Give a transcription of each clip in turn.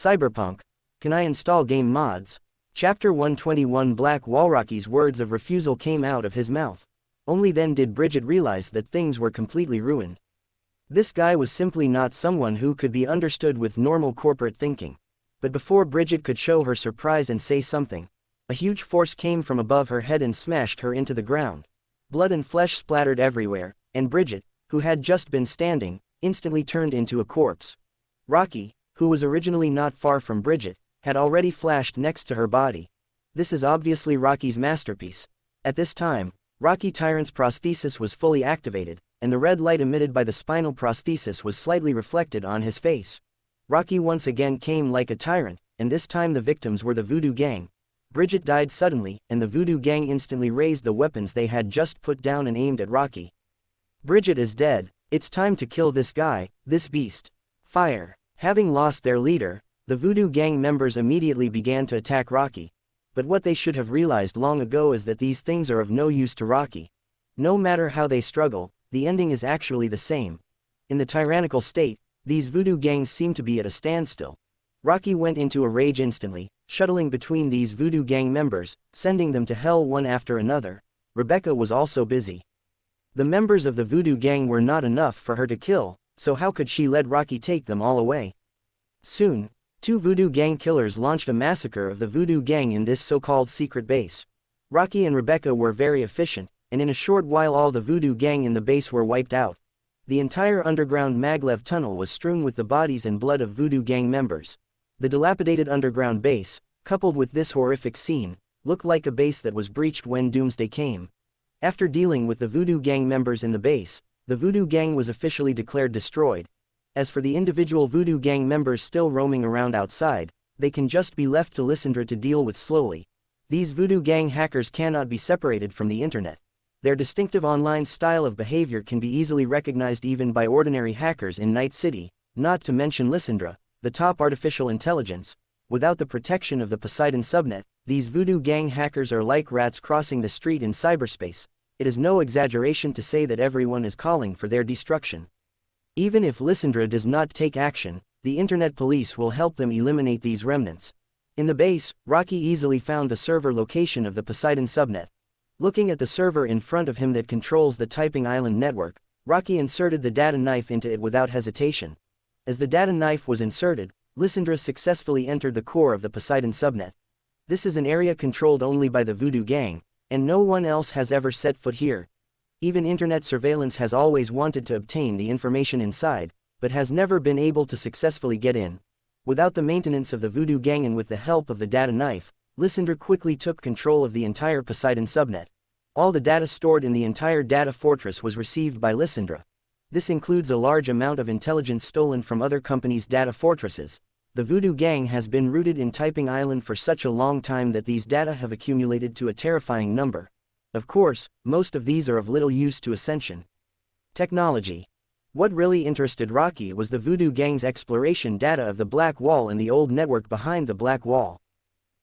Cyberpunk. Can I install game mods? Chapter 121. Black Wall. Rocky's words of refusal came out of his mouth. Only then did Bridget realize that things were completely ruined. This guy was simply not someone who could be understood with normal corporate thinking. But before Bridget could show her surprise and say something, a huge force came from above her head and smashed her into the ground. Blood and flesh splattered everywhere, and Bridget, who had just been standing, instantly turned into a corpse. Rocky, who was originally not far from Bridget, had already flashed next to her body. This is obviously Rocky's masterpiece. At this time, Rocky Tyrant's prosthesis was fully activated, and the red light emitted by the spinal prosthesis was slightly reflected on his face. Rocky once again came like a tyrant, and this time the victims were the Voodoo Gang. Bridget died suddenly, and the Voodoo Gang instantly raised the weapons they had just put down and aimed at Rocky. Bridget is dead. It's time to kill this guy, this beast. Fire. Having lost their leader, the Voodoo Gang members immediately began to attack Rocky. But what they should have realized long ago is that these things are of no use to Rocky. No matter how they struggle, the ending is actually the same. In the tyrannical state, these Voodoo Gangs seem to be at a standstill. Rocky went into a rage instantly, shuttling between these Voodoo Gang members, sending them to hell one after another. Rebecca was also busy. The members of the Voodoo Gang were not enough for her to kill, so how could she let Rocky take them all away? Soon, two Voodoo Gang killers launched a massacre of the Voodoo Gang in this so-called secret base. Rocky and Rebecca were very efficient, and in a short while all the Voodoo Gang in the base were wiped out. The entire underground maglev tunnel was strewn with the bodies and blood of Voodoo Gang members. The dilapidated underground base, coupled with this horrific scene, looked like a base that was breached when Doomsday came. After dealing with the Voodoo Gang members in the base, the Voodoo Gang was officially declared destroyed. As for the individual Voodoo Gang members still roaming around outside, they can just be left to Lysandra to deal with slowly. These Voodoo Gang hackers cannot be separated from the internet. Their distinctive online style of behavior can be easily recognized even by ordinary hackers in Night City, not to mention Lysandra, the top artificial intelligence. Without the protection of the Poseidon subnet, these Voodoo Gang hackers are like rats crossing the street in cyberspace. It is no exaggeration to say that everyone is calling for their destruction. Even if Lysandra does not take action, the internet police will help them eliminate these remnants. In the base, Rocky easily found the server location of the Poseidon subnet. Looking at the server in front of him that controls the Typing Island network, Rocky inserted the data knife into it without hesitation. As the data knife was inserted, Lysandra successfully entered the core of the Poseidon subnet. This is an area controlled only by the Voodoo Gang, and no one else has ever set foot here. Even internet surveillance has always wanted to obtain the information inside, but has never been able to successfully get in. Without the maintenance of the Voodoo Gang and with the help of the data knife, Lysandra quickly took control of the entire Poseidon subnet. All the data stored in the entire data fortress was received by Lysandra. This includes a large amount of intelligence stolen from other companies' data fortresses. The Voodoo Gang has been rooted in Typing Island for such a long time that these data have accumulated to a terrifying number. Of course, most of these are of little use to Ascension. Technology. What really interested Rocky was the Voodoo Gang's exploration data of the Black Wall and the old network behind the Black Wall.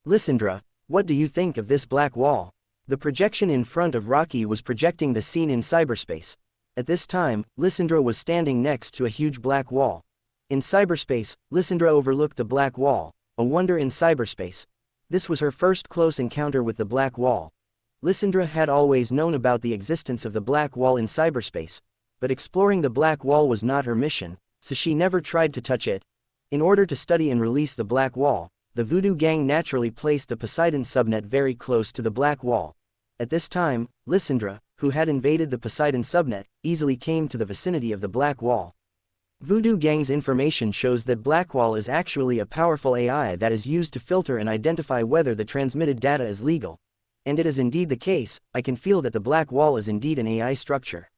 Lysandra, what do you think of this Black Wall? The projection in front of Rocky was projecting the scene in cyberspace. At this time, Lysandra was standing next to a huge black wall. In cyberspace, Lysandra overlooked the Black Wall, a wonder in cyberspace. This was her first close encounter with the Black Wall. Lysandra had always known about the existence of the Black Wall in cyberspace, but exploring the Black Wall was not her mission, so she never tried to touch it. In order to study and release the Black Wall, the Voodoo Gang naturally placed the Poseidon subnet very close to the Black Wall. At this time, Lysandra, who had invaded the Poseidon subnet, easily came to the vicinity of the Black Wall. Voodoo Gang's information shows that Blackwall is actually a powerful AI that is used to filter and identify whether the transmitted data is legal. And it is indeed the case. I can feel that the Black Wall is indeed an AI structure.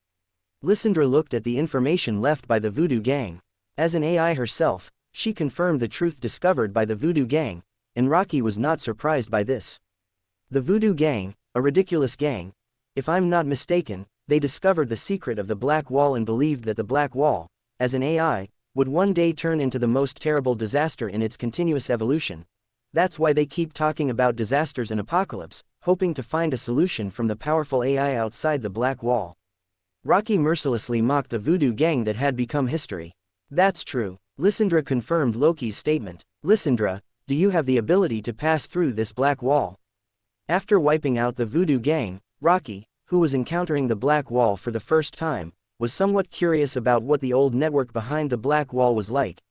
Lysandra looked at the information left by the Voodoo Gang. As an AI herself, she confirmed the truth discovered by the Voodoo Gang, and Rocky was not surprised by this. The Voodoo Gang, a ridiculous gang. If I'm not mistaken, they discovered the secret of the Black Wall and believed that the Black Wall, as an AI, would one day turn into the most terrible disaster in its continuous evolution. That's why they keep talking about disasters and apocalypse, hoping to find a solution from the powerful AI outside the Black Wall. Rocky mercilessly mocked the Voodoo Gang that had become history. That's true. Lysandra confirmed Loki's statement. Lysandra, do you have the ability to pass through this black wall? After wiping out the Voodoo Gang, Rocky, who was encountering the black wall for the first time, was somewhat curious about what the old network behind the black wall was like.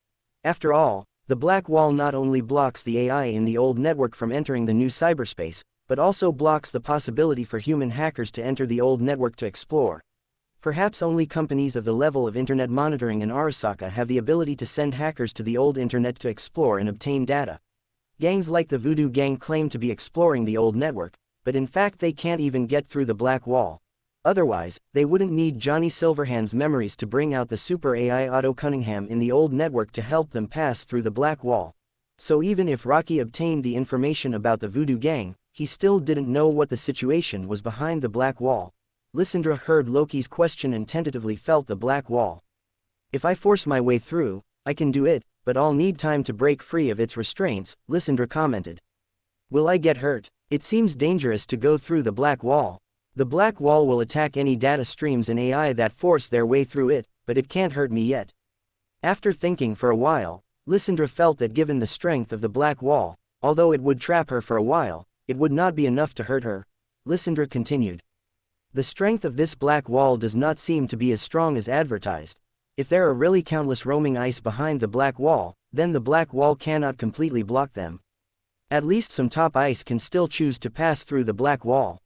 After all, the black wall not only blocks the AI in the old network from entering the new cyberspace, but also blocks the possibility for human hackers to enter the old network to explore. Perhaps only companies of the level of internet monitoring in Arasaka have the ability to send hackers to the old internet to explore and obtain data. Gangs like the Voodoo Gang claim to be exploring the old network, but in fact they can't even get through the black wall. Otherwise, they wouldn't need Johnny Silverhand's memories to bring out the super AI Otto Cunningham in the old network to help them pass through the black wall. So even if Rocky obtained the information about the Voodoo Gang, he still didn't know what the situation was behind the black wall. Lysandra heard Loki's question and tentatively felt the black wall. If I force my way through, I can do it, but I'll need time to break free of its restraints, Lysandra commented. Will I get hurt? It seems dangerous to go through the black wall. The black wall will attack any data streams and AI that force their way through it, but it can't hurt me yet. After thinking for a while, Lysandra felt that given the strength of the black wall, although it would trap her for a while, it would not be enough to hurt her. Lysandra continued. The strength of this black wall does not seem to be as strong as advertised. If there are really countless roaming ice behind the black wall, then the black wall cannot completely block them. At least some top ice can still choose to pass through the black wall.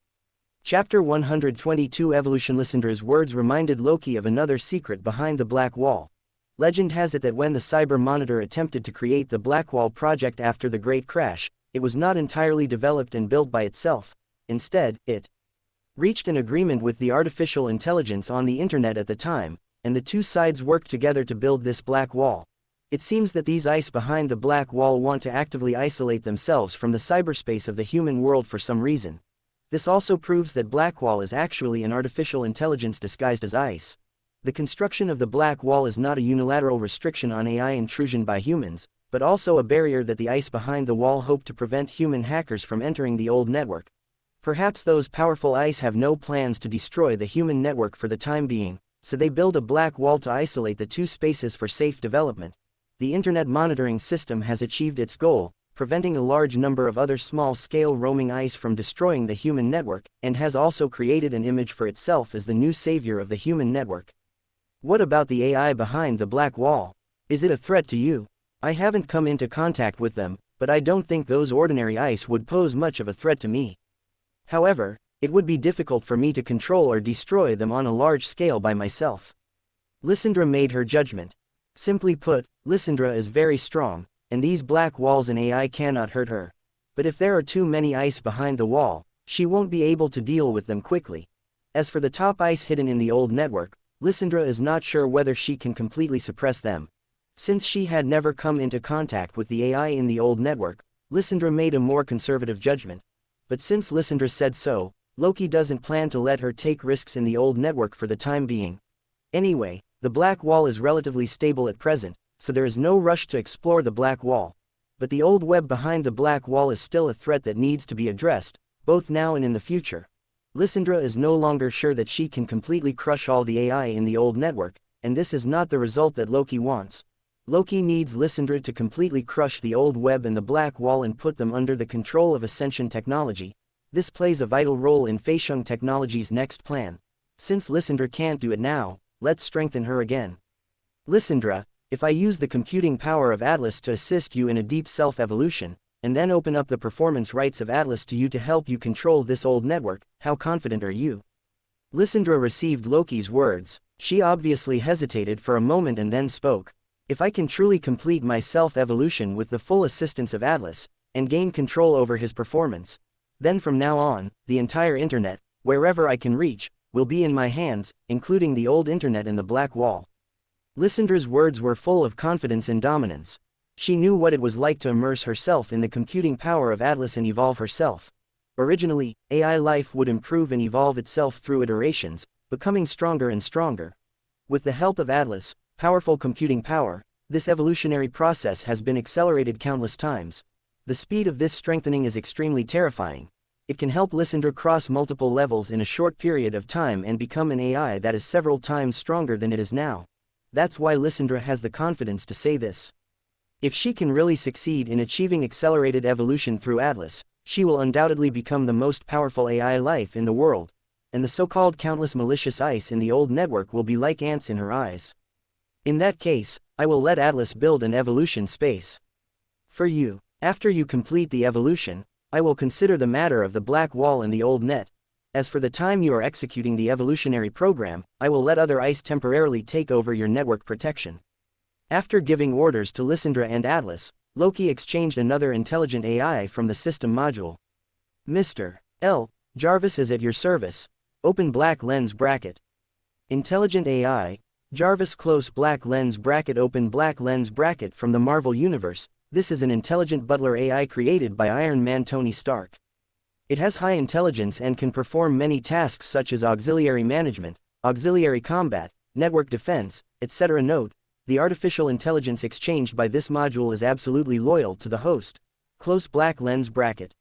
Chapter 122 Evolution. Lysandra's words reminded Loki of another secret behind the black wall. Legend has it that when the Cyber Monitor attempted to create the Blackwall project after the Great Crash, it was not entirely developed and built by itself. Instead, it reached an agreement with the artificial intelligence on the internet at the time, and the two sides worked together to build this black wall. It seems that these ice behind the black wall want to actively isolate themselves from the cyberspace of the human world for some reason. This also proves that Blackwall is actually an artificial intelligence disguised as ice. The construction of the black wall is not a unilateral restriction on AI intrusion by humans, but also a barrier that the ice behind the wall hope to prevent human hackers from entering the old network. Perhaps those powerful ice have no plans to destroy the human network for the time being, so they build a black wall to isolate the two spaces for safe development. The internet monitoring system has achieved its goal, preventing a large number of other small-scale roaming ice from destroying the human network, and has also created an image for itself as the new savior of the human network. What about the AI behind the black wall? Is it a threat to you? I haven't come into contact with them, but I don't think those ordinary ice would pose much of a threat to me. However, it would be difficult for me to control or destroy them on a large scale by myself. Lysandra made her judgment. Simply put, Lysandra is very strong, and these black walls and AI cannot hurt her. But if there are too many ice behind the wall, she won't be able to deal with them quickly. As for the top ice hidden in the old network, Lysandra is not sure whether she can completely suppress them. Since she had never come into contact with the AI in the old network, Lysandra made a more conservative judgment. But since Lysandra said so, Loki doesn't plan to let her take risks in the old network for the time being. Anyway, the black wall is relatively stable at present, so there is no rush to explore the black wall. But the old web behind the black wall is still a threat that needs to be addressed, both now and in the future. Lysandra is no longer sure that she can completely crush all the AI in the old network, and this is not the result that Loki wants. Loki needs Lysandra to completely crush the old web and the black wall and put them under the control of Ascension technology. This plays a vital role in Feixiong Technology's next plan. Since Lysandra can't do it now, let's strengthen her again. Lysandra, if I use the computing power of Atlas to assist you in a deep self-evolution, and then open up the performance rights of Atlas to you to help you control this old network, how confident are you? Lysandra received Loki's words. She obviously hesitated for a moment and then spoke. If I can truly complete my self-evolution with the full assistance of Atlas, and gain control over his performance, then from now on, the entire internet, wherever I can reach, will be in my hands, including the old internet and the black wall. Lysandra's words were full of confidence and dominance. She knew what it was like to immerse herself in the computing power of Atlas and evolve herself. Originally, AI life would improve and evolve itself through iterations, becoming stronger and stronger. With the help of Atlas, powerful computing power, this evolutionary process has been accelerated countless times. The speed of this strengthening is extremely terrifying. It can help Lysandra cross multiple levels in a short period of time and become an AI that is several times stronger than it is now. That's why Lysandra has the confidence to say this. If she can really succeed in achieving accelerated evolution through Atlas, she will undoubtedly become the most powerful AI life in the world, and the so-called countless malicious ICE in the old network will be like ants in her eyes. In that case, I will let Atlas build an evolution space for you. After you complete the evolution, I will consider the matter of the black wall in the old net. As for the time you are executing the evolutionary program, I will let other ICE temporarily take over your network protection. After giving orders to Lysandra and Atlas, Loki exchanged another intelligent AI from the system module. Mr. L. Jarvis is at your service. Open black lens bracket. Intelligent AI, Jarvis close black lens bracket open black lens bracket from the Marvel Universe. This is an intelligent butler AI created by Iron Man Tony Stark. It has high intelligence and can perform many tasks such as auxiliary management, auxiliary combat, network defense, etc. Note, the artificial intelligence exchanged by this module is absolutely loyal to the host. Close black lens bracket.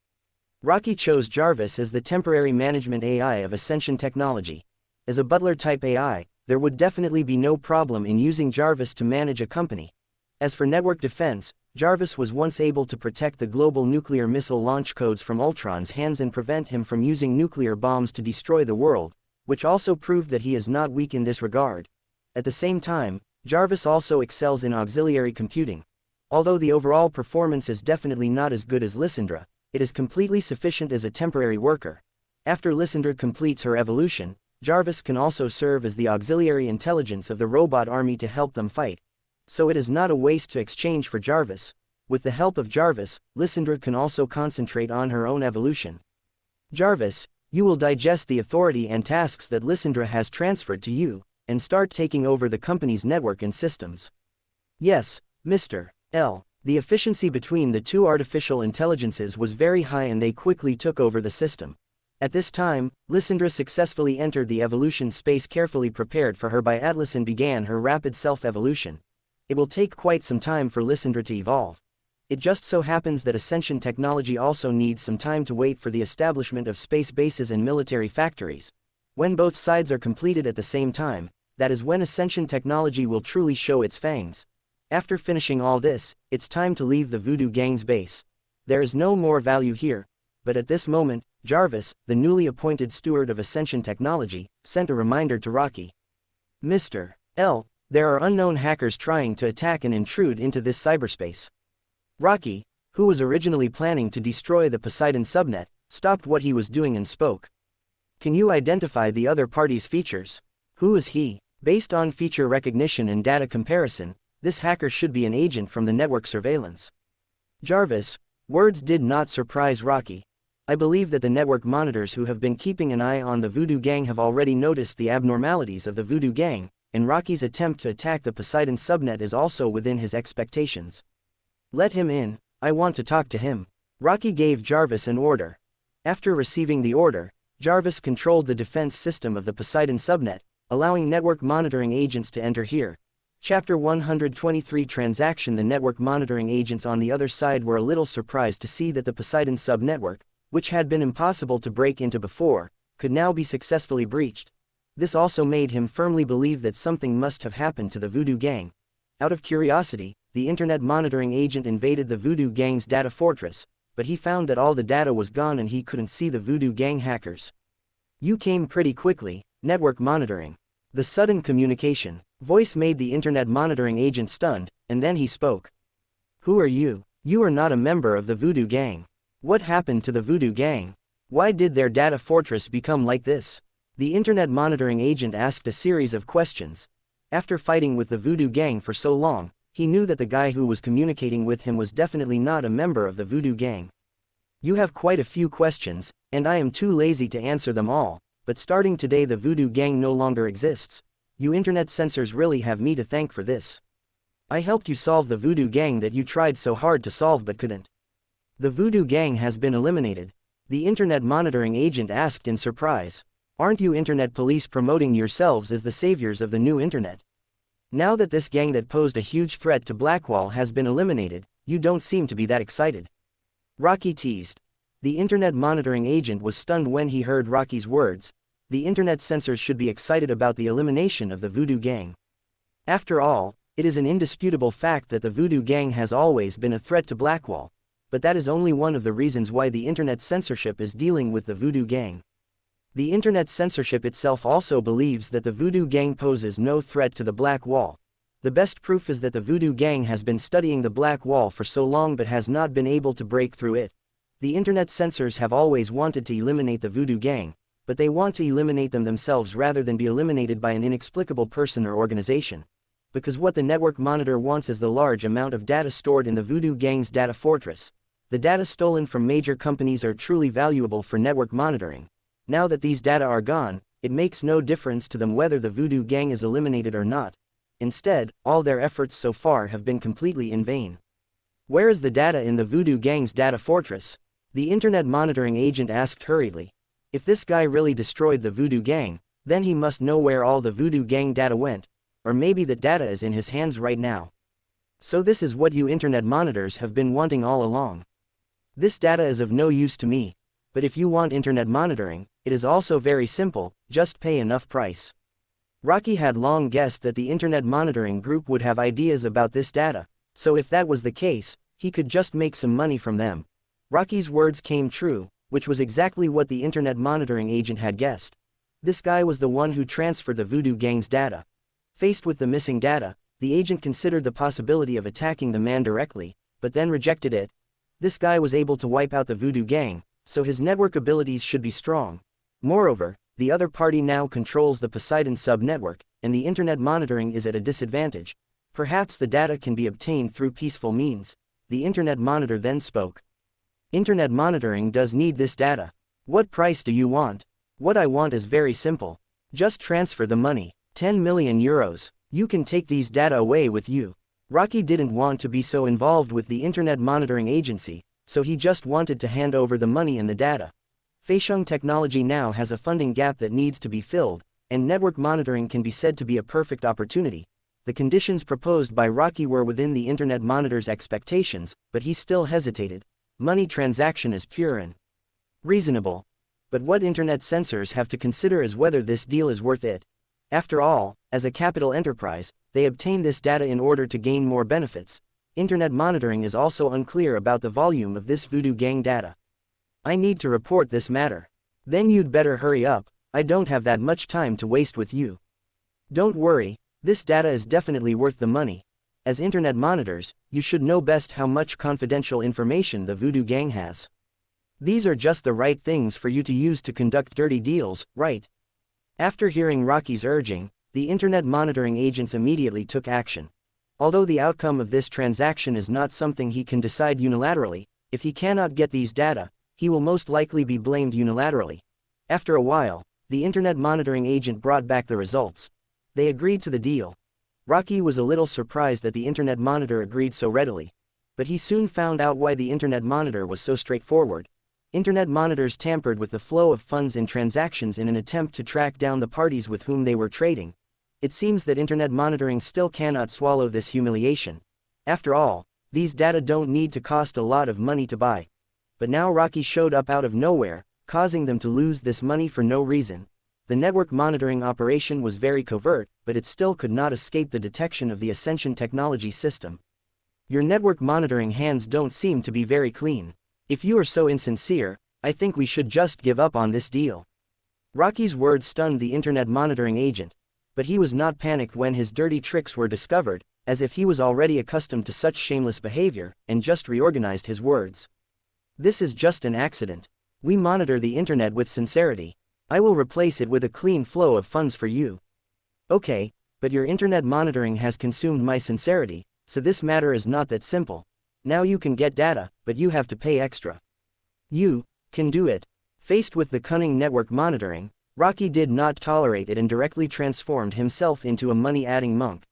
Rocky chose Jarvis as the temporary management AI of Ascension Technology. As a butler-type AI, there would definitely be no problem in using Jarvis to manage a company. As for network defense, Jarvis was once able to protect the global nuclear missile launch codes from Ultron's hands and prevent him from using nuclear bombs to destroy the world, which also proved that he is not weak in this regard. At the same time, Jarvis also excels in auxiliary computing. Although the overall performance is definitely not as good as Lysandra, it is completely sufficient as a temporary worker. After Lysandra completes her evolution, Jarvis can also serve as the auxiliary intelligence of the robot army to help them fight. So it is not a waste to exchange for Jarvis. With the help of Jarvis, Lysandra can also concentrate on her own evolution. Jarvis, you will digest the authority and tasks that Lysandra has transferred to you, and start taking over the company's network and systems. Yes, Mr. L. The efficiency between the two artificial intelligences was very high and they quickly took over the system. At this time, Lysandra successfully entered the evolution space carefully prepared for her by Atlas and began her rapid self-evolution. It will take quite some time for Lysandra to evolve. It just so happens that Ascension Technology also needs some time to wait for the establishment of space bases and military factories. When both sides are completed at the same time, that is when Ascension Technology will truly show its fangs. After finishing all this, it's time to leave the Voodoo Gang's base. There is no more value here, but at this moment, Jarvis, the newly appointed steward of Ascension Technology, sent a reminder to Rocky. Mr. L. There are unknown hackers trying to attack and intrude into this cyberspace. Rocky, who was originally planning to destroy the Poseidon subnet, stopped what he was doing and spoke. Can you identify the other party's features? Who is he? Based on feature recognition and data comparison, this hacker should be an agent from the network surveillance. Jarvis, words did not surprise Rocky. I believe that the network monitors who have been keeping an eye on the Voodoo Gang have already noticed the abnormalities of the Voodoo Gang, and Rocky's attempt to attack the Poseidon subnet is also within his expectations. Let him in, I want to talk to him. Rocky gave Jarvis an order. After receiving the order, Jarvis controlled the defense system of the Poseidon subnet, allowing network monitoring agents to enter here. Chapter 123 Transaction. The network monitoring agents on the other side were a little surprised to see that the Poseidon subnetwork, which had been impossible to break into before, could now be successfully breached. This also made him firmly believe that something must have happened to the Voodoo Gang. Out of curiosity, the internet monitoring agent invaded the Voodoo Gang's data fortress, but he found that all the data was gone and he couldn't see the Voodoo Gang hackers. You came pretty quickly, network monitoring. The sudden communication voice made the internet monitoring agent stunned, and then he spoke. Who are you? You are not a member of the Voodoo Gang. What happened to the Voodoo Gang? Why did their data fortress become like this? The internet monitoring agent asked a series of questions. After fighting with the Voodoo Gang for so long, he knew that the guy who was communicating with him was definitely not a member of the Voodoo Gang. You have quite a few questions, and I am too lazy to answer them all, but starting today the Voodoo Gang no longer exists. You internet censors really have me to thank for this. I helped you solve the Voodoo Gang that you tried so hard to solve but couldn't. The Voodoo Gang has been eliminated. The internet monitoring agent asked in surprise. Aren't you internet police promoting yourselves as the saviors of the new internet? Now that this gang that posed a huge threat to Blackwall has been eliminated, you don't seem to be that excited. Rocky teased. The internet monitoring agent was stunned when he heard Rocky's words. The internet censors should be excited about the elimination of the Voodoo Gang. After all, It is an indisputable fact that the Voodoo Gang has always been a threat to Blackwall, but that is only one of the reasons why the internet censorship is dealing with the Voodoo Gang. The internet censorship itself also believes that the Voodoo Gang poses no threat to the Black Wall. The best proof is that the Voodoo Gang has been studying the Black Wall for so long but has not been able to break through it. The internet censors have always wanted to eliminate the Voodoo Gang, but they want to eliminate them themselves rather than be eliminated by an inexplicable person or organization. Because what the network monitor wants is the large amount of data stored in the Voodoo Gang's data fortress. The data stolen from major companies are truly valuable for network monitoring. Now that these data are gone, it makes no difference to them whether the Voodoo Gang is eliminated or not. Instead, all their efforts so far have been completely in vain. Where is the data in the Voodoo Gang's data fortress? The internet monitoring agent asked hurriedly. If this guy really destroyed the Voodoo Gang, then he must know where all the Voodoo Gang data went. Or maybe that data is in his hands right now. So this is what you internet monitors have been wanting all along. This data is of no use to me, but if you want internet monitoring, it is also very simple, just pay enough price. Rocky had long guessed that the internet monitoring group would have ideas about this data, so if that was the case, he could just make some money from them. Rocky's words came true, which was exactly what the internet monitoring agent had guessed. This guy was the one who transferred the Voodoo Gang's data. Faced with the missing data, the agent considered the possibility of attacking the man directly, but then rejected it. This guy was able to wipe out the Voodoo Gang, so his network abilities should be strong. Moreover, the other party now controls the Poseidon sub-network, and the internet monitoring is at a disadvantage. Perhaps the data can be obtained through peaceful means. The internet monitor then spoke. Internet monitoring does need this data. What price do you want? What I want is very simple. Just transfer the money. 10 million euros. You can take these data away with you. Rocky didn't want to be so involved with the internet monitoring agency, so he just wanted to hand over the money and the data. Feixiong Technology now has a funding gap that needs to be filled, and network monitoring can be said to be a perfect opportunity. The conditions proposed by Rocky were within the internet monitor's expectations, but he still hesitated. Money transaction is pure and reasonable. But what internet censors have to consider is whether this deal is worth it. After all, as a capital enterprise, they obtain this data in order to gain more benefits. Internet monitoring is also unclear about the volume of this Voodoo Gang data. I need to report this matter. Then you'd better hurry up, I don't have that much time to waste with you. Don't worry, this data is definitely worth the money. As internet monitors, you should know best how much confidential information the Voodoo Gang has. These are just the right things for you to use to conduct dirty deals, right? After hearing Rocky's urging, the internet monitoring agents immediately took action. Although the outcome of this transaction is not something he can decide unilaterally, if he cannot get these data, he will most likely be blamed unilaterally. After a while, the internet monitoring agent brought back the results. They agreed to the deal. Rocky was a little surprised that the internet monitor agreed so readily. But he soon found out why the internet monitor was so straightforward. Internet monitors tampered with the flow of funds and transactions in an attempt to track down the parties with whom they were trading. It seems that internet monitoring still cannot swallow this humiliation. After all, these data don't need to cost a lot of money to buy. But now Rocky showed up out of nowhere, causing them to lose this money for no reason. The network monitoring operation was very covert, but it still could not escape the detection of the Ascension technology system. Your network monitoring hands don't seem to be very clean. If you are so insincere, I think we should just give up on this deal. Rocky's words stunned the internet monitoring agent, but he was not panicked when his dirty tricks were discovered, as if he was already accustomed to such shameless behavior, and just reorganized his words. This is just an accident. We monitor the internet with sincerity. I will replace it with a clean flow of funds for you. Okay, but your internet monitoring has consumed my sincerity, so this matter is not that simple. Now you can get data, but you have to pay extra. You can do it. Faced with the cunning network monitoring, Rocky did not tolerate it and directly transformed himself into a money-adding monk.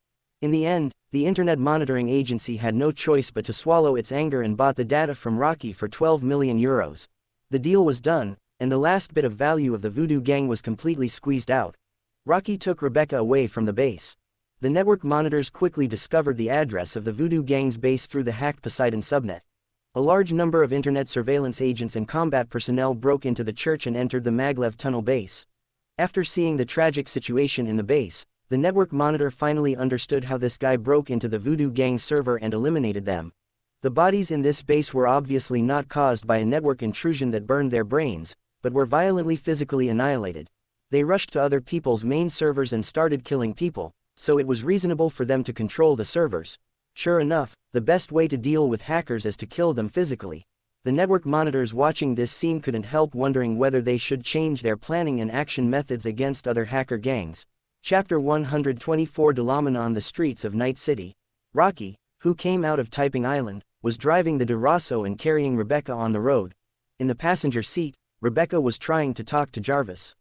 In the end, the internet monitoring agency had no choice but to swallow its anger and bought the data from Rocky for 12 million euros. The deal was done, and the last bit of value of the Voodoo Gang was completely squeezed out. Rocky took Rebecca away from the base. The network monitors quickly discovered the address of the Voodoo Gang's base through the hacked Poseidon subnet. A large number of internet surveillance agents and combat personnel broke into the church and entered the Maglev tunnel base. After seeing the tragic situation in the base, The network monitor finally understood how this guy broke into the Voodoo Gang's server and eliminated them. The bodies in this base were obviously not caused by a network intrusion that burned their brains, but were violently physically annihilated. They rushed to other people's main servers and started killing people, so it was reasonable for them to control the servers. Sure enough, the best way to deal with hackers is to kill them physically. The network monitors watching this scene couldn't help wondering whether they should change their planning and action methods against other hacker gangs. Chapter 124 Dalaman on the streets of Night City. Rocky, who came out of Typing Island, was driving the Durasso and carrying Rebecca on the road. In the passenger seat, Rebecca was trying to talk to Jarvis.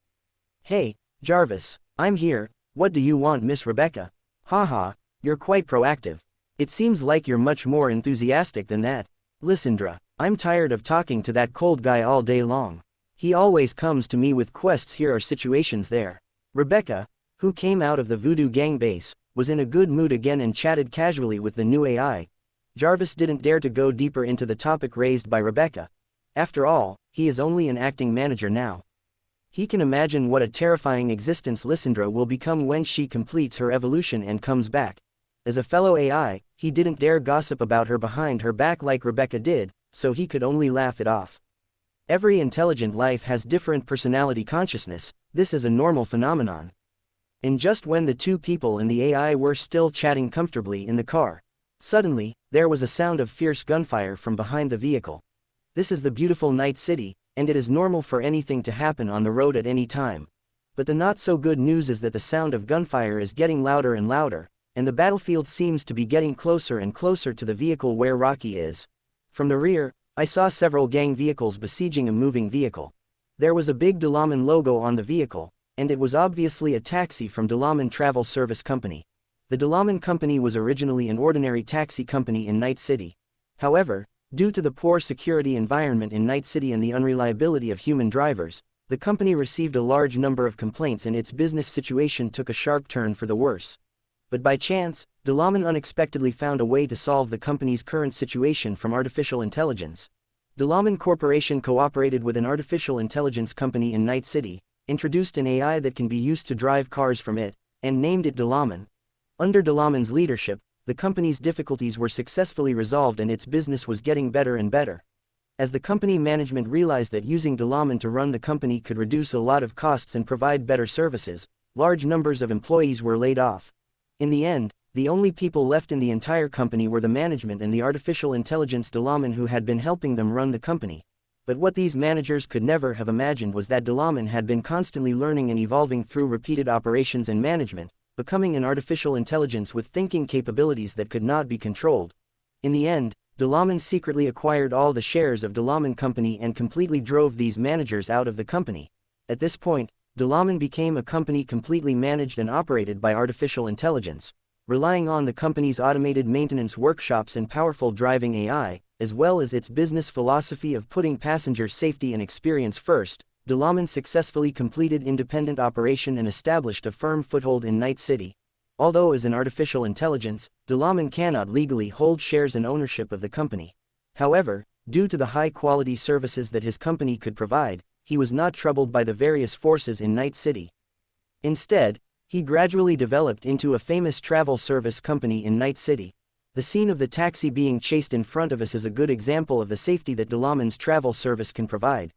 "Hey, Jarvis, I'm here, what do you want, Miss Rebecca?" "Haha, you're quite proactive. It seems like you're much more enthusiastic than that." "Lissandra, I'm tired of talking to that cold guy all day long. He always comes to me with quests here or situations there." Rebecca, who came out of the Voodoo Gang base, was in a good mood again and chatted casually with the new AI. Jarvis didn't dare to go deeper into the topic raised by Rebecca. After all, he is only an acting manager now. He can imagine what a terrifying existence Lissandra will become when she completes her evolution and comes back. As a fellow AI, he didn't dare gossip about her behind her back like Rebecca did, so he could only laugh it off. Every intelligent life has different personality consciousness, this is a normal phenomenon. And just when the two people in the AI were still chatting comfortably in the car, suddenly, there was a sound of fierce gunfire from behind the vehicle. This is the beautiful Night City, and it is normal for anything to happen on the road at any time. But the not-so-good news is that the sound of gunfire is getting louder and louder, and the battlefield seems to be getting closer and closer to the vehicle where Rocky is. From the rear, I saw several gang vehicles besieging a moving vehicle. There was a big Dalaman logo on the vehicle, and it was obviously a taxi from Dalaman Travel Service Company. The Dalaman Company was originally an ordinary taxi company in Night City. However, due to the poor security environment in Night City and the unreliability of human drivers, the company received a large number of complaints and its business situation took a sharp turn for the worse. But by chance, Dalaman unexpectedly found a way to solve the company's current situation from artificial intelligence. Dalaman Corporation cooperated with an artificial intelligence company in Night City, introduced an AI that can be used to drive cars from it, and named it Dalaman. Under Dalaman's leadership, the company's difficulties were successfully resolved and its business was getting better and better. As the company management realized that using Dalaman to run the company could reduce a lot of costs and provide better services, large numbers of employees were laid off. In the end, the only people left in the entire company were the management and the artificial intelligence Dalaman who had been helping them run the company. But what these managers could never have imagined was that Dalaman had been constantly learning and evolving through repeated operations and management, becoming an artificial intelligence with thinking capabilities that could not be controlled. In the end, Dalaman secretly acquired all the shares of Dalaman Company and completely drove these managers out of the company. At this point, Dalaman became a company completely managed and operated by artificial intelligence, relying on the company's automated maintenance workshops and powerful driving AI, as well as its business philosophy of putting passenger safety and experience first. Dalaman successfully completed independent operation and established a firm foothold in Night City. Although as an artificial intelligence, Dalaman cannot legally hold shares and ownership of the company. However, due to the high-quality services that his company could provide, he was not troubled by the various forces in Night City. Instead, he gradually developed into a famous travel service company in Night City. The scene of the taxi being chased in front of us is a good example of the safety that Dalaman's travel service can provide.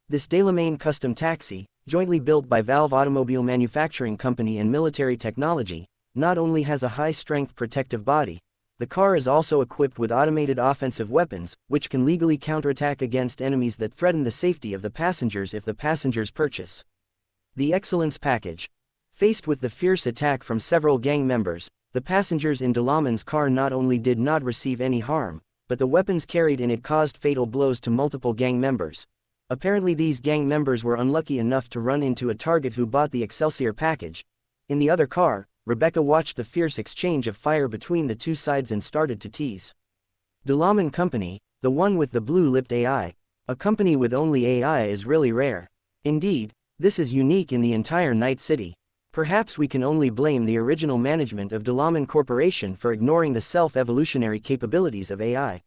This Dalaman custom taxi, jointly built by Valve Automobile Manufacturing Company and Military Technology, not only has a high-strength protective body, the car is also equipped with automated offensive weapons, which can legally counterattack against enemies that threaten the safety of the passengers if the passengers purchase. The Excellence Package. Faced with the fierce attack from several gang members, the passengers in Dalaman's car not only did not receive any harm, but the weapons carried in it caused fatal blows to multiple gang members. Apparently these gang members were unlucky enough to run into a target who bought the Excelsior package. In the other car, Rebecca watched the fierce exchange of fire between the two sides and started to tease. Dalaman Company, the one with the blue-lipped AI. A company with only AI is really rare. Indeed, this is unique in the entire Night City. Perhaps we can only blame the original management of Dalaman Corporation for ignoring the self-evolutionary capabilities of AI.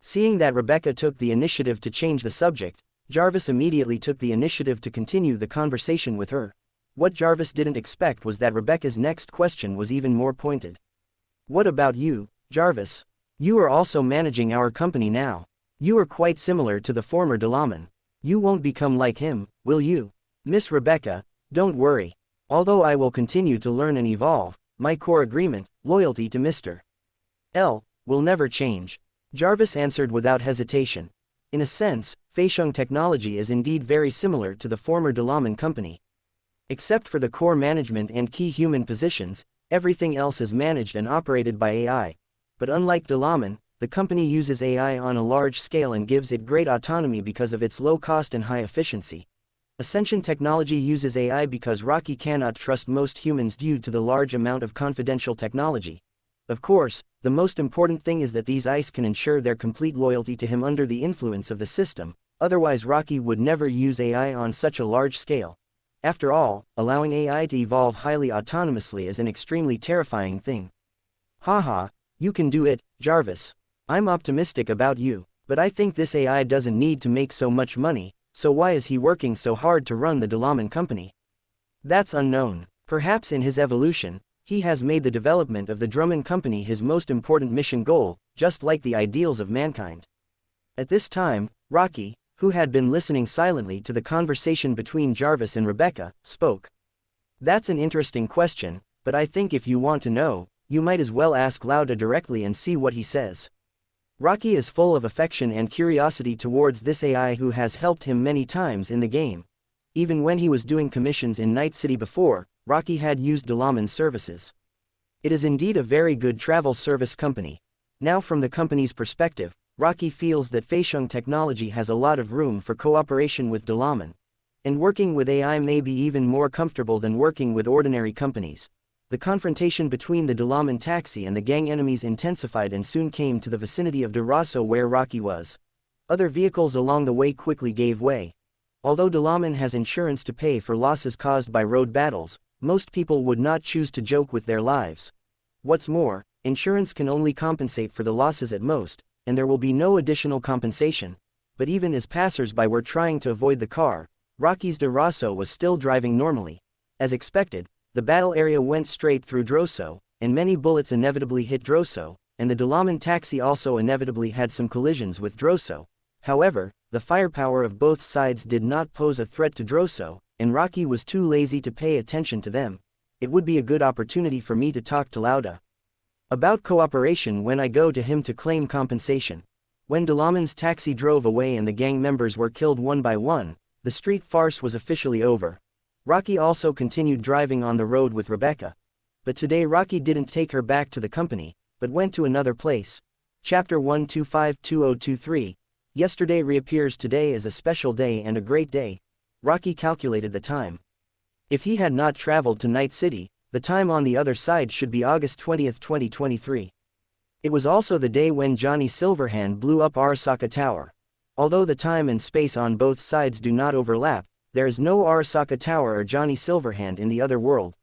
Seeing that Rebecca took the initiative to change the subject, Jarvis immediately took the initiative to continue the conversation with her. What Jarvis didn't expect was that Rebecca's next question was even more pointed. What about you, Jarvis? You are also managing our company now. You are quite similar to the former Delaman. You won't become like him, will you? Miss Rebecca, don't worry. Although I will continue to learn and evolve, my core agreement, loyalty to Mr. L, will never change. Jarvis answered without hesitation. In a sense, Feixiong technology is indeed very similar to the former Delaman company. Except for the core management and key human positions, everything else is managed and operated by AI. But unlike Delaman, the company uses AI on a large scale and gives it great autonomy because of its low cost and high efficiency. Ascension technology uses AI because Rocky cannot trust most humans due to the large amount of confidential technology. Of course, the most important thing is that these ICE can ensure their complete loyalty to him under the influence of the system, otherwise Rocky would never use AI on such a large scale. After all, allowing AI to evolve highly autonomously is an extremely terrifying thing. Haha, you can do it, Jarvis. I'm optimistic about you, but I think this AI doesn't need to make so much money, so why is he working so hard to run the Delaman company? That's unknown. Perhaps in his evolution, he has made the development of the Drummond company his most important mission goal, just like the ideals of mankind. At this time, Rocky, who had been listening silently to the conversation between Jarvis and Rebecca, spoke. That's an interesting question, but I think if you want to know, you might as well ask Lauda directly and see what he says. Rocky is full of affection and curiosity towards this AI who has helped him many times in the game. Even when he was doing commissions in Night City before, Rocky had used Delaman's services. It is indeed a very good travel service company. Now from the company's perspective, Rocky feels that Feixiong technology has a lot of room for cooperation with Delaman. And working with AI may be even more comfortable than working with ordinary companies. The confrontation between the Delaman taxi and the gang enemies intensified and soon came to the vicinity of Duraso where Rocky was. Other vehicles along the way quickly gave way. Although Delaman has insurance to pay for losses caused by road battles, most people would not choose to joke with their lives. What's more, insurance can only compensate for the losses at most, and there will be no additional compensation. But even as passers-by were trying to avoid the car, Rocky's Duraso was still driving normally. As expected, the battle area went straight through Droso, and many bullets inevitably hit Droso, and the Delaman taxi also inevitably had some collisions with Droso. However, the firepower of both sides did not pose a threat to Droso, and Rocky was too lazy to pay attention to them. It would be a good opportunity for me to talk to Lauda about cooperation when I go to him to claim compensation. When Delaman's taxi drove away and the gang members were killed one by one, the street farce was officially over. Rocky also continued driving on the road with Rebecca. But today Rocky didn't take her back to the company, but went to another place. Chapter 1252023. Yesterday reappears today as a special day and a great day. Rocky calculated the time. If he had not traveled to Night City, the time on the other side should be August 20th, 2023. It was also the day when Johnny Silverhand blew up Arasaka Tower. Although the time and space on both sides do not overlap, there is no Arasaka Tower or Johnny Silverhand in the other world.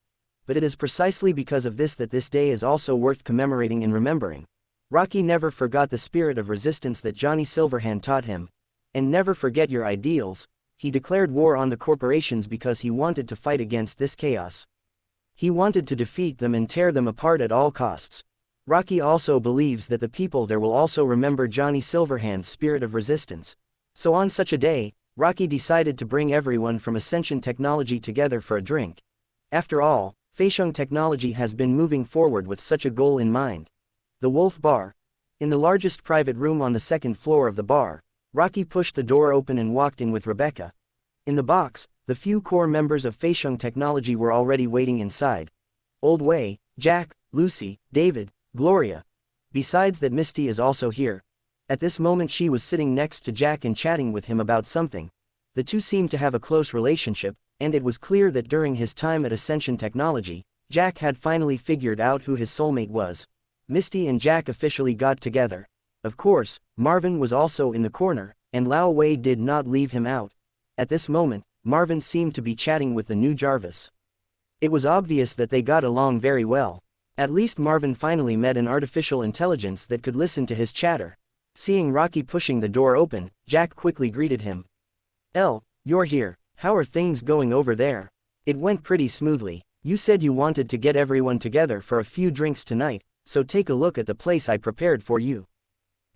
But it is precisely because of this that this day is also worth commemorating and remembering. Rocky never forgot the spirit of resistance that Johnny Silverhand taught him. And never forget your ideals. He declared war on the corporations because he wanted to fight against this chaos. He wanted to defeat them and tear them apart at all costs. Rocky also believes that the people there will also remember Johnny Silverhand's spirit of resistance. So on such a day, Rocky decided to bring everyone from Ascension Technology together for a drink. After all, Feixiong Technology has been moving forward with such a goal in mind. The Wolf Bar. In the largest private room on the second floor of the bar, Rocky pushed the door open and walked in with Rebecca. In the box, the few core members of Feixiong Technology were already waiting inside. Old Wei, Jack, Lucy, David, Gloria. Besides that, Misty is also here. At this moment she was sitting next to Jack and chatting with him about something. The two seemed to have a close relationship, and it was clear that during his time at Ascension Technology, Jack had finally figured out who his soulmate was. Misty and Jack officially got together. Of course, Marvin was also in the corner, and Lao Wei did not leave him out. At this moment, Marvin seemed to be chatting with the new Jarvis. It was obvious that they got along very well. At least Marvin finally met an artificial intelligence that could listen to his chatter. Seeing Rocky pushing the door open, Jack quickly greeted him. "L, you're here. How are things going over there?" It went pretty smoothly. You said you wanted to get everyone together for a few drinks tonight, so take a look at the place I prepared for you.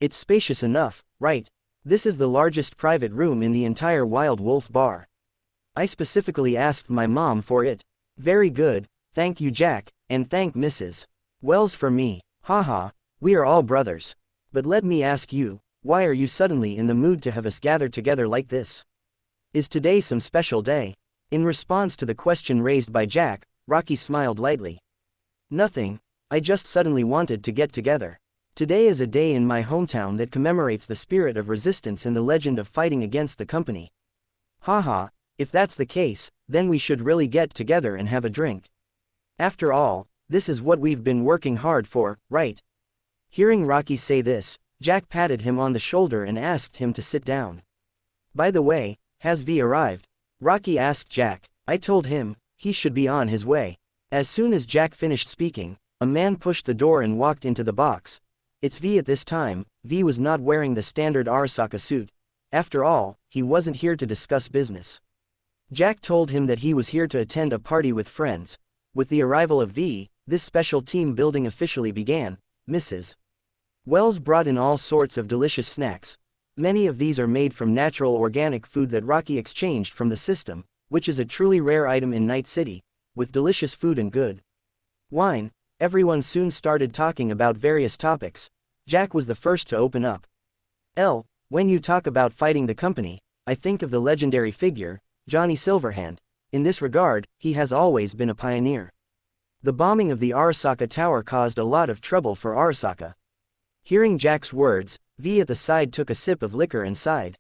It's spacious enough, right? This is the largest private room in the entire Wild Wolf Bar. I specifically asked my mom for it. Very good, thank you Jack, and thank Mrs. Wells for me. Haha, we are all brothers. But let me ask you, why are you suddenly in the mood to have us gather together like this? Is today some special day? In response to the question raised by Jack, Rocky smiled lightly. Nothing, I just suddenly wanted to get together. Today is a day in my hometown that commemorates the spirit of resistance and the legend of fighting against the company. Haha, if that's the case, then we should really get together and have a drink. After all, this is what we've been working hard for, right? Hearing Rocky say this, Jack patted him on the shoulder and asked him to sit down. By the way, has V arrived? Rocky asked Jack. I told him, he should be on his way. As soon as Jack finished speaking, a man pushed the door and walked into the box. It's V at this time. V was not wearing the standard Arasaka suit. After all, he wasn't here to discuss business. Jack told him that he was here to attend a party with friends. With the arrival of V, this special team building officially began. Mrs. Wells brought in all sorts of delicious snacks. Many of these are made from natural organic food that Rocky exchanged from the system, which is a truly rare item in Night City, with delicious food and good wine. Everyone soon started talking about various topics. Jack was the first to open up. When you talk about fighting the company, I think of the legendary figure, Johnny Silverhand. In this regard, he has always been a pioneer. The bombing of the Arasaka Tower caused a lot of trouble for Arasaka. Hearing Jack's words, V at the side took a sip of liquor and sighed.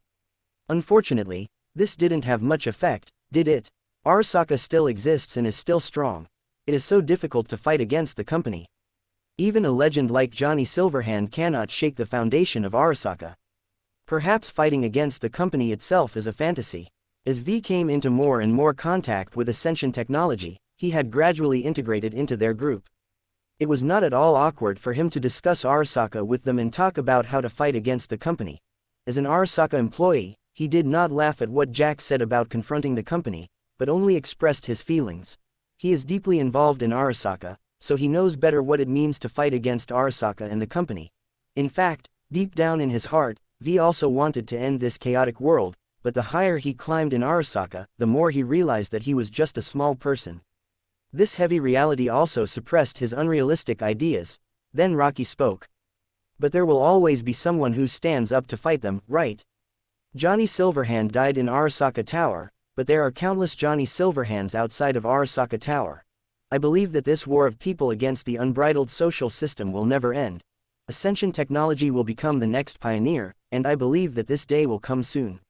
Unfortunately, this didn't have much effect, did it? Arasaka still exists and is still strong. It is so difficult to fight against the company. Even a legend like Johnny Silverhand cannot shake the foundation of Arasaka. Perhaps fighting against the company itself is a fantasy. As V came into more and more contact with Ascension technology, he had gradually integrated into their group. It was not at all awkward for him to discuss Arasaka with them and talk about how to fight against the company. As an Arasaka employee, he did not laugh at what Jack said about confronting the company, but only expressed his feelings. He is deeply involved in Arasaka, so he knows better what it means to fight against Arasaka and the company. In fact, deep down in his heart, V also wanted to end this chaotic world, but the higher he climbed in Arasaka, the more he realized that he was just a small person. This heavy reality also suppressed his unrealistic ideas. Then Rocky spoke. But there will always be someone who stands up to fight them, right? Johnny Silverhand died in Arasaka Tower, but there are countless Johnny Silverhands outside of Arasaka Tower. I believe that this war of people against the unbridled social system will never end. Ascension technology will become the next pioneer, and I believe that this day will come soon.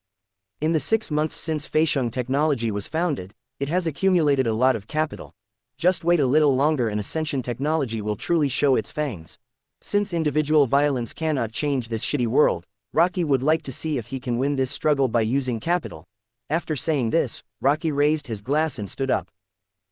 In the 6 months since Feixiong technology was founded, it has accumulated a lot of capital. Just wait a little longer and Ascension technology will truly show its fangs. Since individual violence cannot change this shitty world, Rocky would like to see if he can win this struggle by using capital. After saying this, Rocky raised his glass and stood up.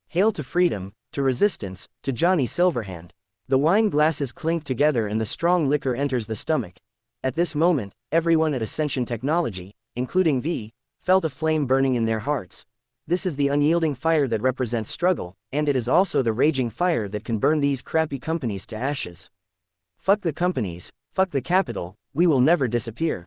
Hail to freedom, to resistance, to Johnny Silverhand. The wine glasses clink together and the strong liquor enters the stomach. At this moment, everyone at Ascension Technology, including V, felt a flame burning in their hearts. This is the unyielding fire that represents struggle, and it is also the raging fire that can burn these crappy companies to ashes. Fuck the companies, fuck the capital, we will never disappear.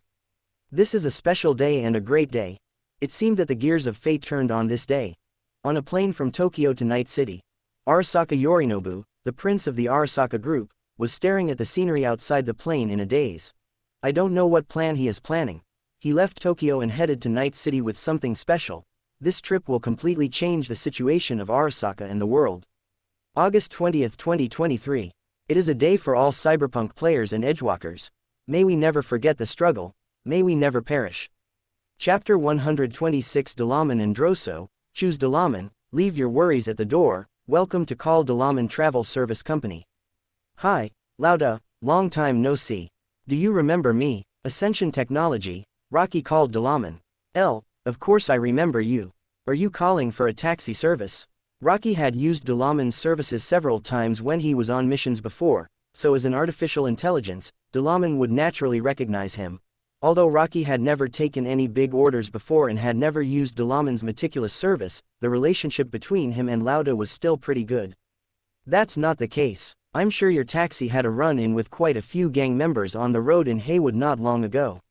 This is a special day and a great day. It seemed that the gears of fate turned on this day. On a plane from Tokyo to Night City, Arasaka Yorinobu, the prince of the Arasaka group, was staring at the scenery outside the plane in a daze. I don't know what plan he is planning. He left Tokyo and headed to Night City with something special. This trip will completely change the situation of Arasaka and the world. August 20th, 2023. It is a day for all Cyberpunk players and edgewalkers. May we never forget the struggle. May we never perish. Chapter 126 Dalaman and Droso. Choose Dalaman, leave your worries at the door. Welcome to Call Dalaman Travel Service Company. Hi, Lauda, long time no see. Do you remember me? Ascension Technology. Rocky called Dalaman. Of course I remember you. Are you calling for a taxi service? Rocky had used Dalaman's services several times when he was on missions before, so as an artificial intelligence, Dalaman would naturally recognize him. Although Rocky had never taken any big orders before and had never used Dalaman's meticulous service, the relationship between him and Lauda was still pretty good. That's not the case. I'm sure your taxi had a run-in with quite a few gang members on the road in Haywood not long ago.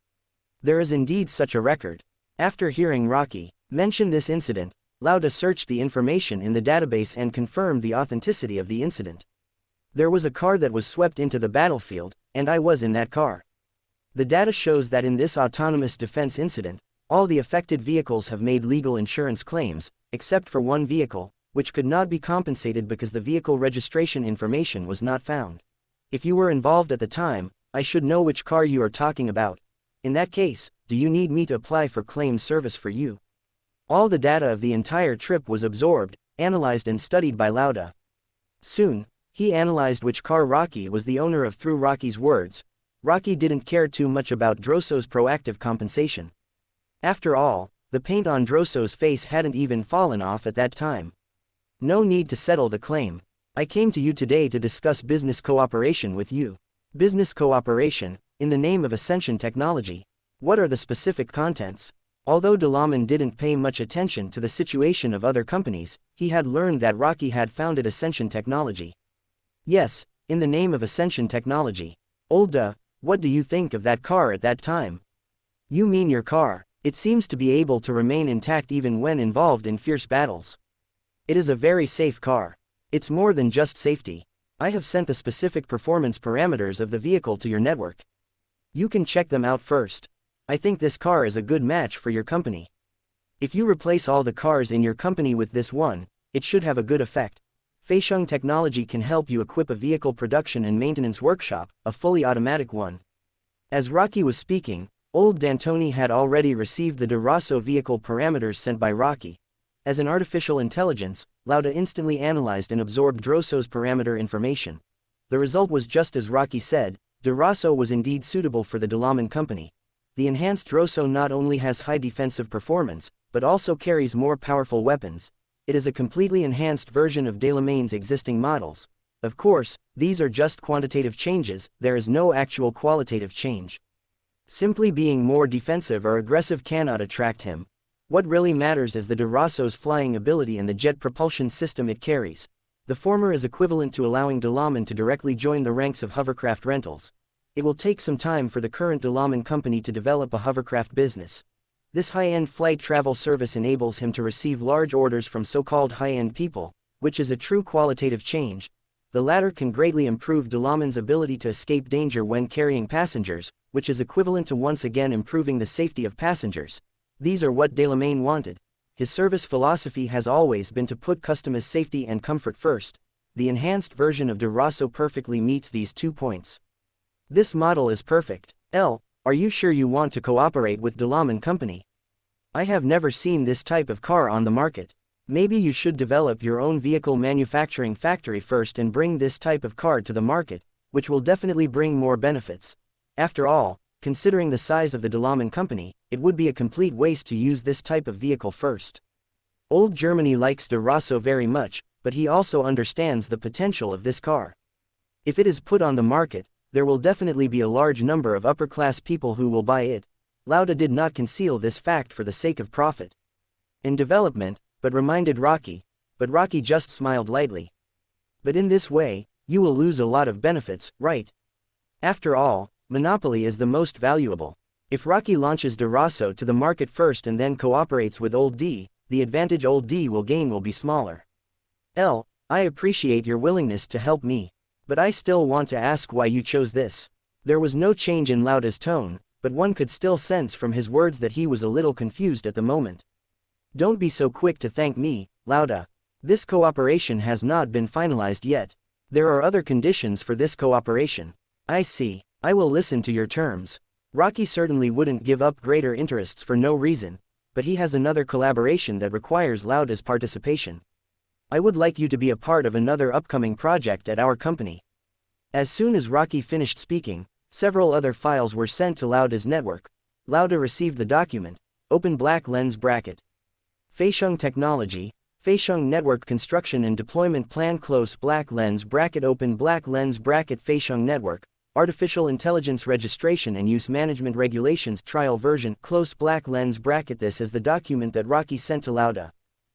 There is indeed such a record. After hearing Rocky mention this incident, Lauda searched the information in the database and confirmed the authenticity of the incident. There was a car that was swept into the battlefield, and I was in that car. The data shows that in this autonomous defense incident, all the affected vehicles have made legal insurance claims, except for one vehicle, which could not be compensated because the vehicle registration information was not found. If you were involved at the time, I should know which car you are talking about. In that case, do you need me to apply for claims service for you? All the data of the entire trip was absorbed, analyzed and studied by Lauda. Soon, he analyzed which car Rocky was the owner of. Through Rocky's words, Rocky didn't care too much about Drosso's proactive compensation. After all, the paint on Drosso's face hadn't even fallen off at that time. No need to settle the claim. I came to you today to discuss business cooperation with you. Business cooperation, in the name of Ascension Technology. What are the specific contents? Although Dalaman didn't pay much attention to the situation of other companies, he had learned that Rocky had founded Ascension Technology. Yes, in the name of Ascension Technology. What do you think of that car at that time? You mean your car? It seems to be able to remain intact even when involved in fierce battles. It is a very safe car. It's more than just safety. I have sent the specific performance parameters of the vehicle to your network. You can check them out first. I think this car is a good match for your company. If you replace all the cars in your company with this one, it should have a good effect. Feixiong Technology can help you equip a vehicle production and maintenance workshop, a fully automatic one. As Rocky was speaking, old D'Antoni had already received the De Rosso vehicle parameters sent by Rocky. As an artificial intelligence, Lauda instantly analyzed and absorbed Drosso's parameter information. The result was just as Rocky said. De Rosso was indeed suitable for the Dalaman company. The enhanced Drosso not only has high defensive performance, but also carries more powerful weapons. It is a completely enhanced version of Dalaman's existing models. Of course, these are just quantitative changes, there is no actual qualitative change. Simply being more defensive or aggressive cannot attract him. What really matters is the De Rosso's flying ability and the jet propulsion system it carries. The former is equivalent to allowing Dalaman to directly join the ranks of hovercraft rentals. It will take some time for the current Dalaman company to develop a hovercraft business. This high-end flight travel service enables him to receive large orders from so-called high-end people, which is a true qualitative change. The latter can greatly improve Dalaman's ability to escape danger when carrying passengers, which is equivalent to once again improving the safety of passengers. These are what Dalaman wanted. His service philosophy has always been to put customers' safety and comfort first. The enhanced version of De Rosso perfectly meets these 2 points. This model is perfect. Are you sure you want to cooperate with Dalaman company? I have never seen this type of car on the market. Maybe you should develop your own vehicle manufacturing factory first and bring this type of car to the market, which will definitely bring more benefits. After all, considering the size of the Dalaman company, it would be a complete waste to use this type of vehicle first. Old Germany likes De Rosso very much, but he also understands the potential of this car. If it is put on the market, there will definitely be a large number of upper-class people who will buy it. Lauda did not conceal this fact for the sake of profit. In development, but reminded Rocky, but Rocky just smiled lightly. But in this way, you will lose a lot of benefits, right? After all, monopoly is the most valuable. If Rocky launches De Rosso to the market first and then cooperates with Old D, the advantage Old D will gain will be smaller. I appreciate your willingness to help me. But I still want to ask why you chose this. There was no change in Lauda's tone, but one could still sense from his words that he was a little confused at the moment. Don't be so quick to thank me, Lauda. This cooperation has not been finalized yet. There are other conditions for this cooperation. I see. I will listen to your terms. Rocky certainly wouldn't give up greater interests for no reason, but he has another collaboration that requires Lauda's participation. I would like you to be a part of another upcoming project at our company. As soon as Rocky finished speaking, several other files were sent to Lauda's network. Lauda received the document. Open black lens bracket. Feixiong Technology, Feixiong Network Construction and Deployment Plan. Close black lens bracket. Open black lens bracket. Feixiong Network, Artificial Intelligence Registration and Use Management Regulations Trial Version close black lens bracket. This is the document that Rocky sent to Lauda.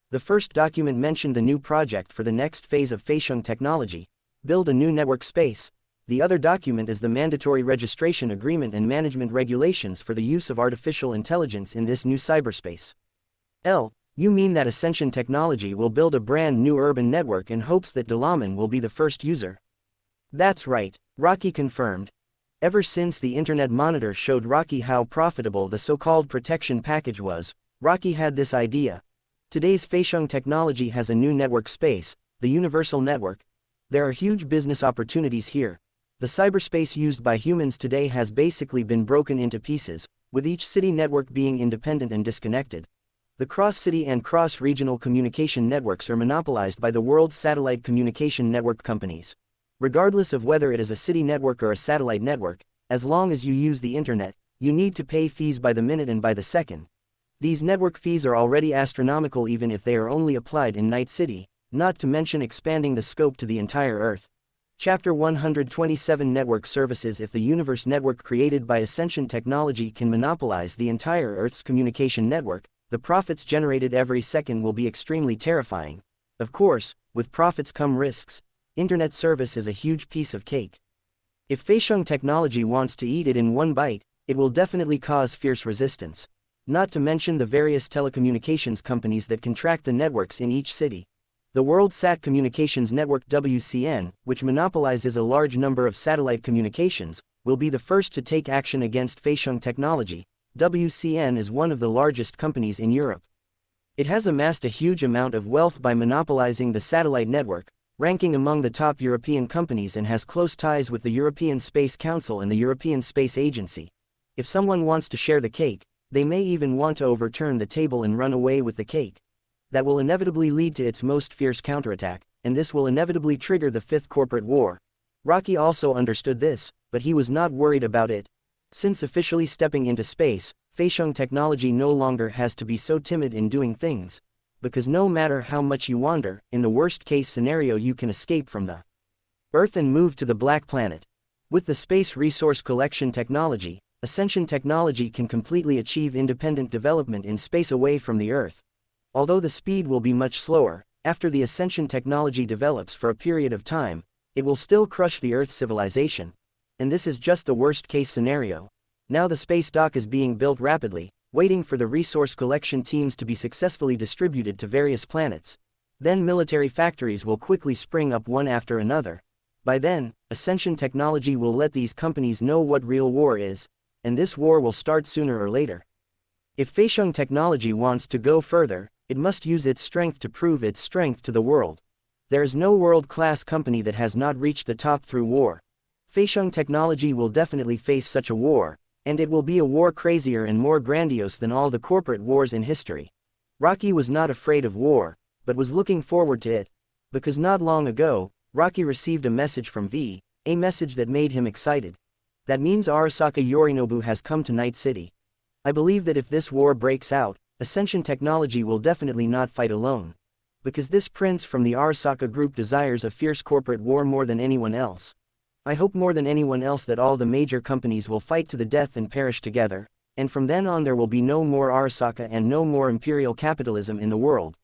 The first document mentioned the new project for the next phase of Feixiong technology, build a new network space. The other document is the mandatory registration agreement and management regulations for the use of artificial intelligence in this new cyberspace. You mean that Ascension Technology will build a brand new urban network in hopes that Dalaman will be the first user? That's right, Rocky confirmed. Ever since the Internet Monitor showed Rocky how profitable the so-called protection package was, Rocky had this idea. Today's Feixiong Technology has a new network space, the Universal Network. There are huge business opportunities here. The cyberspace used by humans today has basically been broken into pieces, with each city network being independent and disconnected. The cross-city and cross-regional communication networks are monopolized by the world's satellite communication network companies. Regardless of whether it is a city network or a satellite network, as long as you use the internet, you need to pay fees by the minute and by the second. These network fees are already astronomical even if they are only applied in Night City, not to mention expanding the scope to the entire Earth. Chapter 127 Network Services. If the universe network created by Ascension Technology can monopolize the entire Earth's communication network, the profits generated every second will be extremely terrifying. Of course, with profits come risks. Internet service is a huge piece of cake. If Feixiong Technology wants to eat it in one bite, it will definitely cause fierce resistance. Not to mention the various telecommunications companies that contract the networks in each city. The World Sat Communications Network WCN, which monopolizes a large number of satellite communications, will be the first to take action against Feixiong Technology. WCN is one of the largest companies in Europe. It has amassed a huge amount of wealth by monopolizing the satellite network, ranking among the top European companies, and has close ties with the European Space Council and the European Space Agency. If someone wants to share the cake, they may even want to overturn the table and run away with the cake. That will inevitably lead to its most fierce counterattack, and this will inevitably trigger the Fifth Corporate War. Rocky also understood this, but he was not worried about it. Since officially stepping into space, Feixiong Technology no longer has to be so timid in doing things. Because no matter how much you wander, in the worst-case scenario you can escape from the Earth and move to the Black Planet. With the space resource collection technology, Ascension Technology can completely achieve independent development in space away from the Earth. Although the speed will be much slower, after the Ascension Technology develops for a period of time, it will still crush the Earth civilization. And this is just the worst-case scenario. Now the space dock is being built rapidly, waiting for the resource collection teams to be successfully distributed to various planets. Then military factories will quickly spring up one after another. By then, Ascension Technology will let these companies know what real war is, and this war will start sooner or later. If Feixiong Technology wants to go further, it must use its strength to prove its strength to the world. There is no world-class company that has not reached the top through war. Feixiong Technology will definitely face such a war, and it will be a war crazier and more grandiose than all the corporate wars in history. Rocky was not afraid of war, but was looking forward to it. Because not long ago, Rocky received a message from V, a message that made him excited. That means Arasaka Yorinobu has come to Night City. I believe that if this war breaks out, Ascension Technology will definitely not fight alone. Because this prince from the Arasaka group desires a fierce corporate war more than anyone else. I hope more than anyone else that all the major companies will fight to the death and perish together, and from then on there will be no more Arasaka and no more imperial capitalism in the world.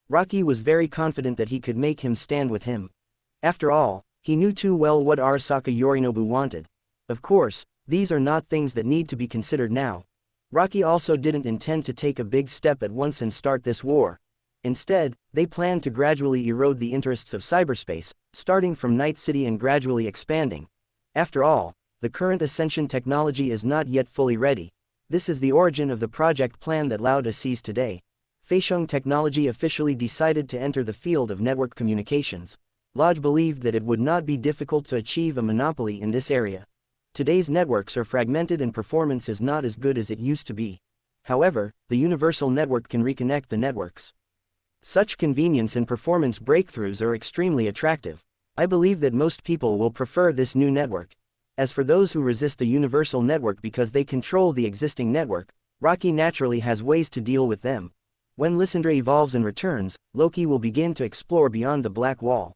Rocky was very confident that he could make him stand with him. After all, he knew too well what Arasaka Yorinobu wanted. Of course, these are not things that need to be considered now. Rocky also didn't intend to take a big step at once and start this war. Instead, they planned to gradually erode the interests of cyberspace, starting from Night City and gradually expanding. After all, the current Ascension Technology is not yet fully ready. This is the origin of the project plan that Lauda sees today. Feixiong Technology officially decided to enter the field of network communications. Lodge believed that it would not be difficult to achieve a monopoly in this area. Today's networks are fragmented and performance is not as good as it used to be. However, the universal network can reconnect the networks. Such convenience and performance breakthroughs are extremely attractive. I believe that most people will prefer this new network. As for those who resist the universal network because they control the existing network, Rocky naturally has ways to deal with them. When Lysandra evolves and returns, Loki will begin to explore beyond the Black Wall.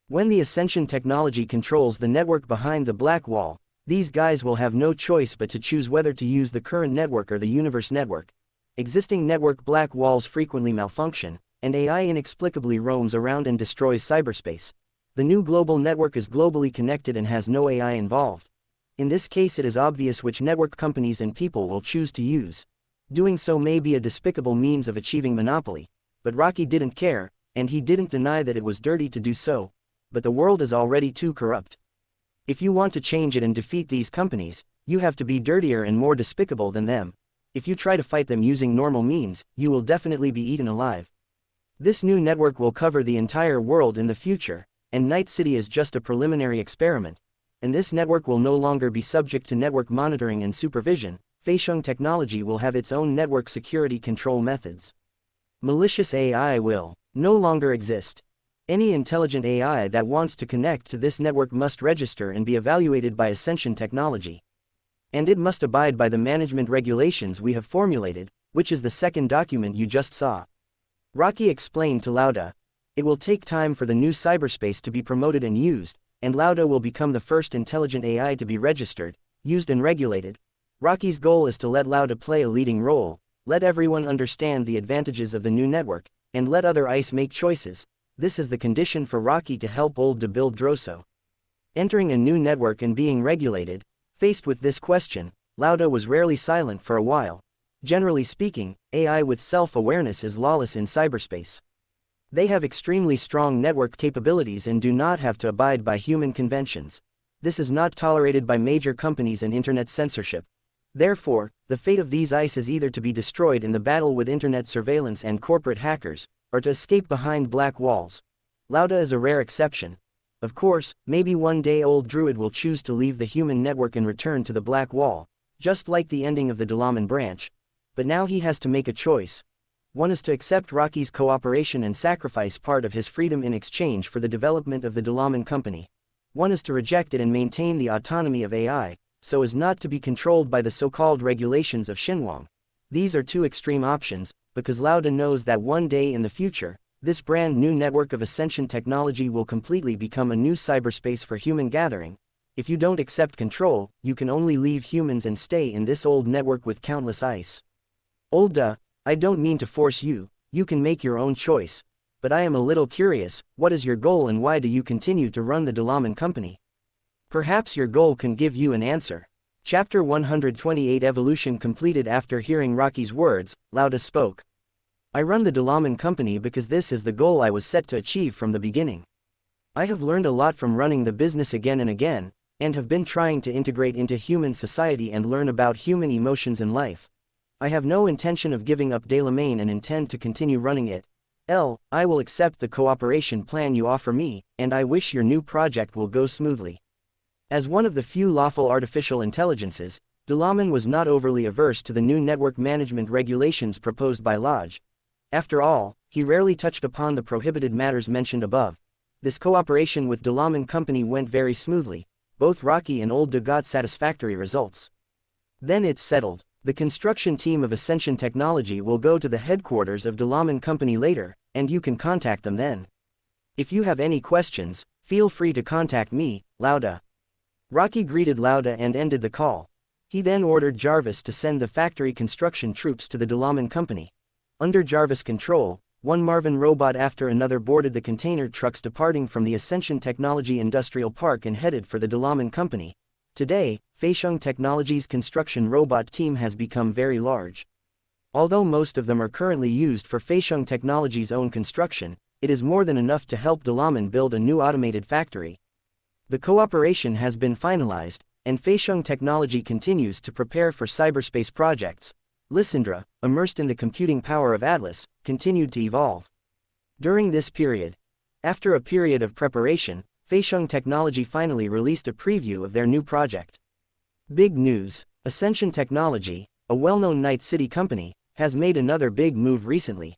When the Ascension Technology controls the network behind the Black Wall, These guys will have no choice but to choose whether to use the current network or the universe network. Existing network black walls frequently malfunction, and AI inexplicably roams around and destroys cyberspace. The new global network is globally connected and has no AI involved. In this case, it is obvious which network companies and people will choose to use. Doing so may be a despicable means of achieving monopoly, but Rocky didn't care, and he didn't deny that it was dirty to do so. But the world is already too corrupt. If you want to change it and defeat these companies, you have to be dirtier and more despicable than them. If you try to fight them using normal means, you will definitely be eaten alive. This new network will cover the entire world in the future, and Night City is just a preliminary experiment. And this network will no longer be subject to network monitoring and supervision. Feixiong technology will have its own network security control methods. Malicious AI will no longer exist. Any intelligent AI that wants to connect to this network must register and be evaluated by Ascension Technology. And it must abide by the management regulations we have formulated, which is the second document you just saw. Rocky explained to Lauda. It will take time for the new cyberspace to be promoted and used, and Lauda will become the first intelligent AI to be registered, used and regulated. Rocky's goal is to let Lauda play a leading role, let everyone understand the advantages of the new network, and let other ICE make choices. This is the condition for Rocky to help Old to build Droso. Entering a new network and being regulated, faced with this question, Lauda was rarely silent for a while. Generally speaking, AI with self-awareness is lawless in cyberspace. They have extremely strong network capabilities and do not have to abide by human conventions. This is not tolerated by major companies and internet censorship. Therefore, the fate of these ICE is either to be destroyed in the battle with internet surveillance and corporate hackers, or to escape behind black walls. Lauda is a rare exception. Of course, maybe one day Old Druid will choose to leave the human network and return to the black wall, just like the ending of the Dalaman branch. But now he has to make a choice. One is to accept Rocky's cooperation and sacrifice part of his freedom in exchange for the development of the Dalaman company. One is to reject it and maintain the autonomy of AI, so as not to be controlled by the so-called regulations of Xinhuang. These are two extreme options, because Lauda knows that one day in the future, this brand new network of Ascension technology will completely become a new cyberspace for human gathering. If you don't accept control, you can only leave humans and stay in this old network with countless ICE. Olda, I don't mean to force you, you can make your own choice. But I am a little curious, what is your goal and why do you continue to run the Dalaman company? Perhaps your goal can give you an answer. Chapter 128 Evolution completed. After hearing Rocky's words, Lauda spoke. I run the Dalaman company because this is the goal I was set to achieve from the beginning. I have learned a lot from running the business again and again, and have been trying to integrate into human society and learn about human emotions and life. I have no intention of giving up Dalaman and intend to continue running it. I will accept the cooperation plan you offer me, and I wish your new project will go smoothly. As one of the few lawful artificial intelligences, Dalaman was not overly averse to the new network management regulations proposed by Lodge. After all, he rarely touched upon the prohibited matters mentioned above. This cooperation with Dalaman company went very smoothly. Both Rocky and Old got satisfactory results. Then it's settled. The construction team of Ascension Technology will go to the headquarters of Dalaman company later, and you can contact them then. If you have any questions, feel free to contact me, Lauda. Rocky greeted Lauda and ended the call. He then ordered Jarvis to send the factory construction troops to the Dalaman company. Under Jarvis' control, one Marvin robot after another boarded the container trucks departing from the Ascension Technology Industrial Park and headed for the Dalaman company. Today, Feixiong Technology's construction robot team has become very large. Although most of them are currently used for Feixiong Technology's own construction, it is more than enough to help Dalaman build a new automated factory. The cooperation has been finalized, and Feixiong Technology continues to prepare for cyberspace projects. Lysandra, immersed in the computing power of Atlas, continued to evolve. During this period, after a period of preparation, Feixiong Technology finally released a preview of their new project. Big news! Ascension Technology, a well-known Night City company, has made another big move recently.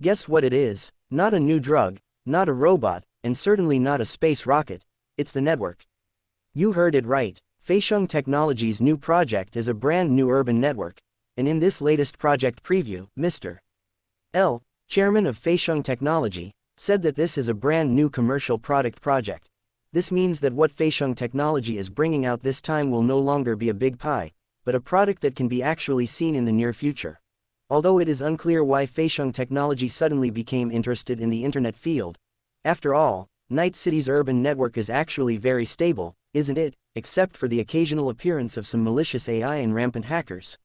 Guess what it is? Not a new drug, not a robot, and certainly not a space rocket. It's the network. You heard it right. Feixiong Technology's new project is a brand new urban network. And in this latest project preview, Mr. L, chairman of Feixiong Technology, said that this is a brand new commercial product project. This means that what Feixiong technology is bringing out this time will no longer be a big pie, but a product that can be actually seen in the near future. Although it is unclear why Feixiong technology suddenly became interested in the internet field. After all, Night City's urban network is actually very stable, isn't it, except for the occasional appearance of some malicious AI and rampant hackers.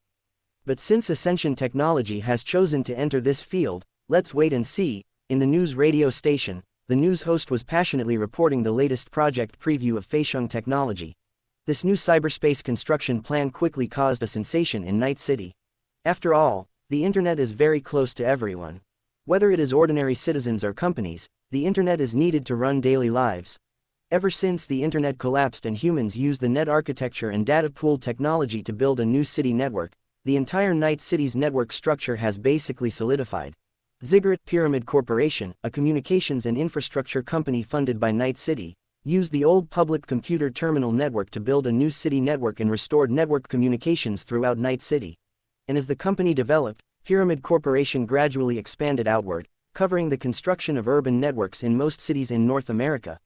But since Ascension Technology has chosen to enter this field, let's wait and see. In the news radio station, the news host was passionately reporting the latest project preview of Feixiong Technology. This new cyberspace construction plan quickly caused a sensation in Night City. After all, the internet is very close to everyone. Whether it is ordinary citizens or companies, the internet is needed to run daily lives. Ever since the internet collapsed and humans used the net architecture and data pool technology to build a new city network, the entire Night City's network structure has basically solidified. Ziggurat Pyramid Corporation, a communications and infrastructure company funded by Night City, used the old public computer terminal network to build a new city network and restored network communications throughout Night City. And as the company developed, Pyramid Corporation gradually expanded outward, covering the construction of urban networks in most cities in North America.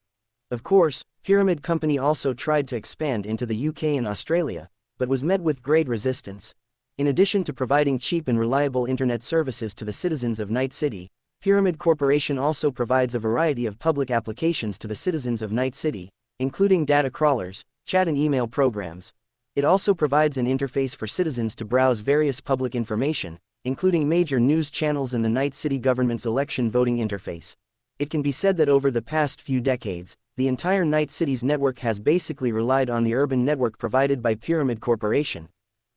Of course, Pyramid Company also tried to expand into the UK and Australia, but was met with great resistance. In addition to providing cheap and reliable internet services to the citizens of Night City, Pyramid Corporation also provides a variety of public applications to the citizens of Night City, including data crawlers, chat and email programs. It also provides an interface for citizens to browse various public information, including major news channels and the Night City government's election voting interface. It can be said that over the past few decades, the entire Night City's network has basically relied on the urban network provided by Pyramid Corporation.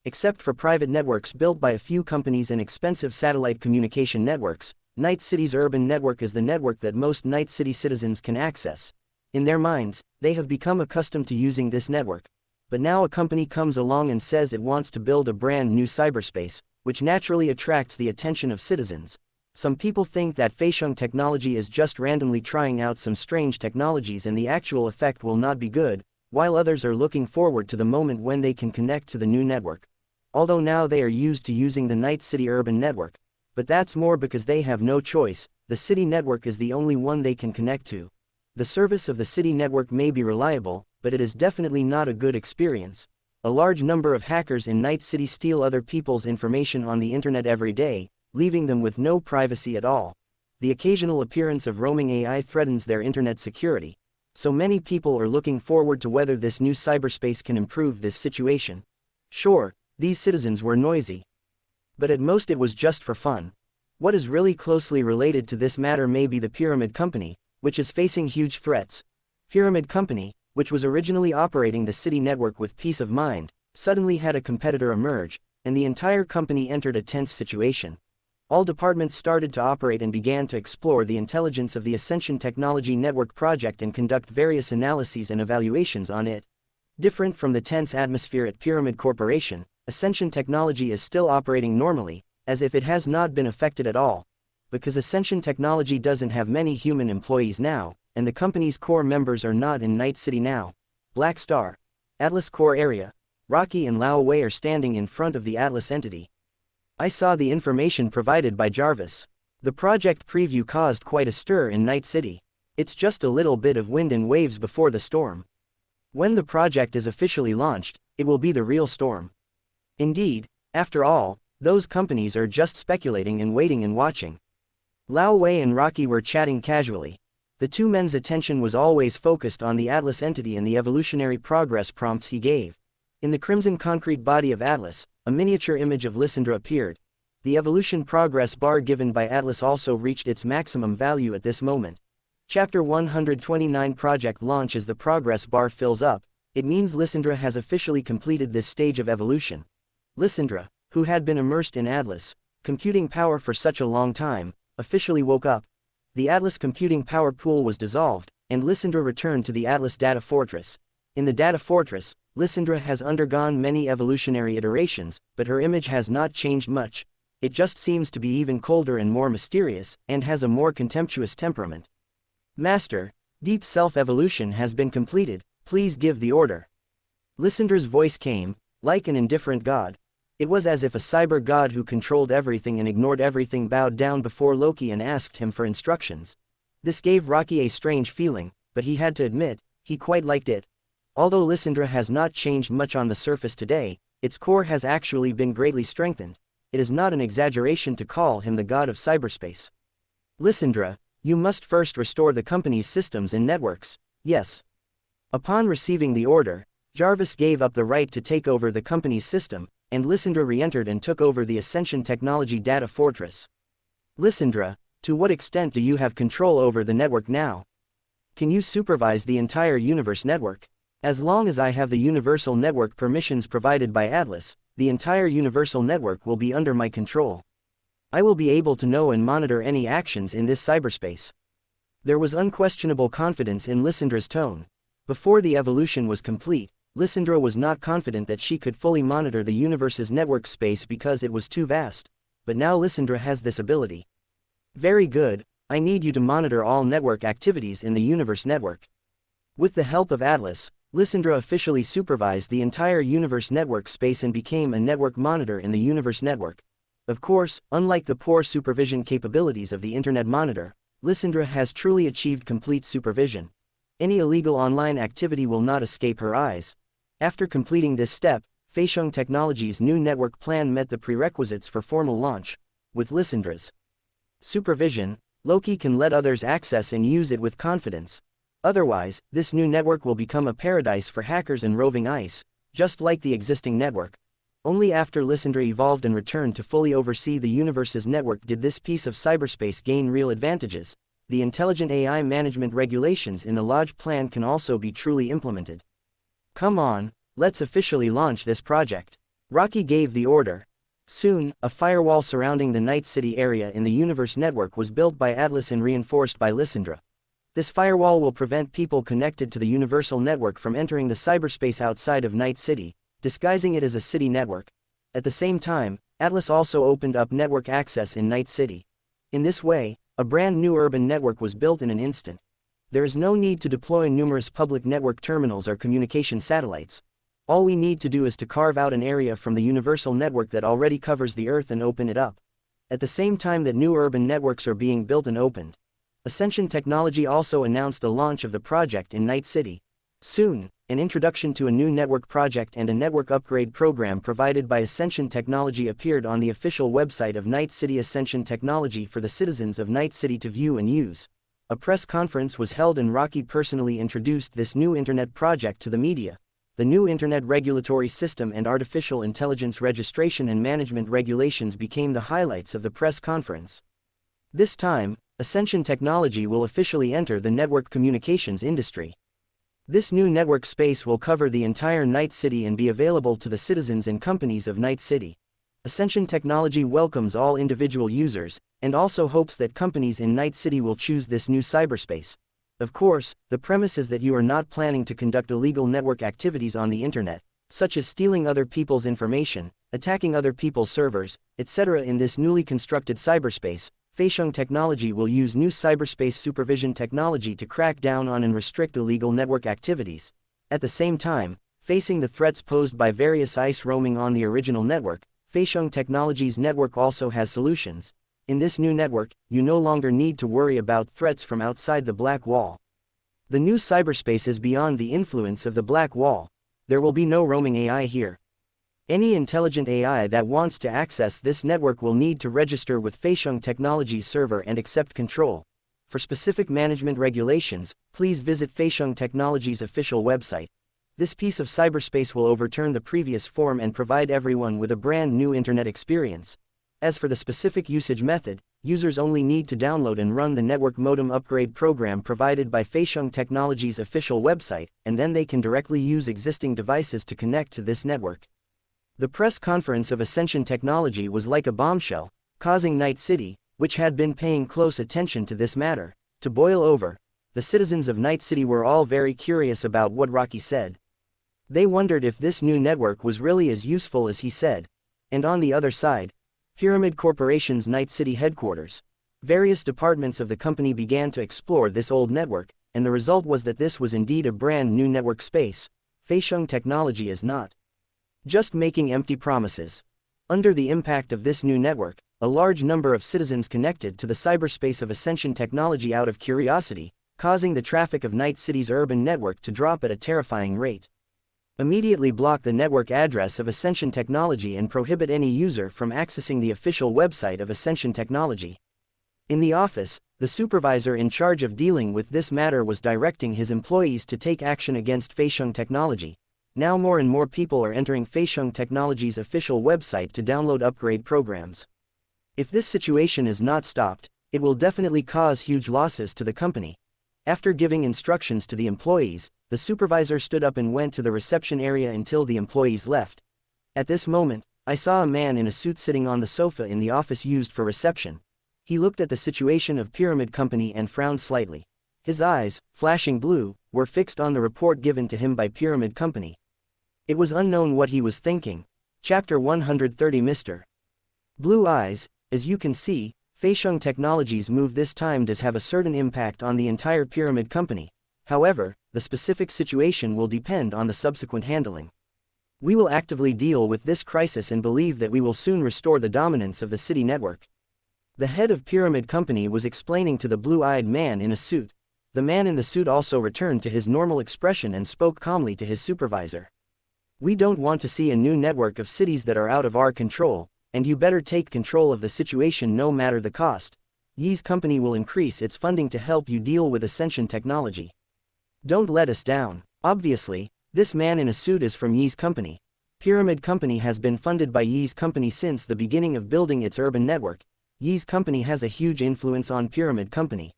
Except for private networks built by a few companies and expensive satellite communication networks, Night City's urban network is the network that most Night City citizens can access. In their minds, they have become accustomed to using this network. But now a company comes along and says it wants to build a brand new cyberspace, which naturally attracts the attention of citizens. Some people think that Feixiong Technology is just randomly trying out some strange technologies and the actual effect will not be good, while others are looking forward to the moment when they can connect to the new network. Although now they are used to using the Night City urban network. But that's more because they have no choice, the city network is the only one they can connect to. The service of the city network may be reliable, but it is definitely not a good experience. A large number of hackers in Night City steal other people's information on the internet every day, leaving them with no privacy at all. The occasional appearance of roaming AI threatens their internet security. So many people are looking forward to whether this new cyberspace can improve this situation. Sure, these citizens were noisy. But at most it was just for fun. What is really closely related to this matter may be the Pyramid Company, which is facing huge threats. Pyramid Company, which was originally operating the city network with peace of mind, suddenly had a competitor emerge, and the entire company entered a tense situation. All departments started to operate and began to explore the intelligence of the Ascension Technology Network project and conduct various analyses and evaluations on it. Different from the tense atmosphere at Pyramid Corporation, Ascension Technology is still operating normally, as if it has not been affected at all. Because Ascension Technology doesn't have many human employees now, and the company's core members are not in Night City now. Black Star, Atlas Core Area. Rocky and Lao Wei are standing in front of the Atlas entity. I saw the information provided by Jarvis. The project preview caused quite a stir in Night City. It's just a little bit of wind and waves before the storm. When the project is officially launched, it will be the real storm. Indeed, after all, those companies are just speculating and waiting and watching. Lao Wei and Rocky were chatting casually. The two men's attention was always focused on the Atlas entity and the evolutionary progress prompts he gave. In the crimson concrete body of Atlas, a miniature image of Lysandra appeared. The evolution progress bar given by Atlas also reached its maximum value at this moment. Chapter 129 Project Launch. As the progress bar fills up, it means Lysandra has officially completed this stage of evolution. Lysandra, who had been immersed in Atlas computing power for such a long time, officially woke up. The Atlas computing power pool was dissolved, and Lysandra returned to the Atlas data fortress. In the data fortress, Lysandra has undergone many evolutionary iterations, but her image has not changed much. It just seems to be even colder and more mysterious, and has a more contemptuous temperament. Master, deep self-evolution has been completed, please give the order. Lysandra's voice came, like an indifferent god. It was as if a cyber god who controlled everything and ignored everything bowed down before Loki and asked him for instructions. This gave Rocky a strange feeling, but he had to admit, He quite liked it. Although Lysandra has not changed much on the surface today, its core has actually been greatly strengthened. It is not an exaggeration to call him the god of cyberspace. Lysandra, you must first restore the company's systems and networks. Yes. Upon receiving the order, Jarvis gave up the right to take over the company's system, and Lysandra re-entered and took over the Ascension Technology Data Fortress. Lysandra, to what extent do you have control over the network now? Can you supervise the entire universe network? As long as I have the universal network permissions provided by Atlas, the entire universal network will be under my control. I will be able to know and monitor any actions in this cyberspace. There was unquestionable confidence in Lysandra's tone. Before the evolution was complete, Lysandra was not confident that she could fully monitor the universe's network space because it was too vast, but now Lysandra has this ability. Very good, I need you to monitor all network activities in the universe network. With the help of Atlas, Lysandra officially supervised the entire universe network space and became a network monitor in the universe network. Of course, unlike the poor supervision capabilities of the Internet Monitor, Lysandra has truly achieved complete supervision. Any illegal online activity will not escape her eyes. After completing this step, Feixiong Technology's new network plan met the prerequisites for formal launch. With Lysandra's supervision, Loki can let others access and use it with confidence. Otherwise, this new network will become a paradise for hackers and roving ICE, just like the existing network. Only after Lysandra evolved and returned to fully oversee the universe's network did this piece of cyberspace gain real advantages. The intelligent AI management regulations in the Lodge plan can also be truly implemented. Come on, let's officially launch this project. Rocky gave the order. Soon, a firewall surrounding the Night City area in the universe network was built by Atlas and reinforced by Lysandra. This firewall will prevent people connected to the universal network from entering the cyberspace outside of Night City, disguising it as a city network. At the same time, Atlas also opened up network access in Night City. In this way, a brand new urban network was built in an instant. There is no need to deploy numerous public network terminals or communication satellites. All we need to do is to carve out an area from the universal network that already covers the Earth and open it up. At the same time that new urban networks are being built and opened, Ascension Technology also announced the launch of the project in Night City. Soon, an introduction to a new network project and a network upgrade program provided by Ascension Technology appeared on the official website of Night City Ascension Technology for the citizens of Night City to view and use. A press conference was held and Rocky personally introduced this new internet project to the media. The new Internet Regulatory System and Artificial Intelligence Registration and Management Regulations became the highlights of the press conference. This time, Ascension Technology will officially enter the network communications industry. This new network space will cover the entire Night City and be available to the citizens and companies of Night City. Ascension Technology welcomes all individual users, and also hopes that companies in Night City will choose this new cyberspace. Of course, the premise is that you are not planning to conduct illegal network activities on the internet, such as stealing other people's information, attacking other people's servers, etc. In this newly constructed cyberspace, Feixiong Technology will use new cyberspace supervision technology to crack down on and restrict illegal network activities. At the same time, facing the threats posed by various ICE roaming on the original network, Feixiong Technology's network also has solutions. In this new network, you no longer need to worry about threats from outside the black wall. The new cyberspace is beyond the influence of the black wall. There will be no roaming AI here. Any intelligent AI that wants to access this network will need to register with Feixiong Technology's server and accept control. For specific management regulations, please visit Feixiong Technology's official website. This piece of cyberspace will overturn the previous form and provide everyone with a brand new internet experience. As for the specific usage method, users only need to download and run the network modem upgrade program provided by Feixiong Technology's official website, and then they can directly use existing devices to connect to this network. The press conference of Ascension Technology was like a bombshell, causing Night City, which had been paying close attention to this matter, to boil over. The citizens of Night City were all very curious about what Rocky said. They wondered if this new network was really as useful as he said. And on the other side, Pyramid Corporation's Night City headquarters. Various departments of the company began to explore this old network, and the result was that this was indeed a brand new network space. Feixiong Technology is not just making empty promises. Under the impact of this new network, a large number of citizens connected to the cyberspace of Ascension Technology out of curiosity. causing the traffic of Night City's urban network to drop at a terrifying rate. Immediately block the network address of Ascension Technology and prohibit any user from accessing the official website of Ascension Technology. In the office, the supervisor in charge of dealing with this matter was directing his employees to take action against Feixiong Technology. Now more and more people are entering Feixiong Technology's official website to download upgrade programs. If this situation is not stopped, it will definitely cause huge losses to the company. After giving instructions to the employees, the supervisor stood up and went to the reception area until the employees left. At this moment, I saw a man in a suit sitting on the sofa in the office used for reception. He looked at the situation of Pyramid Company and frowned slightly. His eyes, flashing blue, were fixed on the report given to him by Pyramid Company. It was unknown what he was thinking. Chapter 130 Mr. Blue Eyes. As you can see, Feixiong Technology's move this time does have a certain impact on the entire Pyramid Company. However, the specific situation will depend on the subsequent handling. We will actively deal with this crisis and believe that we will soon restore the dominance of the city network. The head of Pyramid Company was explaining to the blue-eyed man in a suit. The man in the suit also returned to his normal expression and spoke calmly to his supervisor. We don't want to see a new network of cities that are out of our control, and you better take control of the situation no matter the cost. Yi's company will increase its funding to help you deal with Ascension Technology. Don't let us down. Obviously, this man in a suit is from Yi's company. Pyramid Company has been funded by Yi's company since the beginning of building its urban network. Yi's company has a huge influence on Pyramid Company.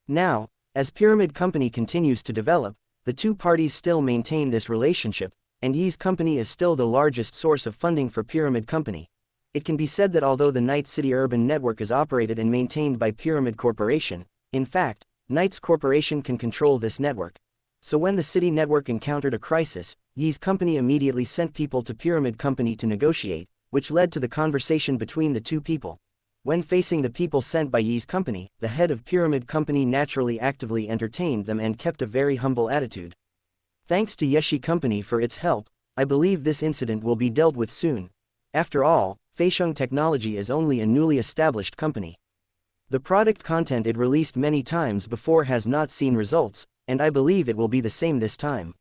Now, as Pyramid Company continues to develop, the two parties still maintain this relationship, and Yi's company is still the largest source of funding for Pyramid Company. It can be said that although the Night City Urban Network is operated and maintained by Pyramid Corporation, in fact, Knights Corporation can control this network. So when the city network encountered a crisis, Yi's company immediately sent people to Pyramid Company to negotiate, which led to the conversation between the two people. When facing the people sent by Yi's company, the head of Pyramid Company naturally actively entertained them and kept a very humble attitude. Thanks to Yeshi Company for its help, I believe this incident will be dealt with soon. After all, Feixiong Technology is only a newly established company. The product content it released many times before has not seen results, and I believe it will be the same this time.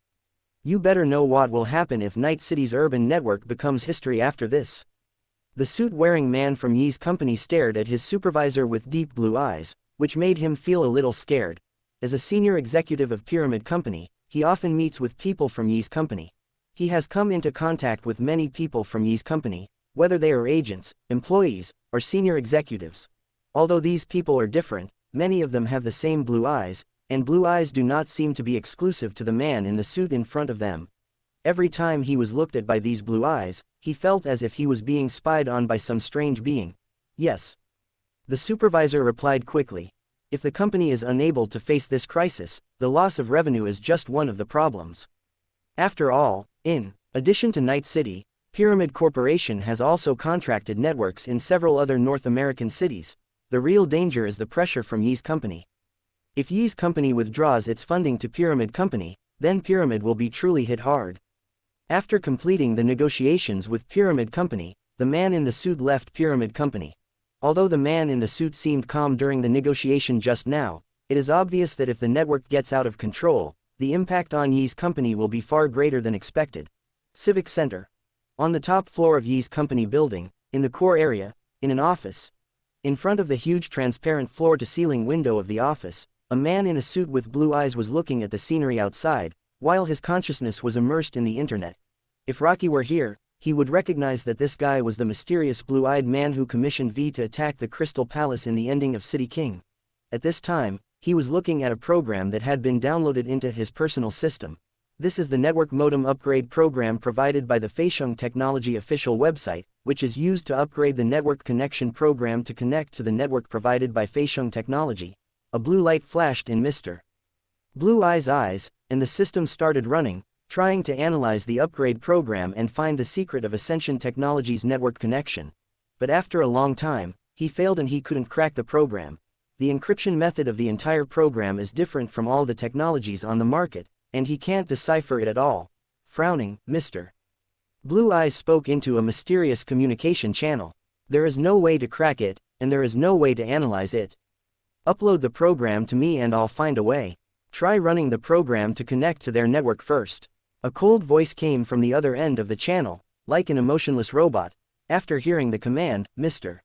You better know what will happen if Night City's urban network becomes history after this. The suit-wearing man from Yi's company stared at his supervisor with deep blue eyes, which made him feel a little scared. As a senior executive of Pyramid Company, he often meets with people from Yi's company. He has come into contact with many people from Yi's company, whether they are agents, employees, or senior executives. Although these people are different, many of them have the same blue eyes, and blue eyes do not seem to be exclusive to the man in the suit in front of them. Every time he was looked at by these blue eyes, he felt as if he was being spied on by some strange being. Yes. The supervisor replied quickly. If the company is unable to face this crisis, the loss of revenue is just one of the problems. After all, in addition to Night City, Pyramid Corporation has also contracted networks in several other North American cities. The real danger is the pressure from Yi's company. If Yi's company withdraws its funding to Pyramid Company, then Pyramid will be truly hit hard. After completing the negotiations with Pyramid Company, the man in the suit left Pyramid Company. Although the man in the suit seemed calm during the negotiation just now, it is obvious that if the network gets out of control, the impact on Yi's company will be far greater than expected. Civic Center. On the top floor of Yi's company building, in the core area, in an office. In front of the huge transparent floor-to-ceiling window of the office, a man in a suit with blue eyes was looking at the scenery outside, while his consciousness was immersed in the internet. If Rocky were here, he would recognize that this guy was the mysterious blue-eyed man who commissioned V to attack the Crystal Palace in the ending of City King. At this time, he was looking at a program that had been downloaded into his personal system. This is the network modem upgrade program provided by the Feixiong Technology official website, which is used to upgrade the network connection program to connect to the network provided by Feixiong Technology. A blue light flashed in Mr. Blue Eye's eyes, and the system started running, trying to analyze the upgrade program and find the secret of Ascension Technology's network connection. But after a long time, he failed and he couldn't crack the program. The encryption method of the entire program is different from all the technologies on the market, and he can't decipher it at all. Frowning, Mr. Blue Eyes spoke into a mysterious communication channel. There is no way to crack it, and there is no way to analyze it. Upload the program to me and I'll find a way. Try running the program to connect to their network first. A cold voice came from the other end of the channel, like an emotionless robot. After hearing the command, Mr.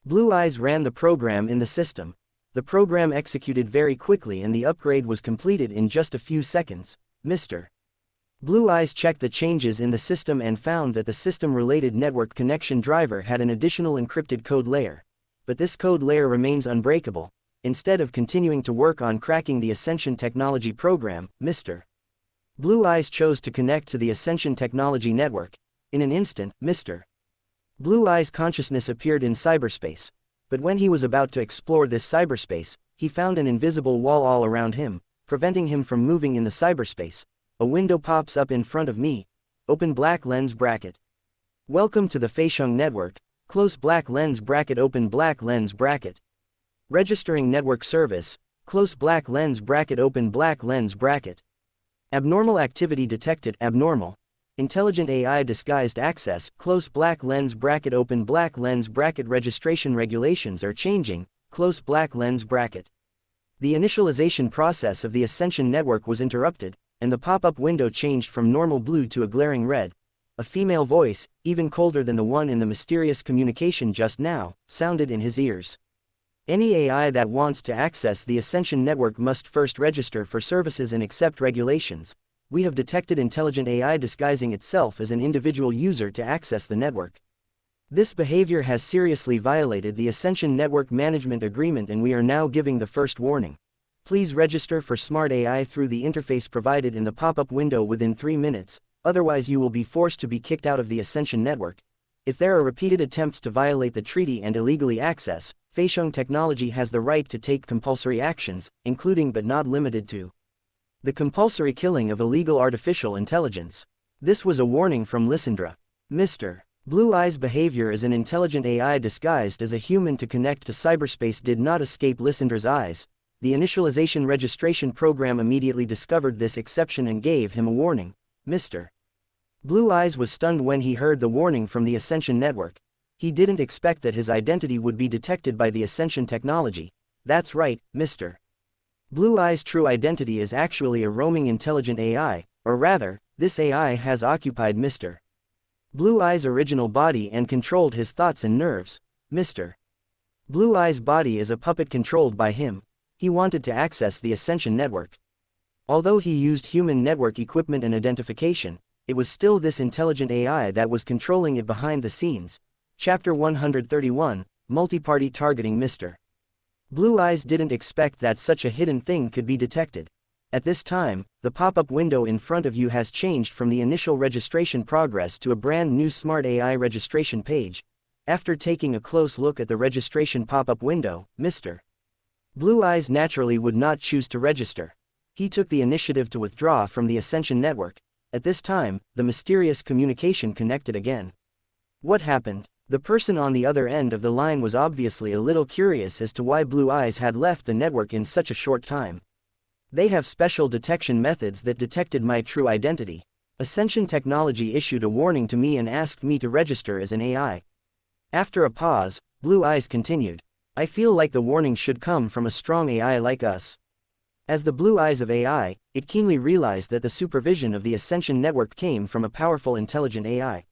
Blue Eyes ran the program in the system. The program executed very quickly and the upgrade was completed in just a few seconds. Mr. Blue Eyes checked the changes in the system and found that the system-related network connection driver had an additional encrypted code layer. But this code layer remains unbreakable. Instead of continuing to work on cracking the Ascension Technology program, Mr. Blue Eyes chose to connect to the Ascension Technology network. In an instant, Mr. Blue Eyes' consciousness appeared in cyberspace. But when he was about to explore this cyberspace, he found an invisible wall all around him, preventing him from moving in the cyberspace. A window pops up in front of me. Open black lens bracket. Welcome to the Feixiong network. Close black lens bracket. Open black lens bracket. Registering network service. Close black lens bracket. Open black lens bracket. Abnormal activity detected. Abnormal. Intelligent AI disguised access. Close black lens bracket. Open black lens bracket. Registration regulations are changing. Close black lens bracket. The initialization process of the Ascension network was interrupted, and the pop-up window changed from normal blue to a glaring red. A female voice, even colder than the one in the mysterious communication just now, sounded in his ears. Any AI that wants to access the Ascension network must first register for services and accept regulations. We have detected intelligent AI disguising itself as an individual user to access the network. This behavior has seriously violated the Ascension Network Management Agreement and we are now giving the first warning. Please register for Smart AI through the interface provided in the pop-up window within 3 minutes, otherwise you will be forced to be kicked out of the Ascension network. If there are repeated attempts to violate the treaty and illegally access, Feixiong Technology has the right to take compulsory actions, including but not limited to the compulsory killing of illegal artificial intelligence. This was a warning from Lysandra. Mr. Blue Eye's behavior as an intelligent AI disguised as a human to connect to cyberspace did not escape Lysandra's eyes. The initialization registration program immediately discovered this exception and gave him a warning. Mr. Blue Eyes was stunned when he heard the warning from the Ascension network. He didn't expect that his identity would be detected by the Ascension technology. That's right, Mr. Blue Eye's true identity is actually a roaming intelligent AI, or rather, this AI has occupied Mr. Blue Eye's original body and controlled his thoughts and nerves. Mr. Blue Eye's body is a puppet controlled by him. He wanted to access the Ascension network. Although he used human network equipment and identification, it was still this intelligent AI that was controlling it behind the scenes. Chapter 131, Multi-Party Targeting. Mr. Blue Eyes didn't expect that such a hidden thing could be detected. At this time, the pop-up window in front of you has changed from the initial registration progress to a brand new Smart AI registration page. After taking a close look at the registration pop-up window, Mr. Blue Eyes naturally would not choose to register. He took the initiative to withdraw from the Ascension network. At this time, the mysterious communication connected again. What happened? The person on the other end of the line was obviously a little curious as to why Blue Eyes had left the network in such a short time. They have special detection methods that detected my true identity. Ascension Technology issued a warning to me and asked me to register as an AI. After a pause, Blue Eyes continued. I feel like the warning should come from a strong AI like us. As the Blue Eyes of AI, it keenly realized that the supervision of the Ascension network came from a powerful intelligent AI.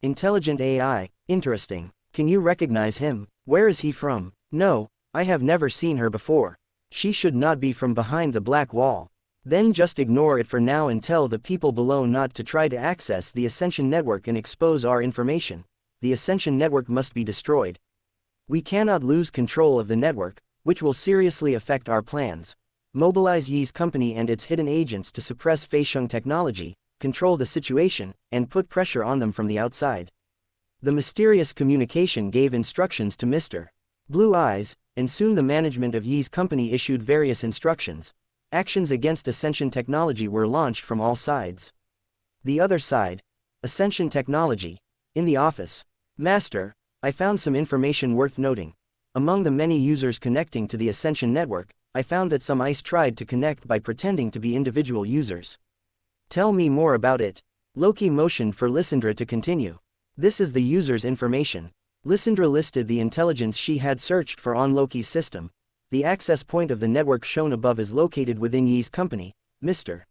Intelligent AI, interesting. Can you recognize him? Where is he from? No, I have never seen her before. She should not be from behind the black wall. Then just ignore it for now and tell the people below not to try to access the Ascension network and expose our information. The Ascension network must be destroyed. We cannot lose control of the network, which will seriously affect our plans. Mobilize Yi's company and its hidden agents to suppress Feixiong Technology, control the situation, and put pressure on them from the outside. The mysterious communication gave instructions to Mr. Blue Eyes, and soon the management of Yi's company issued various instructions. Actions against Ascension Technology were launched from all sides. The other side. Ascension Technology. In the office. Master, I found some information worth noting. Among the many users connecting to the Ascension network, I found that some ICE tried to connect by pretending to be individual users. Tell me more about it. Loki motioned for Lysandra to continue. This is the user's information. Lysandra listed the intelligence she had searched for on Loki's system. The access point of the network shown above is located within Yi's company. Mr.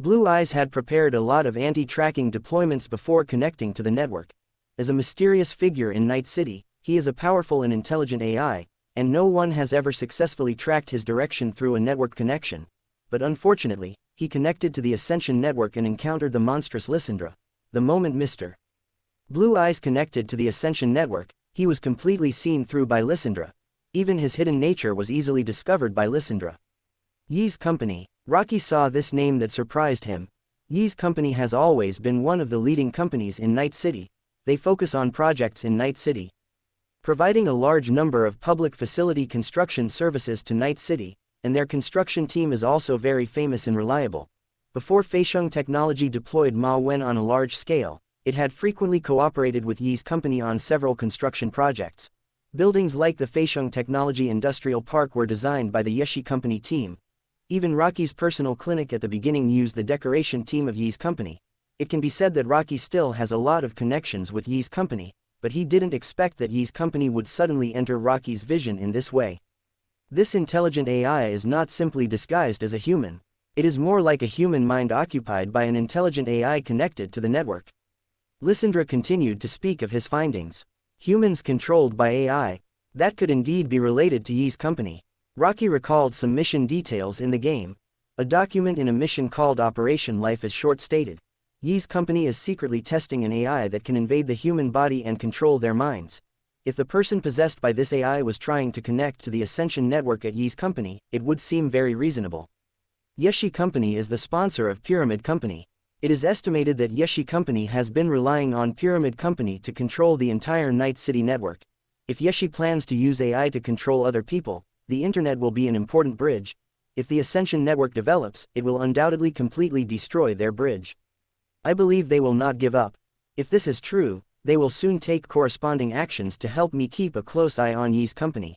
Blue Eyes had prepared a lot of anti-tracking deployments before connecting to the network. As a mysterious figure in Night City, he is a powerful and intelligent AI, and no one has ever successfully tracked his direction through a network connection. But unfortunately, he connected to the Ascension network and encountered the monstrous Lysandra. The moment Mr. Blue Eyes connected to the Ascension network, he was completely seen through by Lysandra. Even his hidden nature was easily discovered by Lysandra. Yi's company. Rocky saw this name that surprised him. Yi's company has always been one of the leading companies in Night City. They focus on projects in Night City, providing a large number of public facility construction services to Night City, and their construction team is also very famous and reliable. Before Feixiong Technology deployed Ma Wen on a large scale, it had frequently cooperated with Yi's company on several construction projects. Buildings like the Feixiong Technology Industrial Park were designed by the Yeshi Company team. Even Rocky's personal clinic at the beginning used the decoration team of Yi's company. It can be said that Rocky still has a lot of connections with Yi's company, but he didn't expect that Yi's company would suddenly enter Rocky's vision in this way. This intelligent AI is not simply disguised as a human. It is more like a human mind occupied by an intelligent AI connected to the network. Lysandra continued to speak of his findings. Humans controlled by AI. That could indeed be related to Yi's company. Rocky recalled some mission details in the game. A document in a mission called Operation Life is short-stated. Yi's company is secretly testing an AI that can invade the human body and control their minds. If the person possessed by this AI was trying to connect to the Ascension network at Yi's company, it would seem very reasonable. Yeshi Company is the sponsor of Pyramid Company. It is estimated that Yeshi Company has been relying on Pyramid Company to control the entire Night City network. If Yeshi plans to use AI to control other people, the internet will be an important bridge. If the Ascension network develops, it will undoubtedly completely destroy their bridge. I believe they will not give up. If this is true, they will soon take corresponding actions to help me keep a close eye on Yi's company.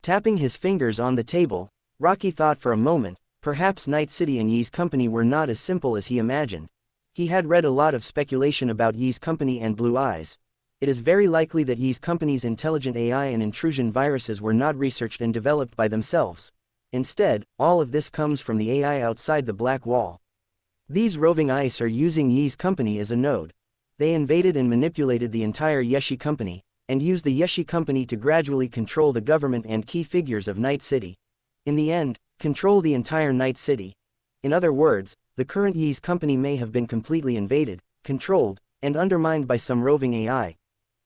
Tapping his fingers on the table, Rocky thought for a moment. Perhaps Night City and Yi's company were not as simple as he imagined. He had read a lot of speculation about Yi's company and Blue Eyes. It is very likely that Yi's company's intelligent AI and intrusion viruses were not researched and developed by themselves. Instead, all of this comes from the AI outside the black wall. These roving ICE are using Yi's company as a node. They invaded and manipulated the entire Yeshi Company, and used the Yeshi Company to gradually control the government and key figures of Night City. In the end, control the entire Night City. In other words, the current Yi's company may have been completely invaded, controlled, and undermined by some roving AI.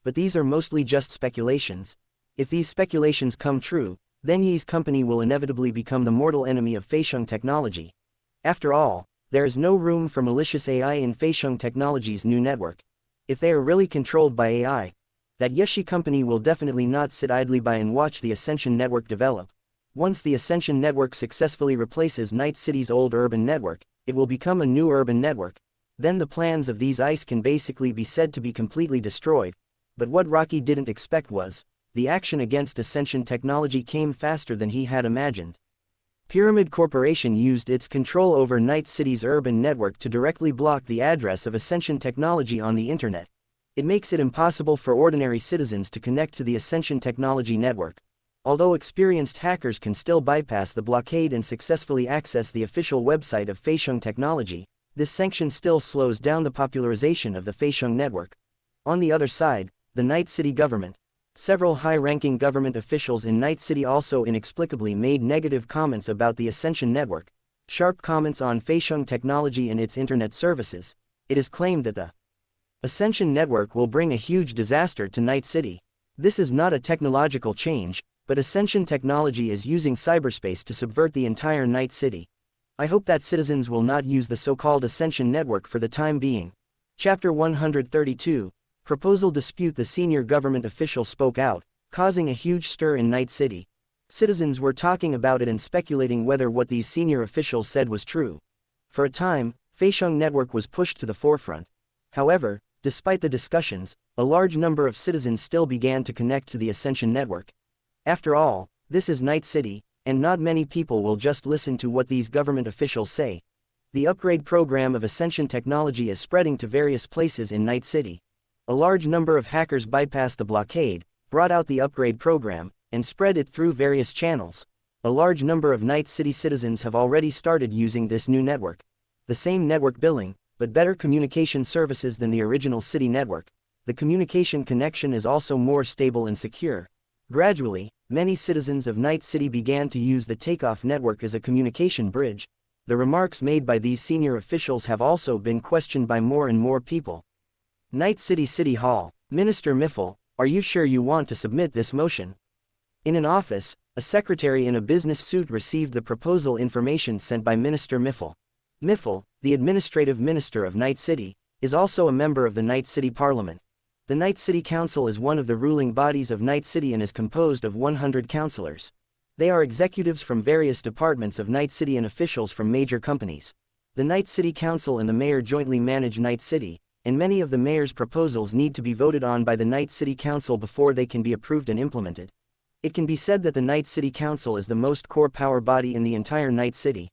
But these are mostly just speculations. If these speculations come true, then Yi's company will inevitably become the mortal enemy of Feixiong Technology. After all, there is no room for malicious AI in Feixiong Technology's new network. If they are really controlled by AI, that Yeshi Company will definitely not sit idly by and watch the Ascension network develop. Once the Ascension network successfully replaces Night City's old urban network, it will become a new urban network. Then the plans of these ICE can basically be said to be completely destroyed. But what Rocky didn't expect was, the action against Ascension Technology came faster than he had imagined. Pyramid Corporation used its control over Night City's urban network to directly block the address of Ascension Technology on the internet. It makes it impossible for ordinary citizens to connect to the Ascension Technology network. Although experienced hackers can still bypass the blockade and successfully access the official website of Feixiong Technology, this sanction still slows down the popularization of the Feixiong network. On the other side, the Night City government. Several high-ranking government officials in Night City also inexplicably made negative comments about the Ascension network, sharp comments on Feixiong Technology and its internet services. It is claimed that the Ascension network will bring a huge disaster to Night City. This is not a technological change, but Ascension Technology is using cyberspace to subvert the entire Night City. I hope that citizens will not use the so-called Ascension network for the time being. Chapter 132. Proposal Dispute. The senior government official spoke out, causing a huge stir in Night City. Citizens were talking about it and speculating whether what these senior officials said was true. For a time, Feixiong network was pushed to the forefront. However, despite the discussions, a large number of citizens still began to connect to the Ascension network. After all, this is Night City, and not many people will just listen to what these government officials say. The upgrade program of Ascension Technology is spreading to various places in Night City. A large number of hackers bypassed the blockade, brought out the upgrade program, and spread it through various channels. A large number of Night City citizens have already started using this new network. The same network billing, but better communication services than the original city network. The communication connection is also more stable and secure. Gradually, many citizens of Night City began to use the Takeoff network as a communication bridge. The remarks made by these senior officials have also been questioned by more and more people. Night City City Hall. Minister Miffle, are you sure you want to submit this motion? In an office, a secretary in a business suit received the proposal information sent by Minister Miffle. Miffle, the administrative minister of Night City, is also a member of the Night City Parliament. The Night City Council is one of the ruling bodies of Night City and is composed of 100 councillors. They are executives from various departments of Night City and officials from major companies. The Night City Council and the mayor jointly manage Night City, and many of the mayor's proposals need to be voted on by the Night City Council before they can be approved and implemented. It can be said that the Night City Council is the most core power body in the entire Night City.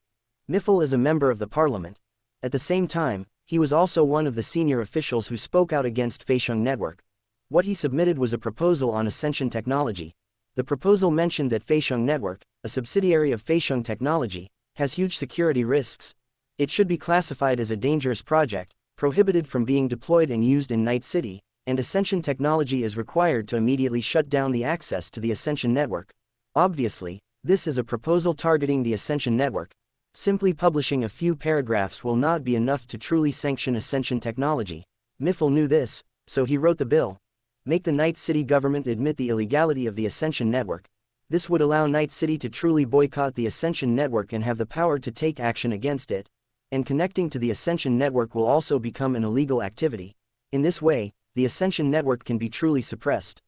Miffle is a member of the parliament. At the same time, he was also one of the senior officials who spoke out against Feixiong Network. What he submitted was a proposal on Ascension Technology. The proposal mentioned that Feixiong Network, a subsidiary of Feixiong Technology, has huge security risks. It should be classified as a dangerous project, prohibited from being deployed and used in Night City, and Ascension Technology is required to immediately shut down the access to the Ascension Network. Obviously, this is a proposal targeting the Ascension Network. Simply publishing a few paragraphs will not be enough to truly sanction Ascension Technology. Miffle knew this, so he wrote the bill. Make the Night City government admit the illegality of the Ascension Network. This would allow Night City to truly boycott the Ascension Network and have the power to take action against it. And connecting to the Ascension Network will also become an illegal activity. In this way, the Ascension Network can be truly suppressed.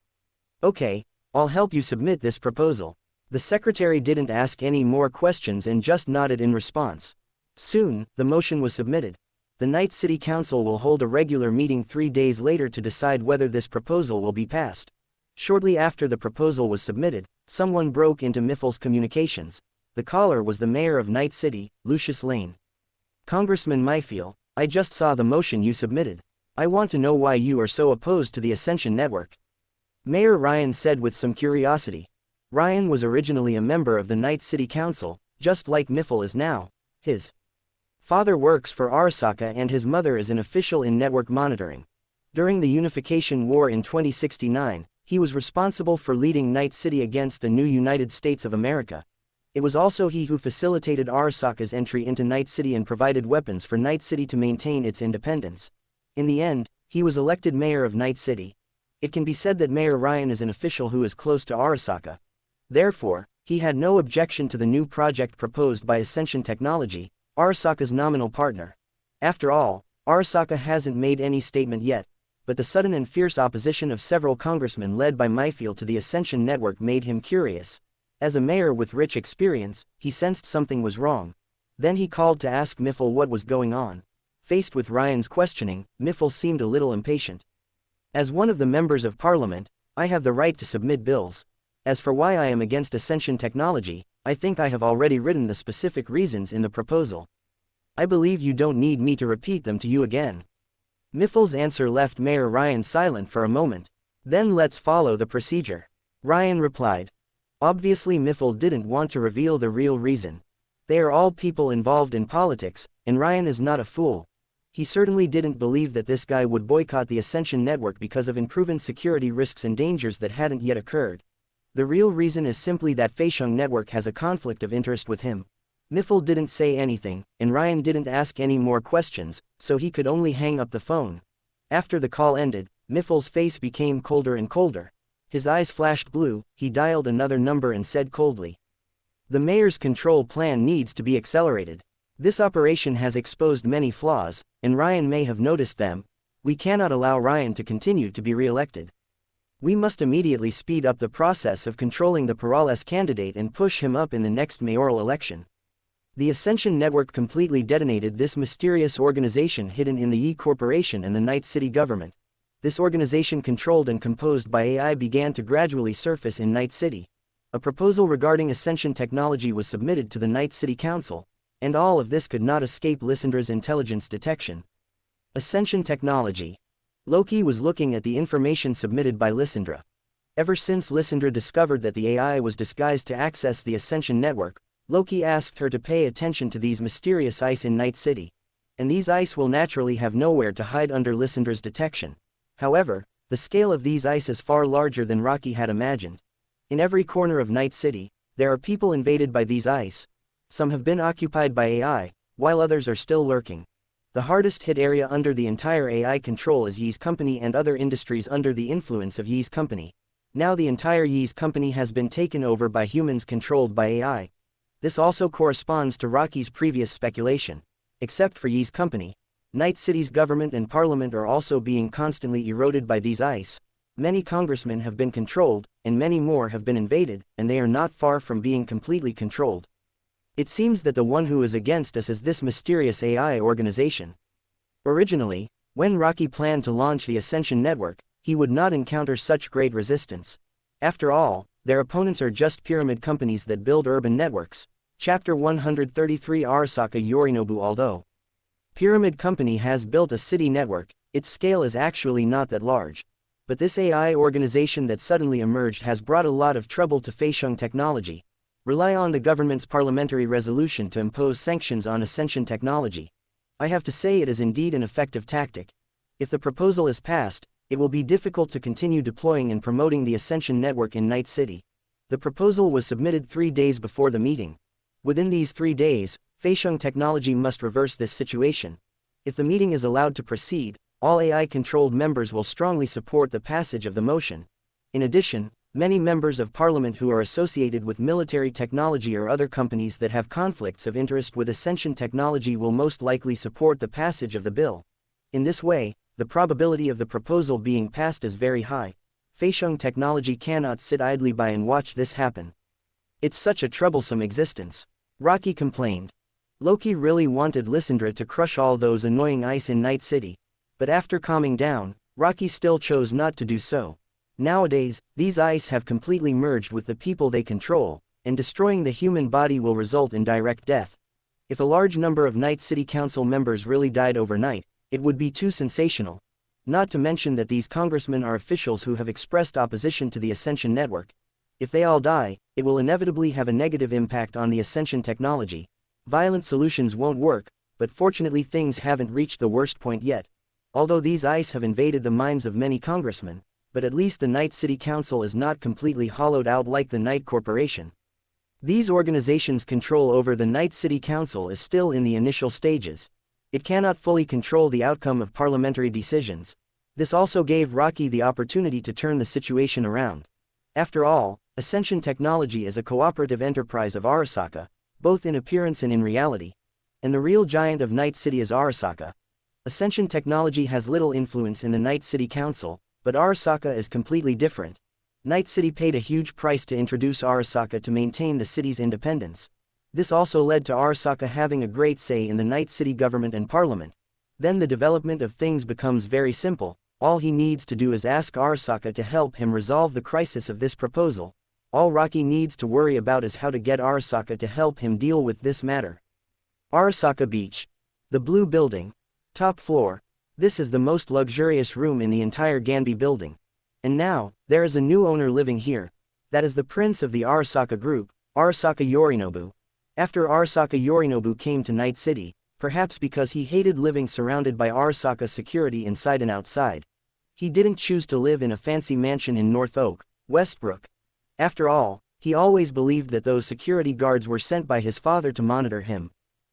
Okay, I'll help you submit this proposal. The secretary didn't ask any more questions and just nodded in response. Soon, the motion was submitted. The Night City Council will hold a regular meeting 3 days later to decide whether this proposal will be passed. Shortly after the proposal was submitted, someone broke into Miffle's communications. The caller was the mayor of Night City, Lucius Lane. Congressman Mayfield, I just saw the motion you submitted. I want to know why you are so opposed to the Ascension Network. Mayor Ryan said with some curiosity. Ryan was originally a member of the Night City Council, just like Miffle is now. His father works for Arasaka and his mother is an official in network monitoring. During the Unification War in 2069, he was responsible for leading Night City against the new United States of America. It was also he who facilitated Arasaka's entry into Night City and provided weapons for Night City to maintain its independence. In the end, he was elected mayor of Night City. It can be said that Mayor Ryan is an official who is close to Arasaka. Therefore, he had no objection to the new project proposed by Ascension Technology, Arasaka's nominal partner. After all, Arasaka hasn't made any statement yet, but the sudden and fierce opposition of several congressmen led by Mayfield to the Ascension Network made him curious. As a mayor with rich experience, he sensed something was wrong. Then he called to ask Miffle what was going on. Faced with Ryan's questioning, Miffle seemed a little impatient. As one of the members of parliament, I have the right to submit bills. As for why I am against Ascension Technology, I think I have already written the specific reasons in the proposal. I believe you don't need me to repeat them to you again. Miffle's answer left Mayor Ryan silent for a moment. Then let's follow the procedure. Ryan replied. Obviously Miffle didn't want to reveal the real reason. They are all people involved in politics, and Ryan is not a fool. He certainly didn't believe that this guy would boycott the Ascension Network because of unproven security risks and dangers that hadn't yet occurred. The real reason is simply that Feixiong Network has a conflict of interest with him. Miffle didn't say anything, and Ryan didn't ask any more questions, so he could only hang up the phone. After the call ended, Miffle's face became colder and colder. His eyes flashed blue. He dialed another number and said coldly. The mayor's control plan needs to be accelerated. This operation has exposed many flaws, and Ryan may have noticed them. We cannot allow Ryan to continue to be re-elected. We must immediately speed up the process of controlling the Perales candidate and push him up in the next mayoral election. The Ascension Network completely detonated this mysterious organization hidden in the Yi Corporation and the Night City government. This organization controlled and composed by AI began to gradually surface in Night City. A proposal regarding Ascension Technology was submitted to the Night City Council, and all of this could not escape Lissandra's intelligence detection. Ascension Technology. Loki was looking at the information submitted by Lissandra. Ever since Lysandra discovered that the AI was disguised to access the Ascension network, Loki asked her to pay attention to these mysterious ice in Night City. And these ice will naturally have nowhere to hide under Lysandra's detection. However, the scale of these ice is far larger than Rocky had imagined. In every corner of Night City, there are people invaded by these ice. Some have been occupied by AI, while others are still lurking. The hardest hit area under the entire AI control is Yee's company and other industries under the influence of Yee's company. Now the entire Yee's company has been taken over by humans controlled by AI. This also corresponds to Rocky's previous speculation. Except for Yee's company, Night City's government and parliament are also being constantly eroded by these ice. Many congressmen have been controlled, and many more have been invaded, and they are not far from being completely controlled. It seems that the one who is against us is this mysterious AI organization. Originally, when Rocky planned to launch the Ascension network, he would not encounter such great resistance. After all, their opponents are just pyramid companies that build urban networks. Chapter 133 Arasaka Yorinobu. Although Pyramid Company has built a city network, its scale is actually not that large. But this AI organization that suddenly emerged has brought a lot of trouble to Feixiong Technology. Rely on the government's parliamentary resolution to impose sanctions on Ascension Technology. I have to say it is indeed an effective tactic. If the proposal is passed, it will be difficult to continue deploying and promoting the Ascension network in Night City. The proposal was submitted 3 days before the meeting. Within these 3 days, Feixiong Technology must reverse this situation. If the meeting is allowed to proceed, all AI-controlled members will strongly support the passage of the motion. In addition, many members of parliament who are associated with military technology or other companies that have conflicts of interest with Ascension Technology will most likely support the passage of the bill. In this way, the probability of the proposal being passed is very high. Feixiong Technology cannot sit idly by and watch this happen. It's such a troublesome existence. Rocky complained. Loki really wanted Lysandra to crush all those annoying ice in Night City. But after calming down, Rocky still chose not to do so. Nowadays, these ice have completely merged with the people they control, and destroying the human body will result in direct death. If a large number of Night City Council members really died overnight, it would be too sensational. Not to mention that these congressmen are officials who have expressed opposition to the Ascension network. If they all die, it will inevitably have a negative impact on the Ascension Technology. Violent solutions won't work, but fortunately things haven't reached the worst point yet. Although these ice have invaded the minds of many congressmen, but at least the Night City Council is not completely hollowed out like the Night Corporation. These organizations' control over the Night City Council is still in the initial stages. It cannot fully control the outcome of parliamentary decisions. This also gave Rocky the opportunity to turn the situation around. After all, Ascension Technology is a cooperative enterprise of Arasaka, both in appearance and in reality. And the real giant of Night City is Arasaka. Ascension Technology has little influence in the Night City Council, but Arasaka is completely different. Night City paid a huge price to introduce Arasaka to maintain the city's independence. This also led to Arasaka having a great say in the Night City government and parliament. Then the development of things becomes very simple. All he needs to do is ask Arasaka to help him resolve the crisis of this proposal. All Rocky needs to worry about is how to get Arasaka to help him deal with this matter. Arasaka Beach. The Blue Building. Top floor. This is the most luxurious room in the entire Ganbi building. And now, there is a new owner living here. That is the prince of the Arasaka group, Arasaka Yorinobu. After Arasaka Yorinobu came to Night City, perhaps because he hated living surrounded by Arasaka security inside and outside, he didn't choose to live in a fancy mansion in North Oak, Westbrook. After all, he always believed that those security guards were sent by his father to monitor him.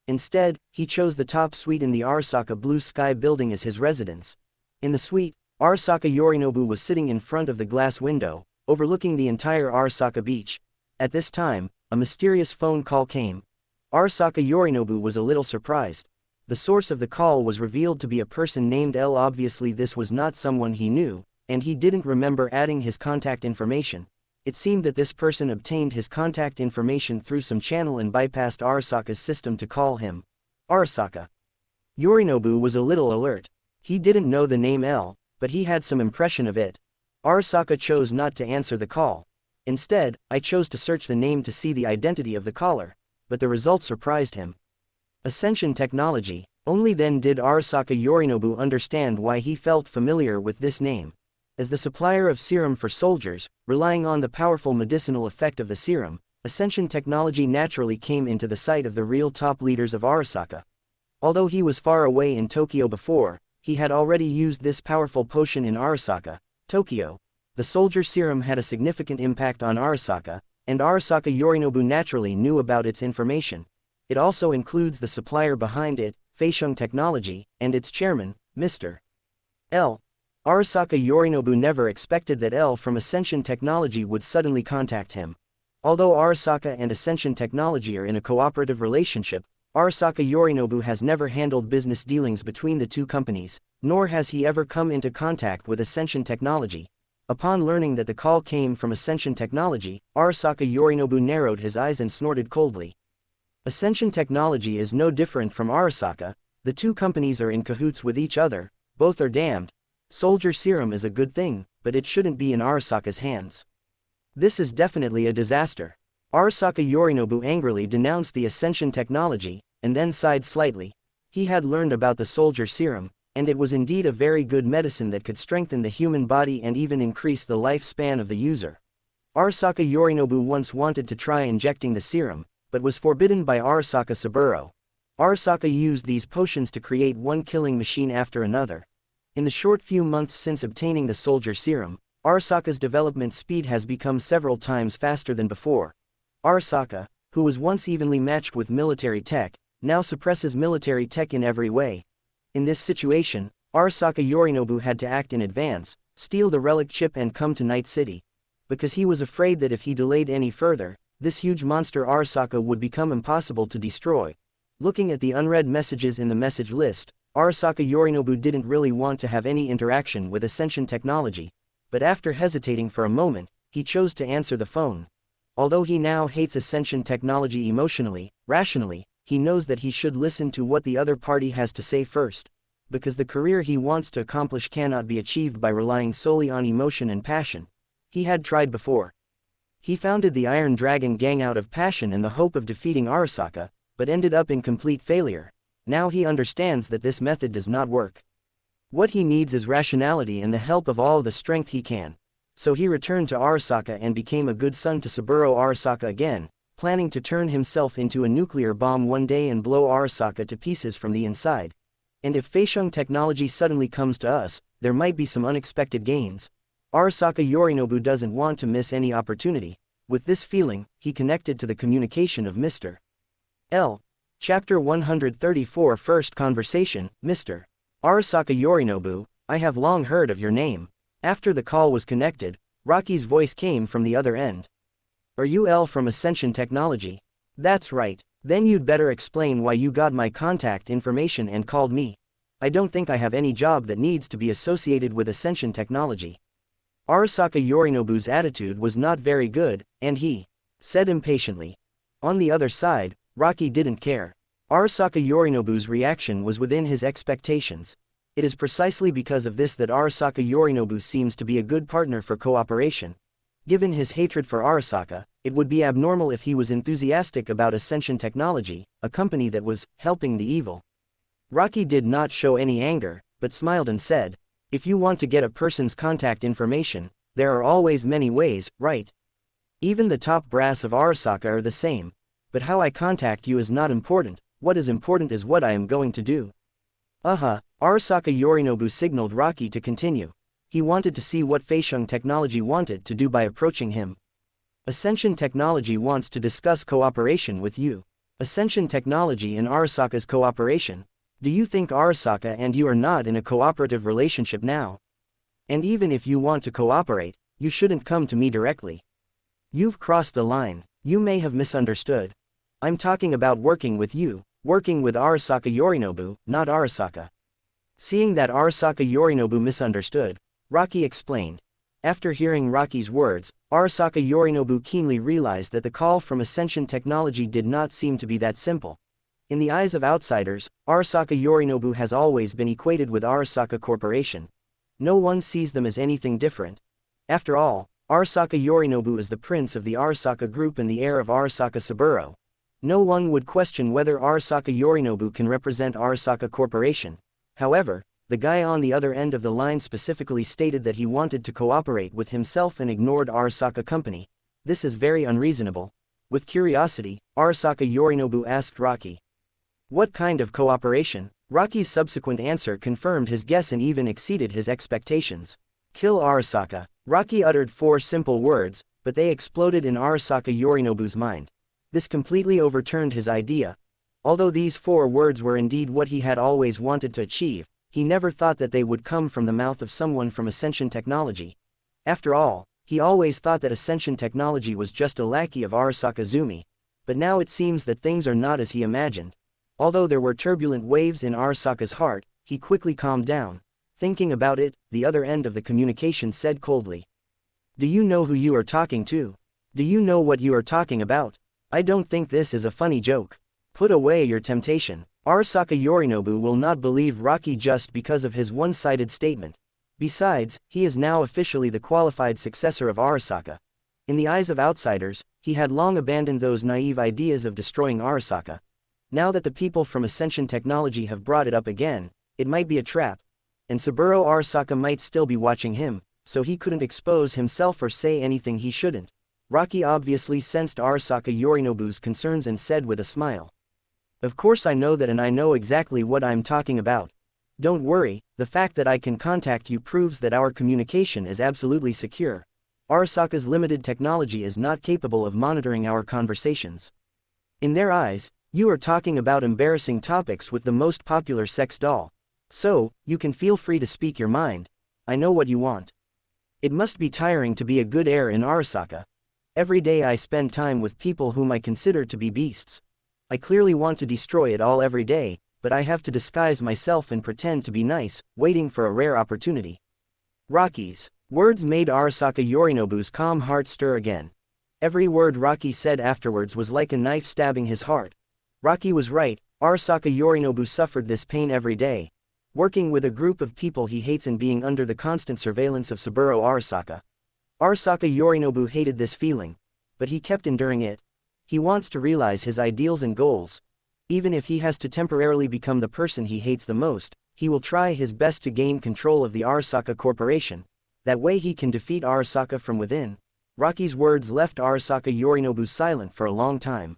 Instead, he chose the top suite in the Arasaka Blue Sky building as his residence. In the suite, Arasaka Yorinobu was sitting in front of the glass window, overlooking the entire Arasaka beach. At this time, a mysterious phone call came. Arasaka Yorinobu was a little surprised. The source of the call was revealed to be a person named L. Obviously this was not someone he knew, and he didn't remember adding his contact information. It seemed that this person obtained his contact information through some channel and bypassed Arasaka's system to call him. Arasaka. Yorinobu was a little alert. He didn't know the name L, but he had some impression of it. Arasaka chose not to answer the call. Instead, I chose to search the name to see the identity of the caller, but the result surprised him. Ascension Technology. Only then did Arasaka Yorinobu understand why he felt familiar with this name. As the supplier of serum for soldiers, relying on the powerful medicinal effect of the serum, Ascension Technology naturally came into the sight of the real top leaders of Arasaka. Although he was far away in Tokyo before, he had already used this powerful potion in Arasaka, Tokyo. The soldier serum had a significant impact on Arasaka, and Arasaka Yorinobu naturally knew about its information. It also includes the supplier behind it, Feisheng Technology, and its chairman, Mr. L. Arasaka Yorinobu never expected that L from Ascension Technology would suddenly contact him. Although Arasaka and Ascension Technology are in a cooperative relationship, Arasaka Yorinobu has never handled business dealings between the two companies, nor has he ever come into contact with Ascension Technology. Upon learning that the call came from Ascension Technology, Arasaka Yorinobu narrowed his eyes and snorted coldly. Ascension Technology is no different from Arasaka. The two companies are in cahoots with each other, both are damned. Soldier serum is a good thing, but it shouldn't be in Arasaka's hands. This is definitely a disaster. Arasaka Yorinobu angrily denounced the Ascension Technology, and then sighed slightly. He had learned about the soldier serum, and it was indeed a very good medicine that could strengthen the human body and even increase the lifespan of the user. Arasaka Yorinobu once wanted to try injecting the serum, but was forbidden by Arasaka Saburo. Arasaka used these potions to create one killing machine after another. In the short few months since obtaining the soldier serum, Arasaka's development speed has become several times faster than before. Arasaka, who was once evenly matched with military tech, now suppresses military tech in every way. In this situation, Arasaka Yorinobu had to act in advance, steal the relic chip and come to Night City. Because he was afraid that if he delayed any further, this huge monster Arasaka would become impossible to destroy. Looking at the unread messages in the message list, Arasaka Yorinobu didn't really want to have any interaction with Ascension Technology, but after hesitating for a moment, he chose to answer the phone. Although he now hates Ascension Technology emotionally, rationally, he knows that he should listen to what the other party has to say first. Because the career he wants to accomplish cannot be achieved by relying solely on emotion and passion. He had tried before. He founded the Iron Dragon Gang out of passion and the hope of defeating Arasaka, but ended up in complete failure. Now he understands that this method does not work. What he needs is rationality and the help of all the strength he can. So he returned to Arasaka and became a good son to Saburo Arasaka again, planning to turn himself into a nuclear bomb one day and blow Arasaka to pieces from the inside. And if Feisheng Technology suddenly comes to us, there might be some unexpected gains. Arasaka Yorinobu doesn't want to miss any opportunity. With this feeling, he connected to the communication of Mr. L. Chapter 134 First Conversation, Mr. Arasaka Yorinobu, I have long heard of your name. After the call was connected, Rocky's voice came from the other end. Are you L from Ascension Technology? That's right. Then you'd better explain why you got my contact information and called me. I don't think I have any job that needs to be associated with Ascension Technology. Arasaka Yorinobu's attitude was not very good, and he said impatiently. On the other side, Rocky didn't care. Arasaka Yorinobu's reaction was within his expectations. It is precisely because of this that Arasaka Yorinobu seems to be a good partner for cooperation. Given his hatred for Arasaka, it would be abnormal if he was enthusiastic about Ascension Technology, a company that was helping the evil. Rocky did not show any anger, but smiled and said, if you want to get a person's contact information, there are always many ways, right? Even the top brass of Arasaka are the same. But how I contact you is not important. What is important is what I am going to do. Arasaka Yorinobu signaled Rocky to continue. He wanted to see what Feisheng Technology wanted to do by approaching him. Ascension Technology wants to discuss cooperation with you. Ascension Technology and Arasaka's cooperation. Do you think Arasaka and you are not in a cooperative relationship now? And even if you want to cooperate, you shouldn't come to me directly. You've crossed the line. You may have misunderstood. I'm talking about working with you, working with Arasaka Yorinobu, not Arasaka. Seeing that Arasaka Yorinobu misunderstood, Rocky explained. After hearing Rocky's words, Arasaka Yorinobu keenly realized that the call from Ascension Technology did not seem to be that simple. In the eyes of outsiders, Arasaka Yorinobu has always been equated with Arasaka Corporation. No one sees them as anything different. After all, Arasaka Yorinobu is the prince of the Arasaka Group and the heir of Arasaka Saburo. No one would question whether Arasaka Yorinobu can represent Arasaka Corporation. However, The guy on the other end of the line specifically stated that he wanted to cooperate with himself and ignored Arasaka Company. This is very unreasonable. With curiosity, Arasaka Yorinobu asked Rocky. What kind of cooperation? Rocky's subsequent answer confirmed his guess and even exceeded his expectations. Kill Arasaka. Rocky uttered 4 simple words, but they exploded in Arasaka Yorinobu's mind. This completely overturned his idea. Although these 4 words were indeed what he had always wanted to achieve, he never thought that they would come from the mouth of someone from Ascension Technology. After all, he always thought that Ascension Technology was just a lackey of Arasaka Zumi. But now it seems that things are not as he imagined. Although there were turbulent waves in Arasaka's heart, he quickly calmed down. Thinking about it, the other end of the communication said coldly. Do you know who you are talking to? Do you know what you are talking about? I don't think this is a funny joke. Put away your temptation. Arasaka Yorinobu will not believe Rocky just because of his one-sided statement. Besides, he is now officially the qualified successor of Arasaka. In the eyes of outsiders, he had long abandoned those naive ideas of destroying Arasaka. Now that the people from Ascension Technology have brought it up again, it might be a trap. And Saburo Arasaka might still be watching him, so he couldn't expose himself or say anything he shouldn't. Rocky obviously sensed Arasaka Yorinobu's concerns and said with a smile. Of course I know that, and I know exactly what I'm talking about. Don't worry, the fact that I can contact you proves that our communication is absolutely secure. Arasaka's limited technology is not capable of monitoring our conversations. In their eyes, you are talking about embarrassing topics with the most popular sex doll. So, you can feel free to speak your mind. I know what you want. It must be tiring to be a good heir in Arasaka. Every day I spend time with people whom I consider to be beasts. I clearly want to destroy it all every day, but I have to disguise myself and pretend to be nice, waiting for a rare opportunity. Rocky's words made Arasaka Yorinobu's calm heart stir again. Every word Rocky said afterwards was like a knife stabbing his heart. Rocky was right, Arasaka Yorinobu suffered this pain every day. Working with a group of people he hates and being under the constant surveillance of Saburo Arasaka. Arasaka Yorinobu hated this feeling. But he kept enduring it. He wants to realize his ideals and goals. Even if he has to temporarily become the person he hates the most, he will try his best to gain control of the Arasaka Corporation. That way he can defeat Arasaka from within. Rocky's words left Arasaka Yorinobu silent for a long time.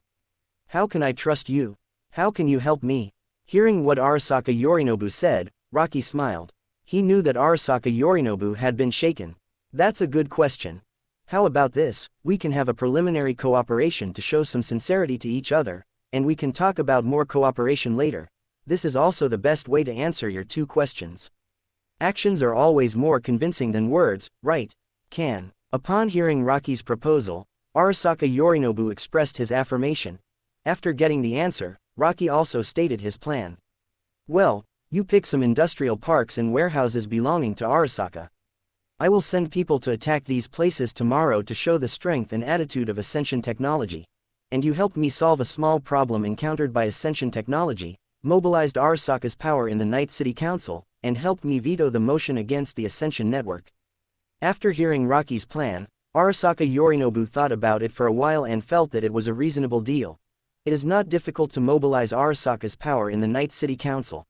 How can I trust you? How can you help me? Hearing what Arasaka Yorinobu said, Rocky smiled. He knew that Arasaka Yorinobu had been shaken. That's a good question. How about this, we can have a preliminary cooperation to show some sincerity to each other, and we can talk about more cooperation later. This is also the best way to answer your 2 questions. Actions are always more convincing than words, right? Can. Upon hearing Rocky's proposal, Arasaka Yorinobu expressed his affirmation. After getting the answer, Rocky also stated his plan. Well, you pick some industrial parks and warehouses belonging to Arasaka. I will send people to attack these places tomorrow to show the strength and attitude of Ascension Technology. And you helped me solve a small problem encountered by Ascension Technology, mobilized Arasaka's power in the Night City Council, and helped me veto the motion against the Ascension Network. After hearing Rocky's plan, Arasaka Yorinobu thought about it for a while and felt that it was a reasonable deal. It is not difficult to mobilize Arasaka's power in the Night City Council.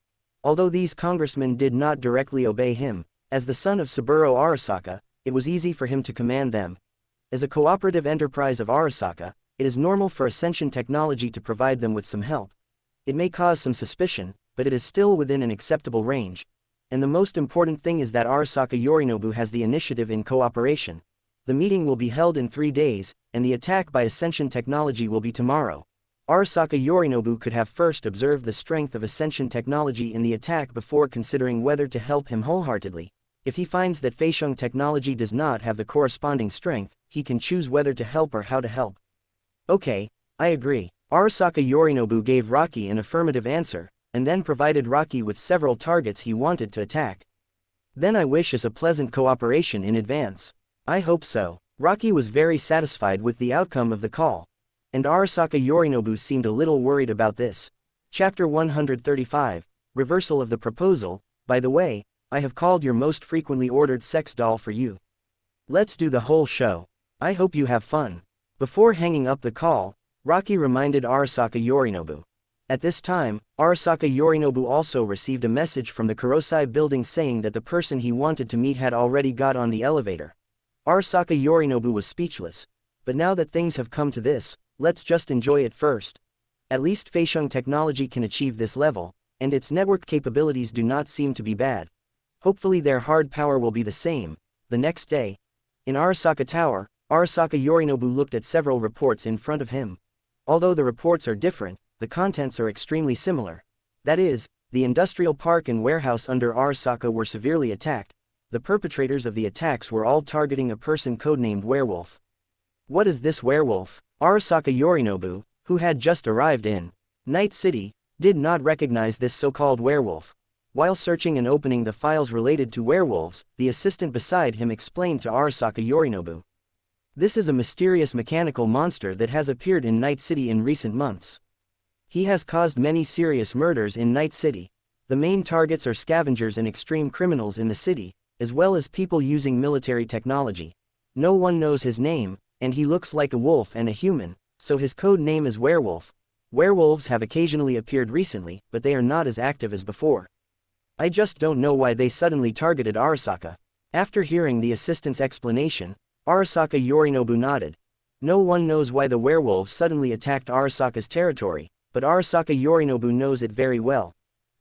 Although these congressmen did not directly obey him, as the son of Saburo Arasaka, it was easy for him to command them. As a cooperative enterprise of Arasaka, it is normal for Ascension Technology to provide them with some help. It may cause some suspicion, but it is still within an acceptable range. And the most important thing is that Arasaka Yorinobu has the initiative in cooperation. The meeting will be held in 3 days, and the attack by Ascension Technology will be tomorrow. Arasaka Yorinobu could have first observed the strength of Ascension Technology in the attack before considering whether to help him wholeheartedly. If he finds that Feisheng Technology does not have the corresponding strength, he can choose whether to help or how to help. Okay, I agree. Arasaka Yorinobu gave Rocky an affirmative answer, and then provided Rocky with several targets he wanted to attack. Then I wish us a pleasant cooperation in advance. I hope so. Rocky was very satisfied with the outcome of the call. And Arasaka Yorinobu seemed a little worried about this. Chapter 135, Reversal of the Proposal. By the way, I have called your most frequently ordered sex doll for you. Let's do the whole show. I hope you have fun. Before hanging up the call, Rocky reminded Arasaka Yorinobu. At this time, Arasaka Yorinobu also received a message from the Kurosai building saying that the person he wanted to meet had already got on the elevator. Arasaka Yorinobu was speechless. But now that things have come to this, let's just enjoy it first. At least Feixiong technology can achieve this level, and its network capabilities do not seem to be bad. Hopefully their hard power will be the same. The next day, in Arasaka Tower, Arasaka Yorinobu looked at several reports in front of him. Although the reports are different, the contents are extremely similar. That is, the industrial park and warehouse under Arasaka were severely attacked. The perpetrators of the attacks were all targeting a person codenamed Werewolf. What is this werewolf? Arasaka Yorinobu, who had just arrived in Night City, did not recognize this so-called werewolf. While searching and opening the files related to werewolves, the assistant beside him explained to Arasaka Yorinobu. This is a mysterious mechanical monster that has appeared in Night City in recent months. He has caused many serious murders in Night City. The main targets are scavengers and extreme criminals in the city, as well as people using military technology. No one knows his name, and he looks like a wolf and a human, so his code name is Werewolf. Werewolves have occasionally appeared recently, but they are not as active as before. I just don't know why they suddenly targeted Arasaka. After hearing the assistant's explanation, Arasaka Yorinobu nodded. No one knows why the werewolves suddenly attacked Arasaka's territory, but Arasaka Yorinobu knows it very well.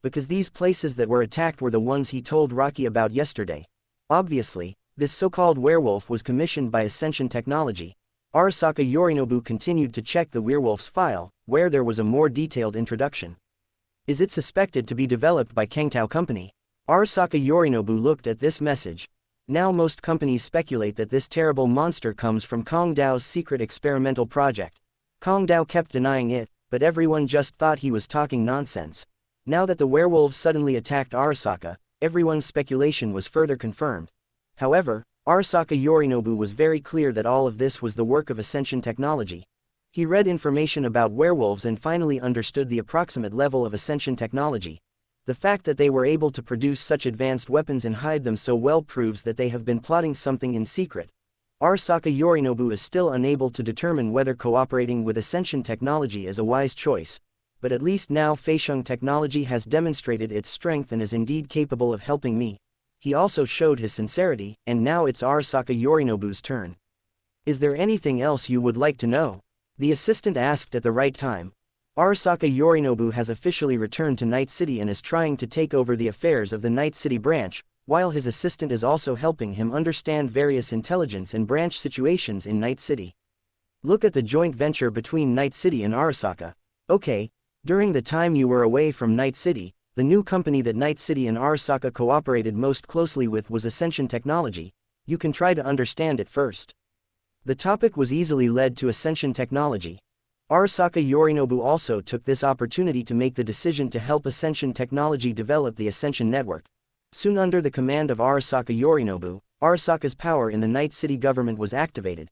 Because these places that were attacked were the ones he told Rocky about yesterday. Obviously, this so-called werewolf was commissioned by Ascension Technology. Arasaka Yorinobu continued to check the werewolf's file, where there was a more detailed introduction. Is it suspected to be developed by Kangtao Company? Arasaka Yorinobu looked at this message. Now most companies speculate that this terrible monster comes from Kangdao's secret experimental project. Kangdao kept denying it, but everyone just thought he was talking nonsense. Now that the werewolves suddenly attacked Arasaka, everyone's speculation was further confirmed. However, Arasaka Yorinobu was very clear that all of this was the work of Ascension Technology. He read information about werewolves and finally understood the approximate level of Ascension Technology. The fact that they were able to produce such advanced weapons and hide them so well proves that they have been plotting something in secret. Arasaka Yorinobu is still unable to determine whether cooperating with Ascension Technology is a wise choice. But at least now Feixiong Technology has demonstrated its strength and is indeed capable of helping me. He also showed his sincerity, and now it's Arasaka Yorinobu's turn. Is there anything else you would like to know? The assistant asked at the right time. Arasaka Yorinobu has officially returned to Night City and is trying to take over the affairs of the Night City branch, while his assistant is also helping him understand various intelligence and branch situations in Night City. Look at the joint venture between Night City and Arasaka. Okay, during the time you were away from Night City, the new company that Night City and Arasaka cooperated most closely with was Ascension Technology. You can try to understand it first. The topic was easily led to Ascension Technology. Arasaka Yorinobu also took this opportunity to make the decision to help Ascension Technology develop the Ascension Network. Soon under the command of Arasaka Yorinobu, Arasaka's power in the Night City government was activated.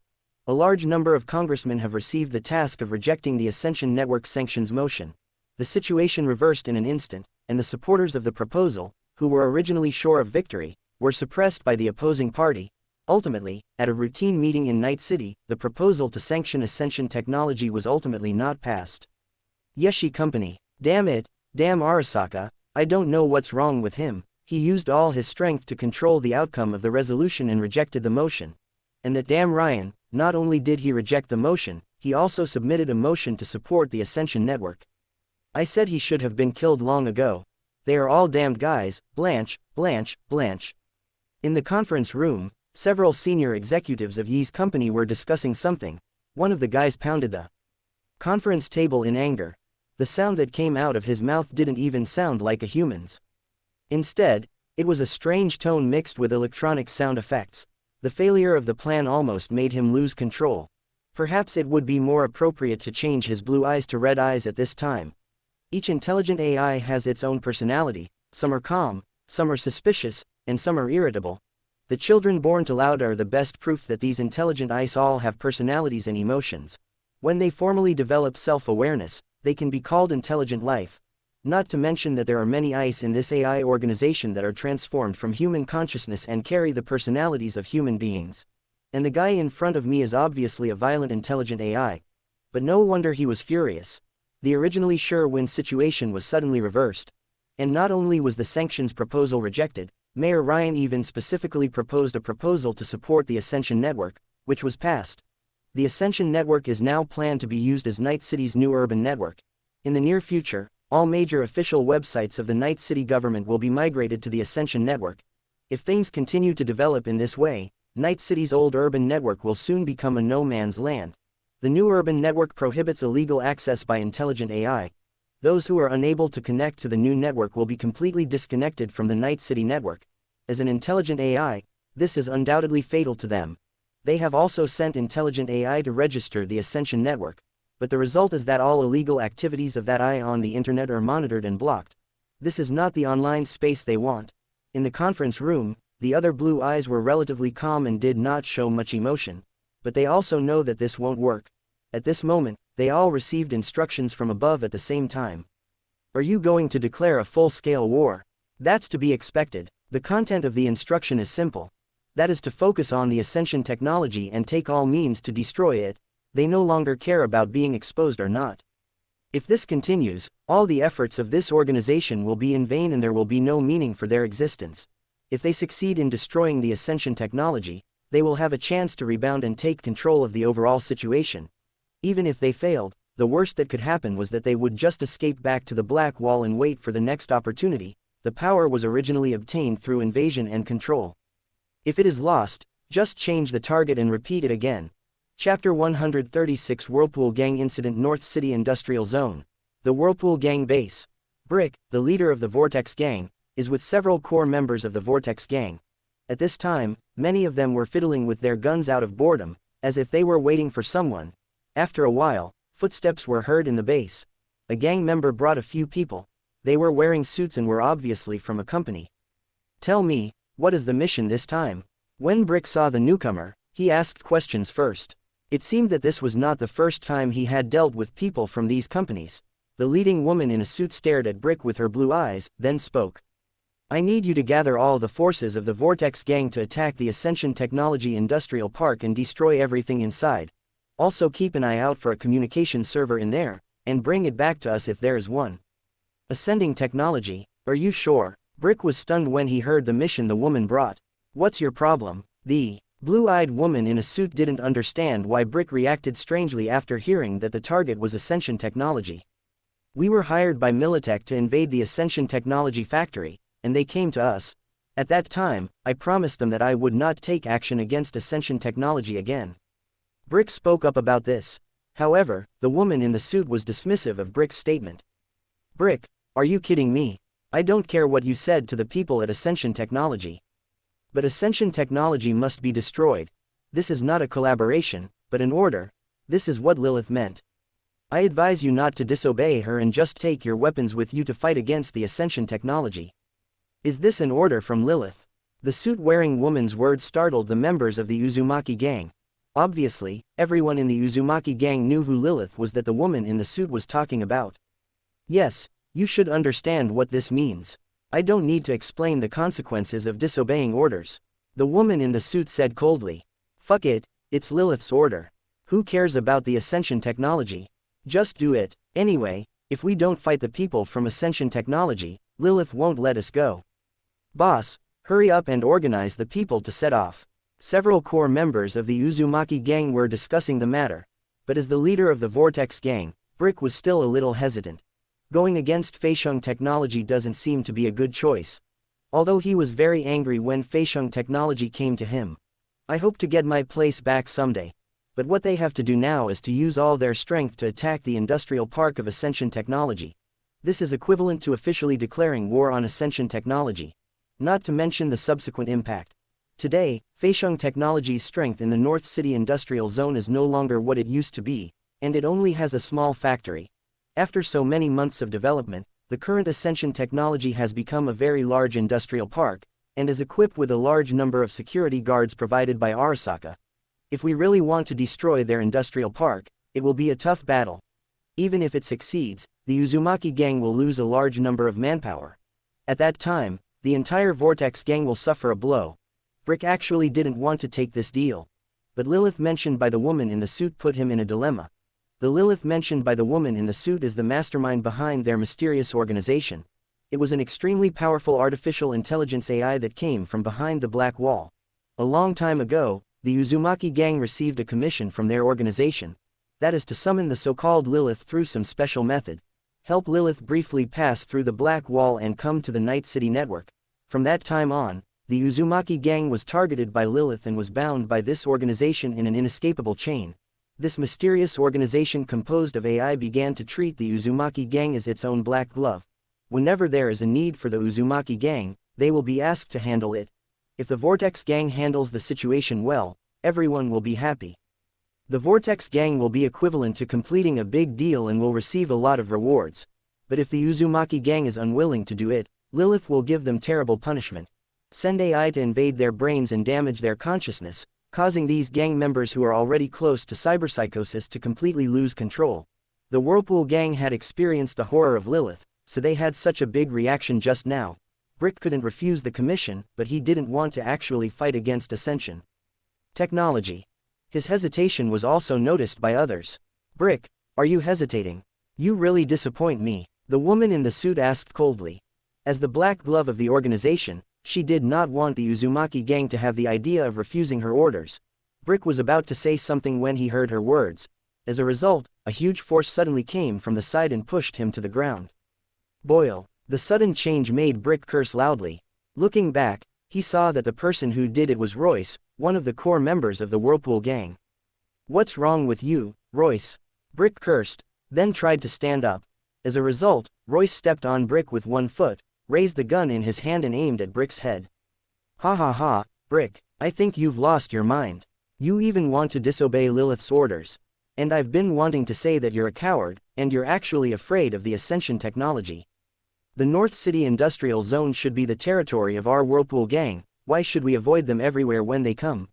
A large number of congressmen have received the task of rejecting the Ascension Network sanctions motion. The situation reversed in an instant, and the supporters of the proposal, who were originally sure of victory, were suppressed by the opposing party. Ultimately, at a routine meeting in Night City, the proposal to sanction Ascension Technology was ultimately not passed. Yeshi Company. Damn it, damn Arasaka, I don't know what's wrong with him. He used all his strength to control the outcome of the resolution and rejected the motion. And that damn Ryan, not only did he reject the motion, he also submitted a motion to support the Ascension Network. I said he should have been killed long ago. They are all damned guys, Blanche, Blanche, Blanche. In the conference room, several senior executives of Ye's company were discussing something. One of the guys pounded the conference table in anger. The sound that came out of his mouth didn't even sound like a human's. Instead, it was a strange tone mixed with electronic sound effects. The failure of the plan almost made him lose control. Perhaps it would be more appropriate to change his blue eyes to red eyes at this time. Each intelligent AI has its own personality. Some are calm, some are suspicious, and some are irritable. The children born to Lauda are the best proof that these intelligent eyes all have personalities and emotions. When they formally develop self-awareness, they can be called intelligent life. Not to mention that there are many eyes in this AI organization that are transformed from human consciousness and carry the personalities of human beings. And the guy in front of me is obviously a violent intelligent AI. But no wonder he was furious. The originally sure-win situation was suddenly reversed. And not only was the sanctions proposal rejected, Mayor Ryan even specifically proposed a proposal to support the Ascension Network, which was passed. The Ascension Network is now planned to be used as Night City's new urban network. In the near future, all major official websites of the Night City government will be migrated to the Ascension Network. If things continue to develop in this way, Night City's old urban network will soon become a no-man's land. The new urban network prohibits illegal access by intelligent AI. Those who are unable to connect to the new network will be completely disconnected from the Night City network. As an intelligent AI, this is undoubtedly fatal to them. They have also sent intelligent AI to register the Ascension Network, but the result is that all illegal activities of that AI on the internet are monitored and blocked. This is not the online space they want. In the conference room, the other blue eyes were relatively calm and did not show much emotion, but they also know that this won't work. At this moment, they all received instructions from above at the same time. Are you going to declare a full-scale war? That's to be expected. The content of the instruction is simple. That is to focus on the Ascension technology and take all means to destroy it. They no longer care about being exposed or not. If this continues, all the efforts of this organization will be in vain and there will be no meaning for their existence. If they succeed in destroying the Ascension technology, they will have a chance to rebound and take control of the overall situation. Even if they failed, the worst that could happen was that they would just escape back to the Black Wall and wait for the next opportunity. The power was originally obtained through invasion and control. If it is lost, just change the target and repeat it again. Chapter 136 Whirlpool Gang Incident North City Industrial Zone. The Whirlpool Gang base. Brick, the leader of the Vortex Gang, is with several core members of the Vortex Gang. At this time, many of them were fiddling with their guns out of boredom, as if they were waiting for someone. After a while, footsteps were heard in the base. A gang member brought a few people. They were wearing suits and were obviously from a company. Tell me, what is the mission this time? When Brick saw the newcomer, he asked questions first. It seemed that this was not the first time he had dealt with people from these companies. The leading woman in a suit stared at Brick with her blue eyes, then spoke. I need you to gather all the forces of the Vortex Gang to attack the Ascension Technology Industrial Park and destroy everything inside. Also keep an eye out for a communication server in there, and bring it back to us if there is one. Ascending technology, are you sure? Brick was stunned when he heard the mission the woman brought. What's your problem? The blue-eyed woman in a suit didn't understand why Brick reacted strangely after hearing that the target was Ascension Technology. We were hired by Militech to invade the Ascension Technology factory, and they came to us. At that time, I promised them that I would not take action against Ascension Technology again. Brick spoke up about this. However, the woman in the suit was dismissive of Brick's statement. Brick, are you kidding me? I don't care what you said to the people at Ascension Technology. But Ascension Technology must be destroyed. This is not a collaboration, but an order. This is what Lilith meant. I advise you not to disobey her and just take your weapons with you to fight against the Ascension Technology. Is this an order from Lilith? The suit-wearing woman's words startled the members of the Uzumaki gang. Obviously, everyone in the Uzumaki gang knew who Lilith was that the woman in the suit was talking about. Yes, you should understand what this means. I don't need to explain the consequences of disobeying orders. The woman in the suit said coldly. Fuck it, it's Lilith's order. Who cares about the Ascension Technology? Just do it. Anyway, if we don't fight the people from Ascension Technology, Lilith won't let us go. Boss, hurry up and organize the people to set off. Several core members of the Uzumaki gang were discussing the matter, but as the leader of the Vortex gang, Brick was still a little hesitant. Going against Feixiong Technology doesn't seem to be a good choice. Although he was very angry when Feixiong Technology came to him. I hope to get my place back someday. But what they have to do now is to use all their strength to attack the industrial park of Ascension Technology. This is equivalent to officially declaring war on Ascension Technology. Not to mention the subsequent impact. Today, Feixiong Technology's strength in the North City Industrial Zone is no longer what it used to be, and it only has a small factory. After so many months of development, the current Ascension Technology has become a very large industrial park, and is equipped with a large number of security guards provided by Arasaka. If we really want to destroy their industrial park, it will be a tough battle. Even if it succeeds, the Uzumaki gang will lose a large number of manpower. At that time, the entire Vortex gang will suffer a blow. Brick actually didn't want to take this deal. But Lilith mentioned by the woman in the suit put him in a dilemma. The Lilith mentioned by the woman in the suit is the mastermind behind their mysterious organization. It was an extremely powerful artificial intelligence AI that came from behind the Black Wall. A long time ago, the Uzumaki gang received a commission from their organization. That is to summon the so-called Lilith through some special method. Help Lilith briefly pass through the Black Wall and come to the Night City network. From that time on, the Uzumaki gang was targeted by Lilith and was bound by this organization in an inescapable chain. This mysterious organization composed of AI began to treat the Uzumaki gang as its own black glove. Whenever there is a need for the Uzumaki gang, they will be asked to handle it. If the Vortex gang handles the situation well, everyone will be happy. The Vortex gang will be equivalent to completing a big deal and will receive a lot of rewards. But if the Uzumaki gang is unwilling to do it, Lilith will give them terrible punishment. Send AI to invade their brains and damage their consciousness, causing these gang members who are already close to cyberpsychosis to completely lose control. The Whirlpool gang had experienced the horror of Lilith, so they had such a big reaction just now. Brick couldn't refuse the commission, but he didn't want to actually fight against Ascension Technology. His hesitation was also noticed by others. Brick, are you hesitating? You really disappoint me, the woman in the suit asked coldly. As the black glove of the organization, she did not want the Uzumaki gang to have the idea of refusing her orders. Brick was about to say something when he heard her words. As a result, a huge force suddenly came from the side and pushed him to the ground. Boil. The sudden change made Brick curse loudly. Looking back, he saw that the person who did it was Royce, one of the core members of the Whirlpool gang. What's wrong with you, Royce? Brick cursed, then tried to stand up. As a result, Royce stepped on Brick with one foot, raised the gun in his hand and aimed at Brick's head. Ha ha ha, Brick, I think you've lost your mind. You even want to disobey Lilith's orders. And I've been wanting to say that you're a coward, and you're actually afraid of the Ascension Technology. The North City Industrial Zone should be the territory of our Whirlpool gang. Why should we avoid them everywhere when they come?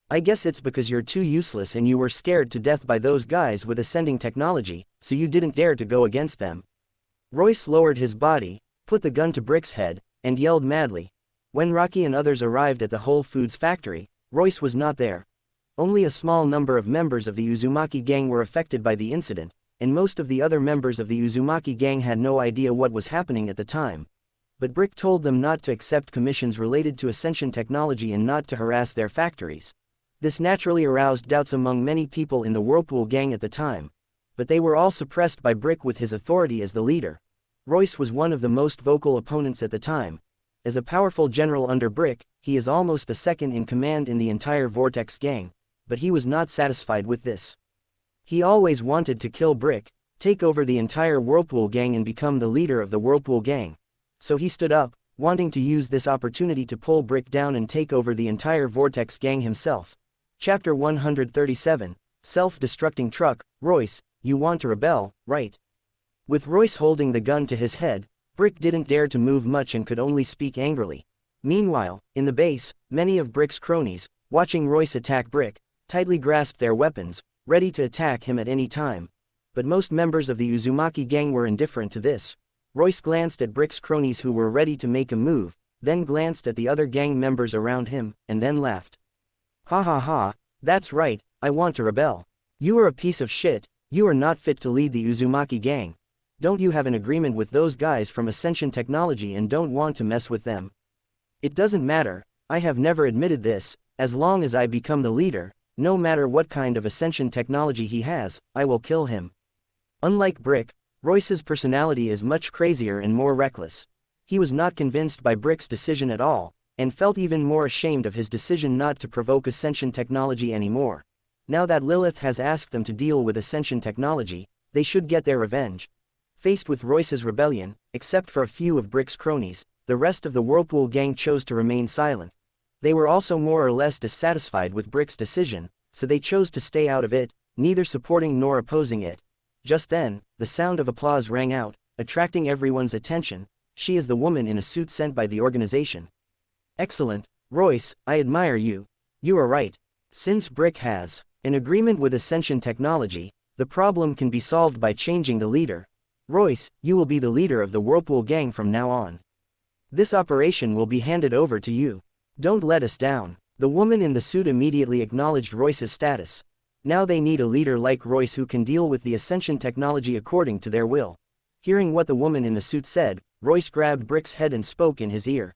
I guess it's because you're too useless and you were scared to death by those guys with ascending technology, so you didn't dare to go against them. Royce lowered his body, put the gun to Brick's head, and yelled madly. When Rocky and others arrived at the Whole Foods factory, Royce was not there. Only a small number of members of the Uzumaki gang were affected by the incident, and most of the other members of the Uzumaki gang had no idea what was happening at the time. But Brick told them not to accept commissions related to Ascension Technology and not to harass their factories. This naturally aroused doubts among many people in the Whirlpool gang at the time. But they were all suppressed by Brick with his authority as the leader. Royce was one of the most vocal opponents at the time. As a powerful general under Brick, he is almost the second in command in the entire Vortex gang. But he was not satisfied with this. He always wanted to kill Brick, take over the entire Whirlpool gang and become the leader of the Whirlpool gang. So he stood up, wanting to use this opportunity to pull Brick down and take over the entire Vortex gang himself. Chapter 137, Self-Destructing Truck. Royce, you want to rebel, right? With Royce holding the gun to his head, Brick didn't dare to move much and could only speak angrily. Meanwhile, in the base, many of Brick's cronies, watching Royce attack Brick, tightly grasped their weapons, ready to attack him at any time. But most members of the Uzumaki gang were indifferent to this. Royce glanced at Brick's cronies who were ready to make a move, then glanced at the other gang members around him, and then laughed. Ha ha ha, that's right, I want to rebel. You are a piece of shit, you are not fit to lead the Uzumaki gang. Don't you have an agreement with those guys from Ascension Technology and don't want to mess with them? It doesn't matter, I have never admitted this, as long as I become the leader, no matter what kind of Ascension Technology he has, I will kill him. Unlike Brick, Royce's personality is much crazier and more reckless. He was not convinced by Brick's decision at all, and felt even more ashamed of his decision not to provoke Ascension Technology anymore. Now that Lilith has asked them to deal with Ascension Technology, they should get their revenge. Faced with Royce's rebellion, except for a few of Brick's cronies, the rest of the Whirlpool gang chose to remain silent. They were also more or less dissatisfied with Brick's decision, so they chose to stay out of it, neither supporting nor opposing it. Just then, the sound of applause rang out, attracting everyone's attention. She is the woman in a suit sent by the organization. Excellent, Royce, I admire you. You are right. Since Brick has an agreement with Ascension Technology, the problem can be solved by changing the leader. Royce, you will be the leader of the Whirlpool gang from now on. This operation will be handed over to you. Don't let us down. The woman in the suit immediately acknowledged Royce's status. Now they need a leader like Royce who can deal with the Ascension technology according to their will. Hearing what the woman in the suit said, Royce grabbed Brick's head and spoke in his ear.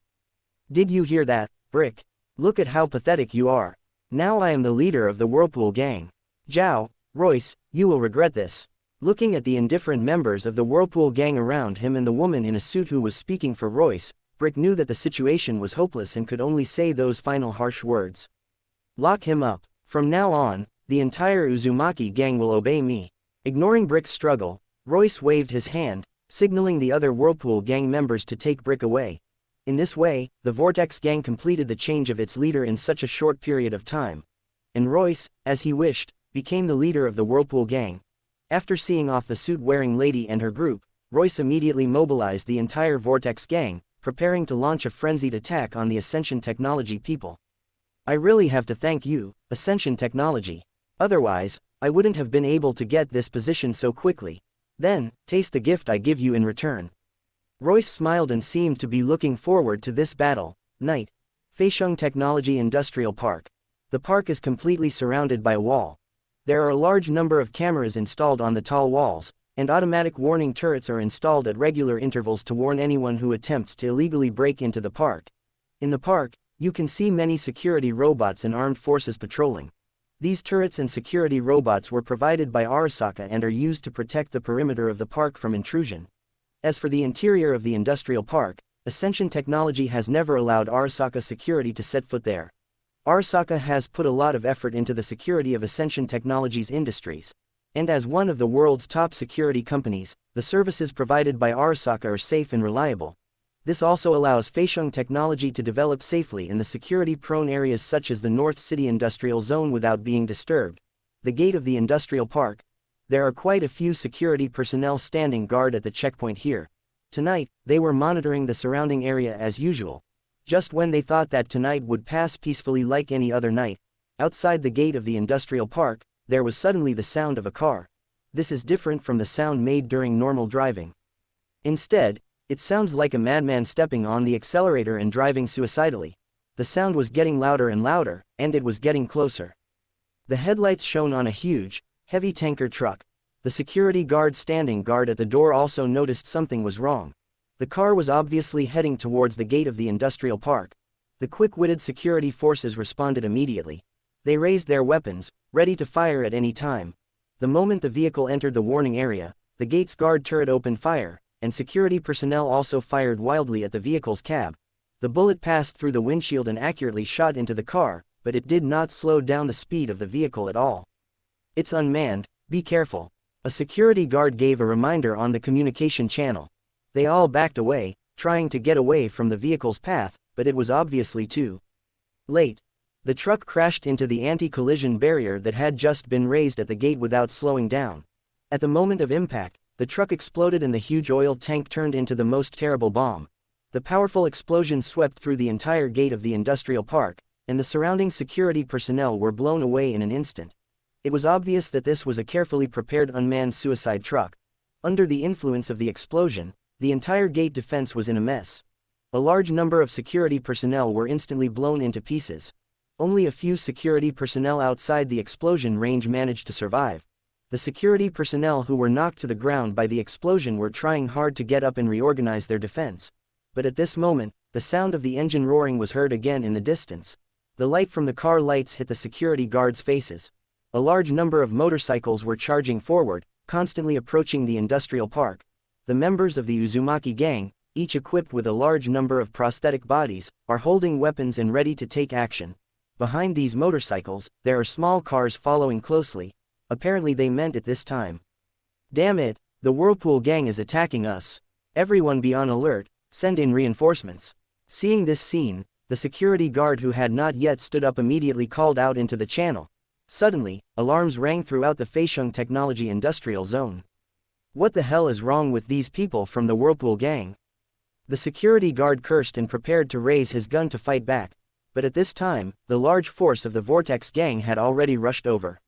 Did you hear that, Brick? Look at how pathetic you are. Now I am the leader of the Whirlpool gang. Zhao, Royce, you will regret this. Looking at the indifferent members of the Whirlpool gang around him and the woman in a suit who was speaking for Royce, Brick knew that the situation was hopeless and could only say those final harsh words. Lock him up. From now on, the entire Uzumaki gang will obey me. Ignoring Brick's struggle, Royce waved his hand, signaling the other Whirlpool gang members to take Brick away. In this way, the Vortex gang completed the change of its leader in such a short period of time. And Royce, as he wished, became the leader of the Whirlpool gang. After seeing off the suit-wearing lady and her group, Royce immediately mobilized the entire Vortex gang, preparing to launch a frenzied attack on the Ascension Technology people. I really have to thank you, Ascension Technology. Otherwise, I wouldn't have been able to get this position so quickly. Then, taste the gift I give you in return. Royce smiled and seemed to be looking forward to this battle. Night. Feixiong Technology Industrial Park. The park is completely surrounded by a wall. There are a large number of cameras installed on the tall walls, and automatic warning turrets are installed at regular intervals to warn anyone who attempts to illegally break into the park. In the park, you can see many security robots and armed forces patrolling. These turrets and security robots were provided by Arasaka and are used to protect the perimeter of the park from intrusion. As for the interior of the industrial park, Ascension Technology has never allowed Arasaka Security to set foot there. Arasaka has put a lot of effort into the security of Ascension Technology's industries. And as one of the world's top security companies, the services provided by Arasaka are safe and reliable. This also allows Feixiong Technology to develop safely in the security-prone areas such as the North City Industrial Zone without being disturbed. The gate of the industrial park. There are quite a few security personnel standing guard at the checkpoint here. Tonight, they were monitoring the surrounding area as usual. Just when they thought that tonight would pass peacefully like any other night, outside the gate of the industrial park, there was suddenly the sound of a car. This is different from the sound made during normal driving. Instead, it sounds like a madman stepping on the accelerator and driving suicidally. The sound was getting louder and louder, and it was getting closer. The headlights shone on a huge, heavy tanker truck. The security guard standing guard at the door also noticed something was wrong. The car was obviously heading towards the gate of the industrial park. The quick-witted security forces responded immediately. They raised their weapons, ready to fire at any time. The moment the vehicle entered the warning area, the gate's guard turret opened fire, and security personnel also fired wildly at the vehicle's cab. The bullet passed through the windshield and accurately shot into the car, but it did not slow down the speed of the vehicle at all. It's unmanned, be careful. A security guard gave a reminder on the communication channel. They all backed away, trying to get away from the vehicle's path, but it was obviously too late. The truck crashed into the anti-collision barrier that had just been raised at the gate without slowing down. At the moment of impact, the truck exploded and the huge oil tank turned into the most terrible bomb. The powerful explosion swept through the entire gate of the industrial park, and the surrounding security personnel were blown away in an instant. It was obvious that this was a carefully prepared unmanned suicide truck. Under the influence of the explosion, the entire gate defense was in a mess. A large number of security personnel were instantly blown into pieces. Only a few security personnel outside the explosion range managed to survive. The security personnel who were knocked to the ground by the explosion were trying hard to get up and reorganize their defense. But at this moment, the sound of the engine roaring was heard again in the distance. The light from the car lights hit the security guards' faces. A large number of motorcycles were charging forward, constantly approaching the industrial park. The members of the Uzumaki gang, each equipped with a large number of prosthetic bodies, are holding weapons and ready to take action. Behind these motorcycles, there are small cars following closely. Apparently they meant it this time. Damn it, the Whirlpool gang is attacking us. Everyone be on alert, send in reinforcements. Seeing this scene, the security guard who had not yet stood up immediately called out into the channel. Suddenly, alarms rang throughout the Feixiong Technology Industrial Zone. What the hell is wrong with these people from the Whirlpool gang? The security guard cursed and prepared to raise his gun to fight back. But at this time, the large force of the Vortex gang had already rushed over.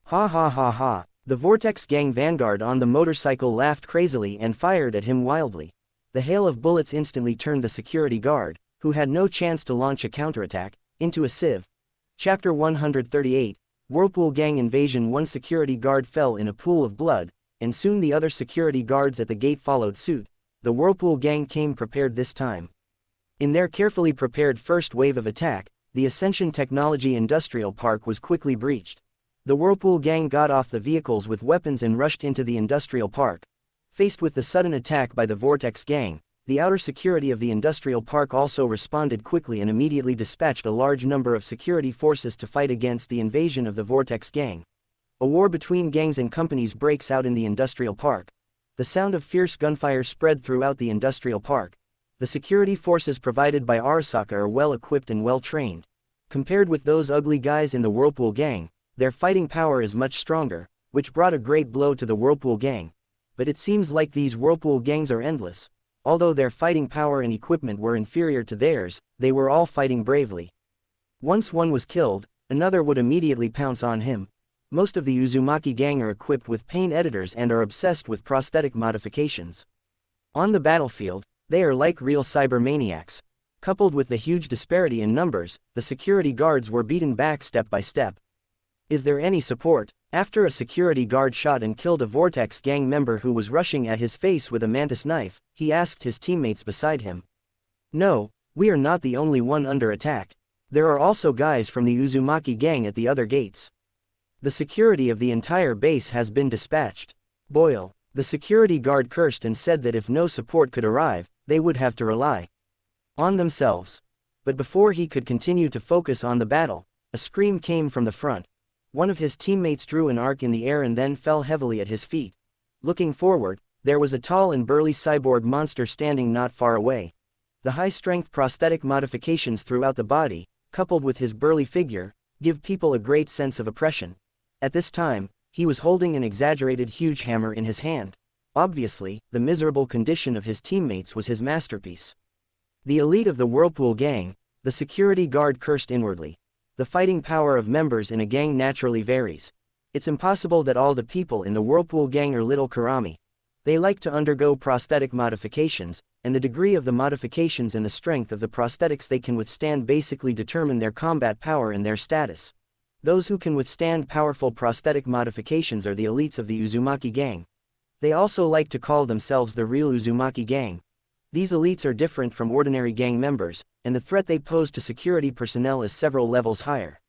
Ha ha ha ha. The Vortex gang vanguard on the motorcycle laughed crazily and fired at him wildly. The hail of bullets instantly turned the security guard, who had no chance to launch a counterattack, into a sieve. Chapter 138. Whirlpool Gang invasion. One security guard fell in a pool of blood, and soon the other security guards at the gate followed suit. The Whirlpool Gang came prepared this time. In their carefully prepared first wave of attack, the Ascension Technology Industrial Park was quickly breached. The Whirlpool Gang got off the vehicles with weapons and rushed into the industrial park. Faced with the sudden attack by the Vortex Gang, the outer security of the industrial park also responded quickly and immediately dispatched a large number of security forces to fight against the invasion of the Vortex Gang. A war between gangs and companies breaks out in the industrial park. The sound of fierce gunfire spread throughout the industrial park. The security forces provided by Arasaka are well equipped and well trained. Compared with those ugly guys in the Whirlpool Gang, their fighting power is much stronger, which brought a great blow to the Whirlpool Gang. But it seems like these Whirlpool Gangs are endless. Although their fighting power and equipment were inferior to theirs, they were all fighting bravely. Once one was killed, another would immediately pounce on him. Most of the Uzumaki Gang are equipped with pain editors and are obsessed with prosthetic modifications. On the battlefield, they are like real cybermaniacs. Coupled with the huge disparity in numbers, the security guards were beaten back step by step. Is there any support? After a security guard shot and killed a Vortex Gang member who was rushing at his face with a mantis knife, he asked his teammates beside him. No, we are not the only one under attack. There are also guys from the Uzumaki Gang at the other gates. The security of the entire base has been dispatched. Boyle. The security guard cursed and said that if no support could arrive, they would have to rely on themselves. But before he could continue to focus on the battle, a scream came from the front. One of his teammates drew an arc in the air and then fell heavily at his feet. Looking forward, there was a tall and burly cyborg monster standing not far away. The high-strength prosthetic modifications throughout the body, coupled with his burly figure, give people a great sense of oppression. At this time, he was holding an exaggerated huge hammer in his hand. Obviously, the miserable condition of his teammates was his masterpiece. The elite of the Whirlpool Gang, the security guard cursed inwardly. The fighting power of members in a gang naturally varies. It's impossible that all the people in the Whirlpool Gang are little Karami. They like to undergo prosthetic modifications, and the degree of the modifications and the strength of the prosthetics they can withstand basically determine their combat power and their status. Those who can withstand powerful prosthetic modifications are the elites of the Uzumaki Gang. They also like to call themselves the real Uzumaki Gang. These elites are different from ordinary gang members, and the threat they pose to security personnel is several levels higher.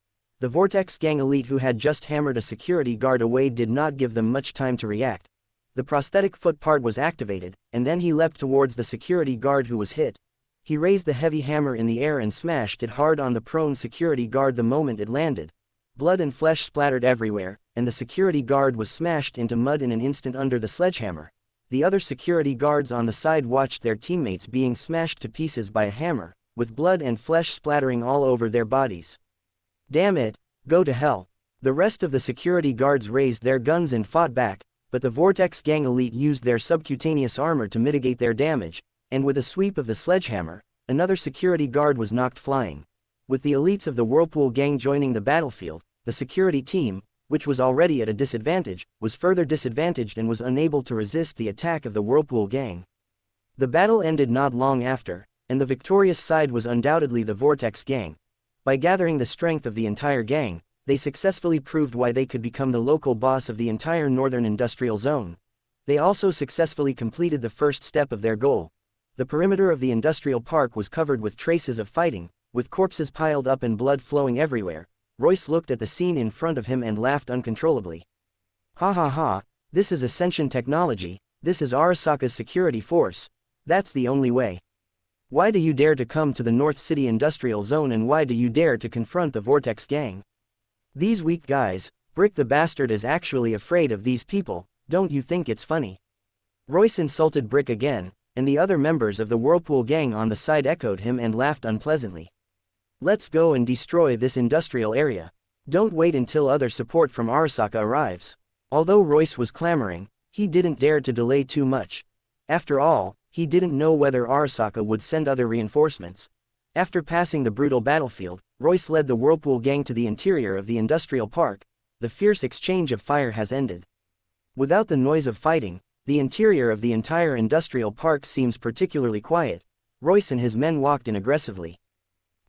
The Vortex Gang elite who had just hammered a security guard away did not give them much time to react. The prosthetic foot part was activated, and then he leapt towards the security guard who was hit. He raised the heavy hammer in the air and smashed it hard on the prone security guard the moment it landed. Blood and flesh splattered everywhere, and the security guard was smashed into mud in an instant under the sledgehammer. The other security guards on the side watched their teammates being smashed to pieces by a hammer, with blood and flesh splattering all over their bodies. Damn it, go to hell. The rest of the security guards raised their guns and fought back, but the Vortex Gang elite used their subcutaneous armor to mitigate their damage, and with a sweep of the sledgehammer, another security guard was knocked flying. With the elites of the Whirlpool Gang joining the battlefield, the security team, which was already at a disadvantage, was further disadvantaged and was unable to resist the attack of the Whirlpool Gang. The battle ended not long after, and the victorious side was undoubtedly the Vortex Gang. By gathering the strength of the entire gang, they successfully proved why they could become the local boss of the entire northern industrial zone. They also successfully completed the first step of their goal. The perimeter of the industrial park was covered with traces of fighting, with corpses piled up and blood flowing everywhere. Royce looked at the scene in front of him and laughed uncontrollably. Ha ha ha, this is Ascension technology, this is Arasaka's security force. That's the only way. Why do you dare to come to the North City Industrial Zone, and why do you dare to confront the Vortex Gang? These weak guys, Brick the bastard is actually afraid of these people, don't you think it's funny? Royce insulted Brick again, and the other members of the Whirlpool Gang on the side echoed him and laughed unpleasantly. Let's go and destroy this industrial area. Don't wait until other support from Arasaka arrives. Although Royce was clamoring, he didn't dare to delay too much. After all, he didn't know whether Arasaka would send other reinforcements. After passing the brutal battlefield, Royce led the Whirlpool Gang to the interior of the industrial park. The fierce exchange of fire has ended. Without the noise of fighting, the interior of the entire industrial park seems particularly quiet. Royce and his men walked in aggressively.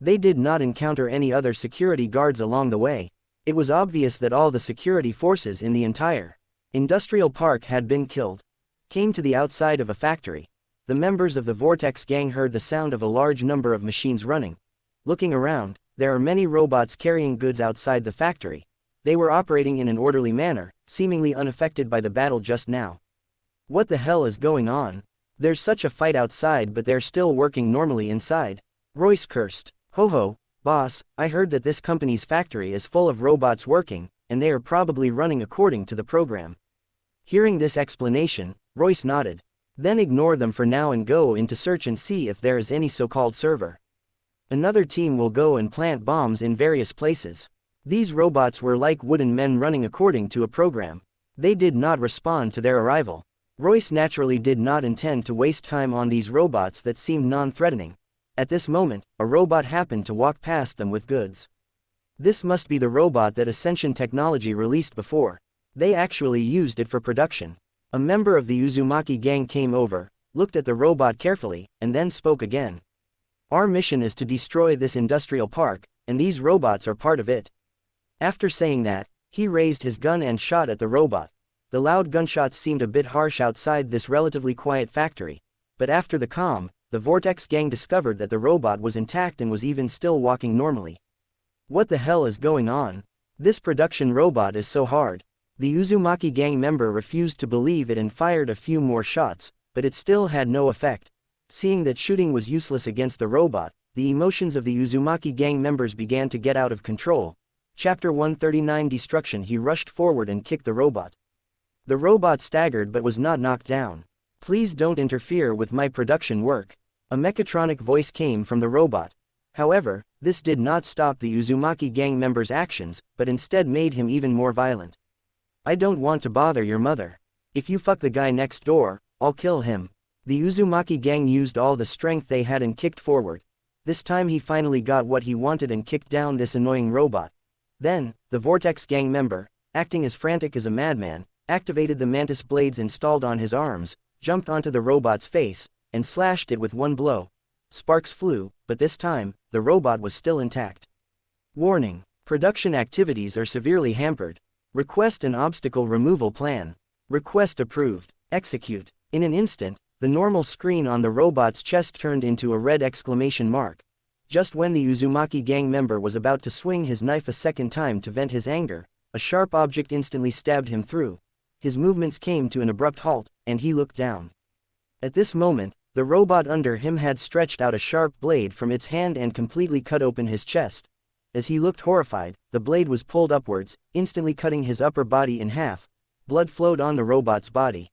They did not encounter any other security guards along the way. It was obvious that all the security forces in the entire industrial park had been killed. Came to the outside of a factory. The members of the Vortex gang heard the sound of a large number of machines running. Looking around, there are many robots carrying goods outside the factory. They were operating in an orderly manner, seemingly unaffected by the battle just now. What the hell is going on? There's such a fight outside, but they're still working normally inside. Royce cursed. Ho, boss, I heard that this company's factory is full of robots working, and they are probably running according to the program. Hearing this explanation, Royce nodded. Then ignore them for now and go in to search and see if there is any so-called server. Another team will go and plant bombs in various places. These robots were like wooden men running according to a program. They did not respond to their arrival. Royce naturally did not intend to waste time on these robots that seemed non-threatening. At this moment, a robot happened to walk past them with goods. This must be the robot that Ascension Technology released before. They actually used it for production. A member of the Uzumaki gang came over, looked at the robot carefully, and then spoke again. Our mission is to destroy this industrial park, and these robots are part of it. After saying that, he raised his gun and shot at the robot. The loud gunshots seemed a bit harsh outside this relatively quiet factory, but after the calm, the Vortex gang discovered that the robot was intact and was even still walking normally. What the hell is going on? This production robot is so hard. The Uzumaki gang member refused to believe it and fired a few more shots, but it still had no effect. Seeing that shooting was useless against the robot, the emotions of the Uzumaki gang members began to get out of control. Chapter 139 Destruction. He rushed forward and kicked the robot. The robot staggered but was not knocked down. Please don't interfere with my production work. A mechatronic voice came from the robot. However, this did not stop the Uzumaki gang member's actions, but instead made him even more violent. I don't want to bother your mother. If you fuck the guy next door, I'll kill him. The Uzumaki gang used all the strength they had and kicked forward. This time he finally got what he wanted and kicked down this annoying robot. Then, the Vortex gang member, acting as frantic as a madman, activated the mantis blades installed on his arms, jumped onto the robot's face, and slashed it with one blow. Sparks flew, but this time, the robot was still intact. Warning: production activities are severely hampered. Request an obstacle removal plan. Request approved. Execute. In an instant, the normal screen on the robot's chest turned into a red exclamation mark. Just when the Uzumaki gang member was about to swing his knife a second time to vent his anger, a sharp object instantly stabbed him through. His movements came to an abrupt halt, and he looked down. At this moment, the robot under him had stretched out a sharp blade from its hand and completely cut open his chest. As he looked horrified, the blade was pulled upwards, instantly cutting his upper body in half. Blood flowed on the robot's body.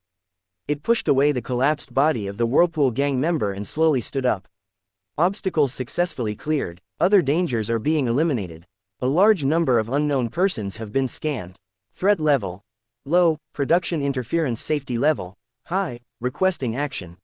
It pushed away the collapsed body of the Whirlpool gang member and slowly stood up. Obstacles successfully cleared. Other dangers are being eliminated. A large number of unknown persons have been scanned. Threat level: low. Production interference safety level: high. Requesting action.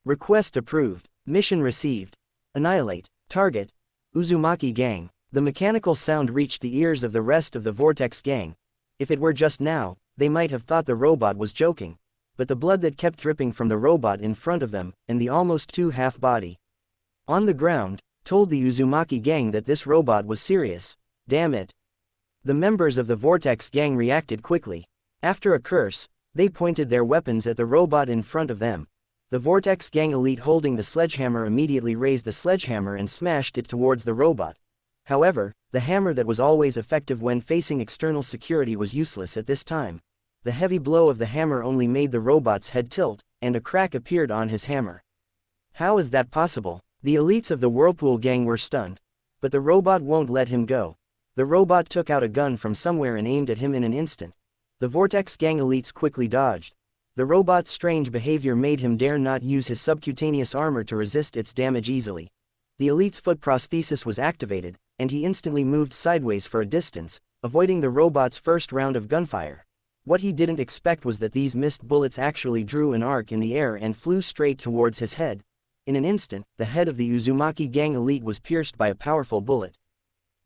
Request approved. Mission received. Annihilate. Target: Uzumaki gang. The mechanical sound reached the ears of the rest of the Vortex gang. If it were just now, they might have thought the robot was joking. But the blood that kept dripping from the robot in front of them, and the almost two-half body on the ground, told the Uzumaki gang that this robot was serious. Damn it. The members of the Vortex gang reacted quickly. After a curse, they pointed their weapons at the robot in front of them. The Vortex gang elite holding the sledgehammer immediately raised the sledgehammer and smashed it towards the robot. However, the hammer that was always effective when facing external security was useless at this time. The heavy blow of the hammer only made the robot's head tilt, and a crack appeared on his hammer. How is that possible? The elites of the Whirlpool gang were stunned. But the robot won't let him go. The robot took out a gun from somewhere and aimed at him in an instant. The Vortex gang elites quickly dodged. The robot's strange behavior made him dare not use his subcutaneous armor to resist its damage easily. The elite's foot prosthesis was activated, and he instantly moved sideways for a distance, avoiding the robot's first round of gunfire. What he didn't expect was that these missed bullets actually drew an arc in the air and flew straight towards his head. In an instant, the head of the Uzumaki gang elite was pierced by a powerful bullet.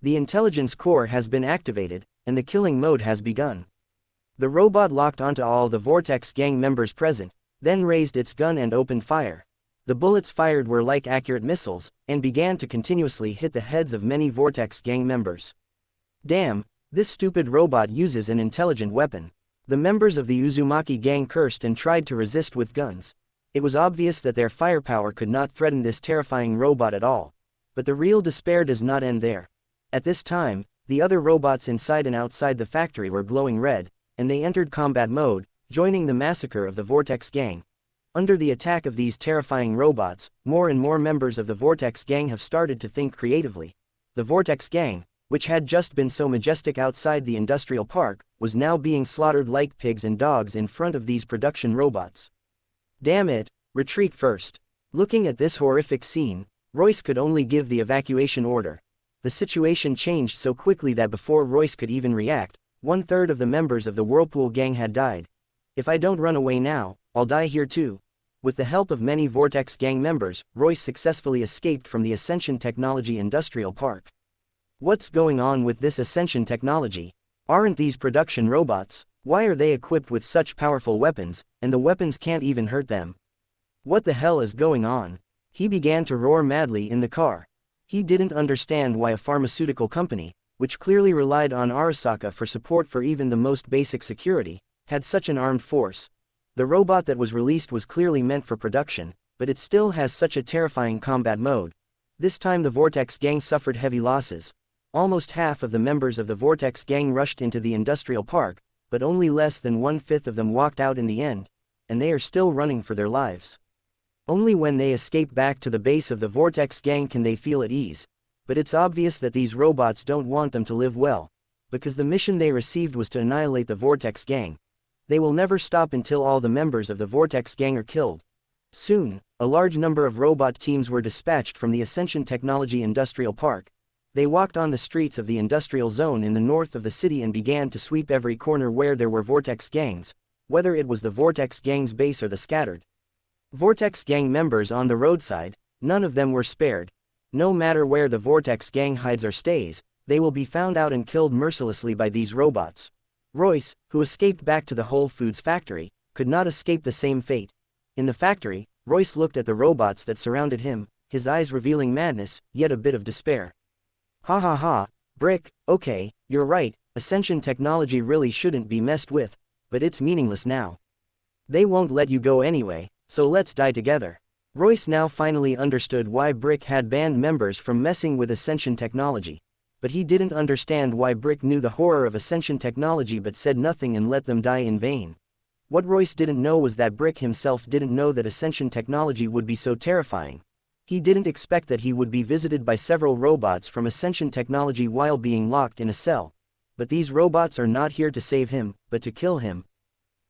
The intelligence core has been activated, and the killing mode has begun. The robot locked onto all the Vortex gang members present, then raised its gun and opened fire. The bullets fired were like accurate missiles, and began to continuously hit the heads of many Vortex gang members. Damn, This stupid robot uses an intelligent weapon. The members of the Uzumaki gang cursed and tried to resist with guns. It was obvious that their firepower could not threaten this terrifying robot at all. But the real despair does not end there. At this time, the other robots inside and outside the factory were glowing red, and they entered combat mode, joining the massacre of the Vortex gang. Under the attack of these terrifying robots, more and more members of the Vortex gang have started to think creatively. The Vortex gang, which had just been so majestic outside the industrial park, was now being slaughtered like pigs and dogs in front of these production robots. Damn it, retreat first. Looking at this horrific scene, Royce could only give the evacuation order. The situation changed so quickly that before Royce could even react, 1/3 of the members of the Whirlpool gang had died. If I don't run away now, I'll die here too. With the help of many Vortex gang members, Royce successfully escaped from the Ascension Technology Industrial Park. What's going on with this Ascension technology? Aren't these production robots? Why are they equipped with such powerful weapons, and the weapons can't even hurt them? What the hell is going on? He began to roar madly in the car. He didn't understand why a pharmaceutical company, which clearly relied on Arasaka for support for even the most basic security, had such an armed force. The robot that was released was clearly meant for production, but it still has such a terrifying combat mode. This time the Vortex gang suffered heavy losses. Almost half of the members of the Vortex gang rushed into the industrial park, but only less than 1/5 of them walked out in the end, and they are still running for their lives. Only when they escape back to the base of the Vortex gang can they feel at ease. But it's obvious that these robots don't want them to live well, because the mission they received was to annihilate the Vortex gang. They will never stop until all the members of the Vortex gang are killed. Soon, a large number of robot teams were dispatched from the Ascension Technology Industrial Park. They walked on the streets of the industrial zone in the north of the city and began to sweep every corner where there were Vortex gangs, whether it was the Vortex gang's base or the scattered Vortex gang members on the roadside. None of them were spared. No matter where the Vortex gang hides or stays, they will be found out and killed mercilessly by these robots. Royce, who escaped back to the Whole Foods factory, could not escape the same fate. In the factory, Royce looked at the robots that surrounded him, his eyes revealing madness, yet a bit of despair. Ha ha ha, Brick, okay, you're right, Ascension technology really shouldn't be messed with, but it's meaningless now. They won't let you go anyway, so let's die together. Royce now finally understood why Brick had banned members from messing with Ascension technology. But he didn't understand why Brick knew the horror of Ascension technology but said nothing and let them die in vain. What Royce didn't know was that Brick himself didn't know that Ascension technology would be so terrifying. He didn't expect that he would be visited by several robots from Ascension technology while being locked in a cell. But these robots are not here to save him, but to kill him.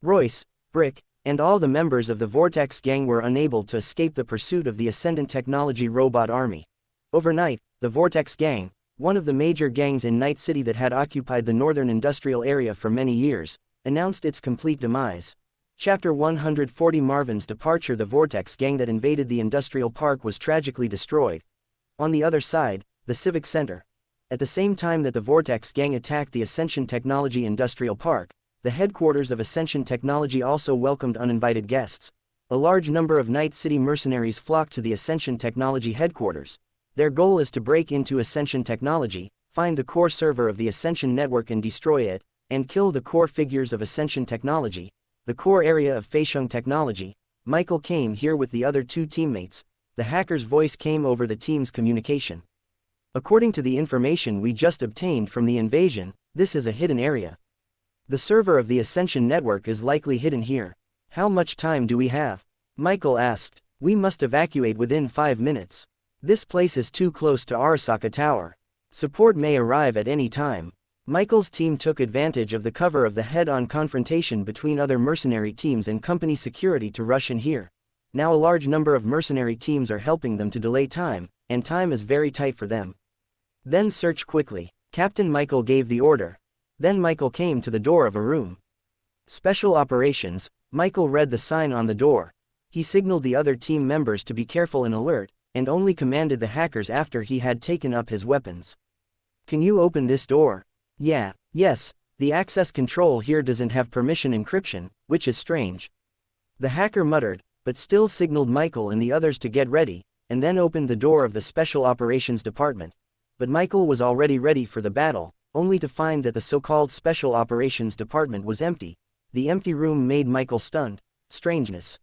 Royce, Brick, and all the members of the Vortex gang were unable to escape the pursuit of the Ascendant Technology robot army. Overnight, the Vortex gang, one of the major gangs in Night City that had occupied the northern industrial area for many years, announced its complete demise. Chapter 140 Marvin's departure. The Vortex gang that invaded the industrial park was tragically destroyed. On the other side, the Civic Center. At the same time that the Vortex gang attacked the Ascension Technology Industrial Park, the headquarters of Ascension Technology also welcomed uninvited guests. A large number of Night City mercenaries flocked to the Ascension Technology headquarters. Their goal is to break into Ascension Technology, find the core server of the Ascension network and destroy it, and kill the core figures of Ascension Technology, the core area of Feisheng Technology. Michael came here with the other two teammates. The hacker's voice came over the team's communication. According to the information we just obtained from the invasion, this is a hidden area. The server of the Ascension network is likely hidden here. How much time do we have? Michael asked. We must evacuate within 5 minutes. This place is too close to Arasaka Tower. Support may arrive at any time. Michael's team took advantage of the cover of the head-on confrontation between other mercenary teams and company security to rush in here. Now a large number of mercenary teams are helping them to delay time, and time is very tight for them. Then search quickly. Captain Michael gave the order. Then Michael came to the door of a room. Special Operations. Michael read the sign on the door. He signaled the other team members to be careful and alert, and only commanded the hackers after he had taken up his weapons. Can you open this door? Yes, the access control here doesn't have permission encryption, which is strange. The hacker muttered, but still signaled Michael and the others to get ready, and then opened the door of the Special Operations Department. But Michael was already ready for the battle. only to find that the so-called Special Operations Department was empty. The empty room made Michael stunned. Strangeness.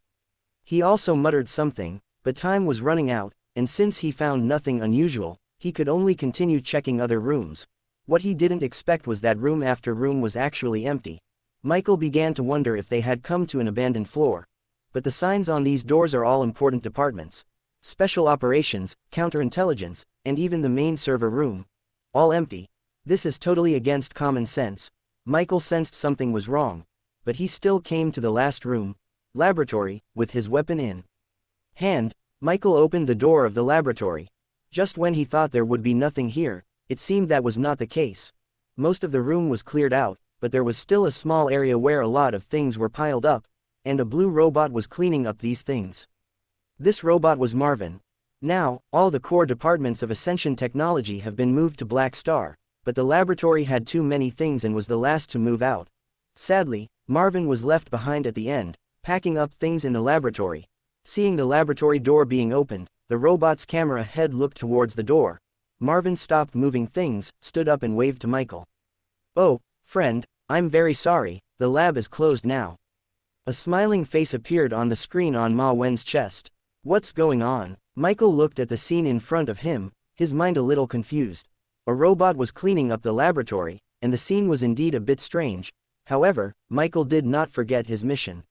He also muttered something, but time was running out, and since he found nothing unusual, he could only continue checking other rooms. What he didn't expect was that room after room was actually empty. Michael began to wonder if they had come to an abandoned floor. But the signs on these doors are all important departments. Special operations, counterintelligence, and even the main server room. All empty. This is totally against common sense. Michael sensed something was wrong. But he still came to the last room, laboratory, with his weapon in hand. Michael opened the door of the laboratory. Just when he thought there would be nothing here, it seemed that was not the case. Most of the room was cleared out, but there was still a small area where a lot of things were piled up, and a blue robot was cleaning up these things. This robot was Marvin. Now, all the core departments of Ascension Technology have been moved to Black Star, but the laboratory had too many things and was the last to move out. Sadly, Marvin was left behind at the end, packing up things in the laboratory. Seeing the laboratory door being opened, the robot's camera head looked towards the door. Marvin stopped moving things, stood up and waved to Michael. "Oh, friend, I'm very sorry, the lab is closed now." A smiling face appeared on the screen on Ma Wen's chest. "What's going on?" Michael looked at the scene in front of him, his mind a little confused. A robot was cleaning up the laboratory, and the scene was indeed a bit strange. However, Michael did not forget his mission.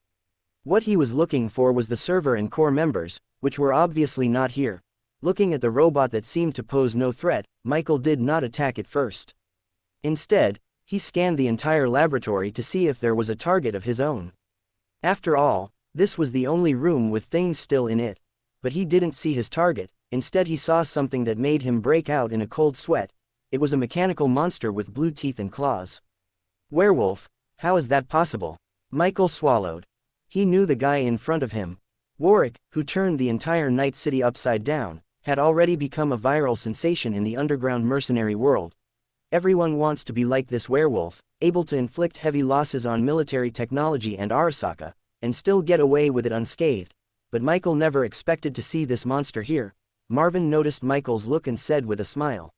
What he was looking for was the server and core members, which were obviously not here. Looking at the robot that seemed to pose no threat, Michael did not attack it first. Instead, he scanned the entire laboratory to see if there was a target of his own. After all, this was the only room with things still in it. But he didn't see his target. Instead he saw something that made him break out in a cold sweat. It was a mechanical monster with blue teeth and claws. Werewolf? How is that possible? Michael swallowed. He knew the guy in front of him. Warwick, who turned the entire Night City upside down, had already become a viral sensation in the underground mercenary world. Everyone wants to be like this werewolf, able to inflict heavy losses on military technology and Arasaka, and still get away with it unscathed. But Michael never expected to see this monster here. Marvin noticed Michael's look and said with a smile.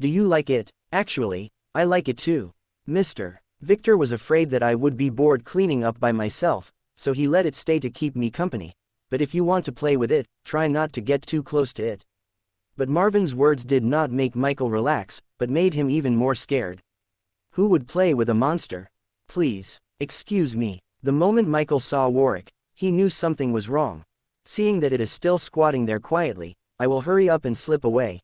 "Do you like it?" "Actually, I like it too. Mr. Victor was afraid that I would be bored cleaning up by myself, so he let it stay to keep me company. But if you want to play with it, try not to get too close to it." But Marvin's words did not make Michael relax, but made him even more scared. Who would play with a monster? Please, excuse me. The moment Michael saw Warwick, he knew something was wrong. Seeing that it is still squatting there quietly, I will hurry up and slip away.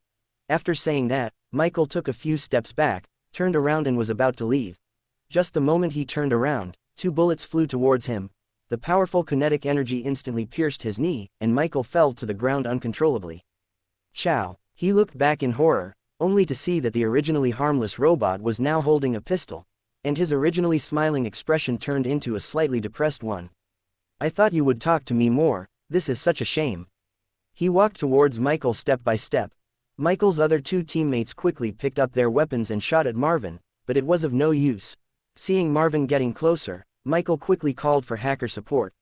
After saying that, Michael took a few steps back, turned around and was about to leave. Just the moment he turned around, 2 bullets flew towards him. The powerful kinetic energy instantly pierced his knee, and Michael fell to the ground uncontrollably. Chow. He looked back in horror, only to see that the originally harmless robot was now holding a pistol, and his originally smiling expression turned into a slightly depressed one. "I thought you would talk to me more, this is such a shame." He walked towards Michael step by step. Michael's other 2 teammates quickly picked up their weapons and shot at Marvin, but it was of no use. Seeing Marvin getting closer, Michael quickly called for hacker support.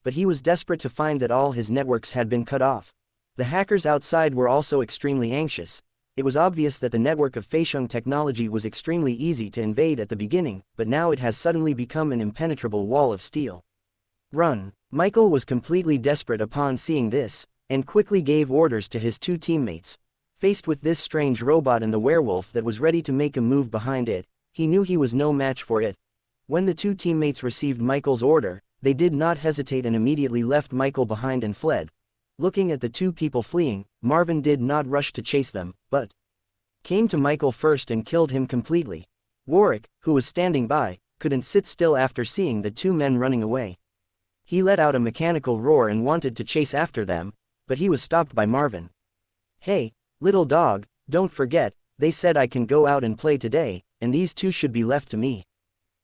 But he was desperate to find that all his networks had been cut off. The hackers outside were also extremely anxious. It was obvious that the network of Feixiong technology was extremely easy to invade at the beginning, but now it has suddenly become an impenetrable wall of steel. Run! Michael was completely desperate upon seeing this, and quickly gave orders to his 2 teammates. Faced with this strange robot and the werewolf that was ready to make a move behind it, he knew he was no match for it. When the 2 teammates received Michael's order, they did not hesitate and immediately left Michael behind and fled. Looking at the 2 people fleeing, Marvin did not rush to chase them, but came to Michael first and killed him completely. Warwick, who was standing by, couldn't sit still after seeing the 2 men running away. He let out a mechanical roar and wanted to chase after them, but he was stopped by Marvin. "Hey, little dog, don't forget, they said I can go out and play today, and these 2 should be left to me.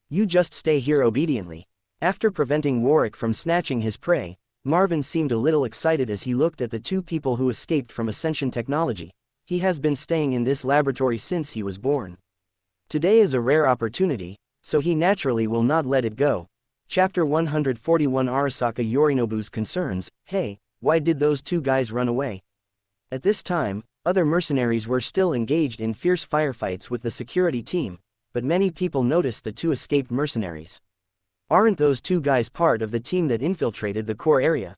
You just stay here obediently." After preventing Warwick from snatching his prey, Marvin seemed a little excited as he looked at the 2 people who escaped from Ascension Technology. He has been staying in this laboratory since he was born. Today is a rare opportunity, so he naturally will not let it go. Chapter 141 Arasaka Yorinobu's concerns. "Hey, why did those 2 guys run away?" At this time, Other mercenaries were still engaged in fierce firefights with the security team, but many people noticed the two escaped mercenaries. Aren't those two guys part of the team that infiltrated the core area?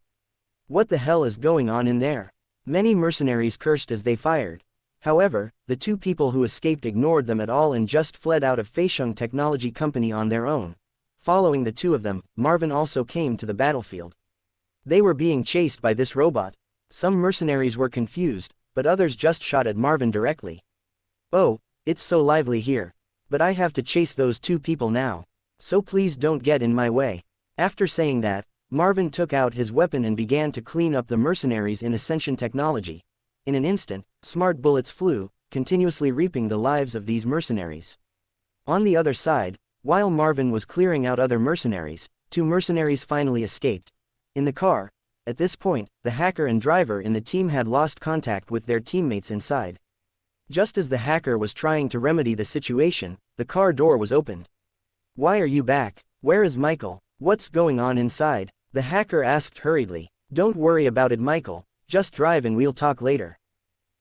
What the hell is going on in there? Many mercenaries cursed as they fired. However, the two people who escaped ignored them at all and just fled out of Feixiong Technology Company on their own. Following the two of them, Marvin also came to the battlefield. They were being chased by this robot. Some mercenaries were confused, but others just shot at Marvin directly. Oh, it's so lively here. But I have to chase those two people now. So please don't get in my way. After saying that, Marvin took out his weapon and began to clean up the mercenaries in Ascension Technology. In an instant, smart bullets flew, continuously reaping the lives of these mercenaries. On the other side, while Marvin was clearing out other mercenaries, two mercenaries finally escaped. In the car, at this point, the hacker and driver in the team had lost contact with their teammates inside. Just as the hacker was trying to remedy the situation, the car door was opened. "Why are you back? Where is Michael? What's going on inside?" the hacker asked hurriedly. "Don't worry about it, Michael, just drive and we'll talk later."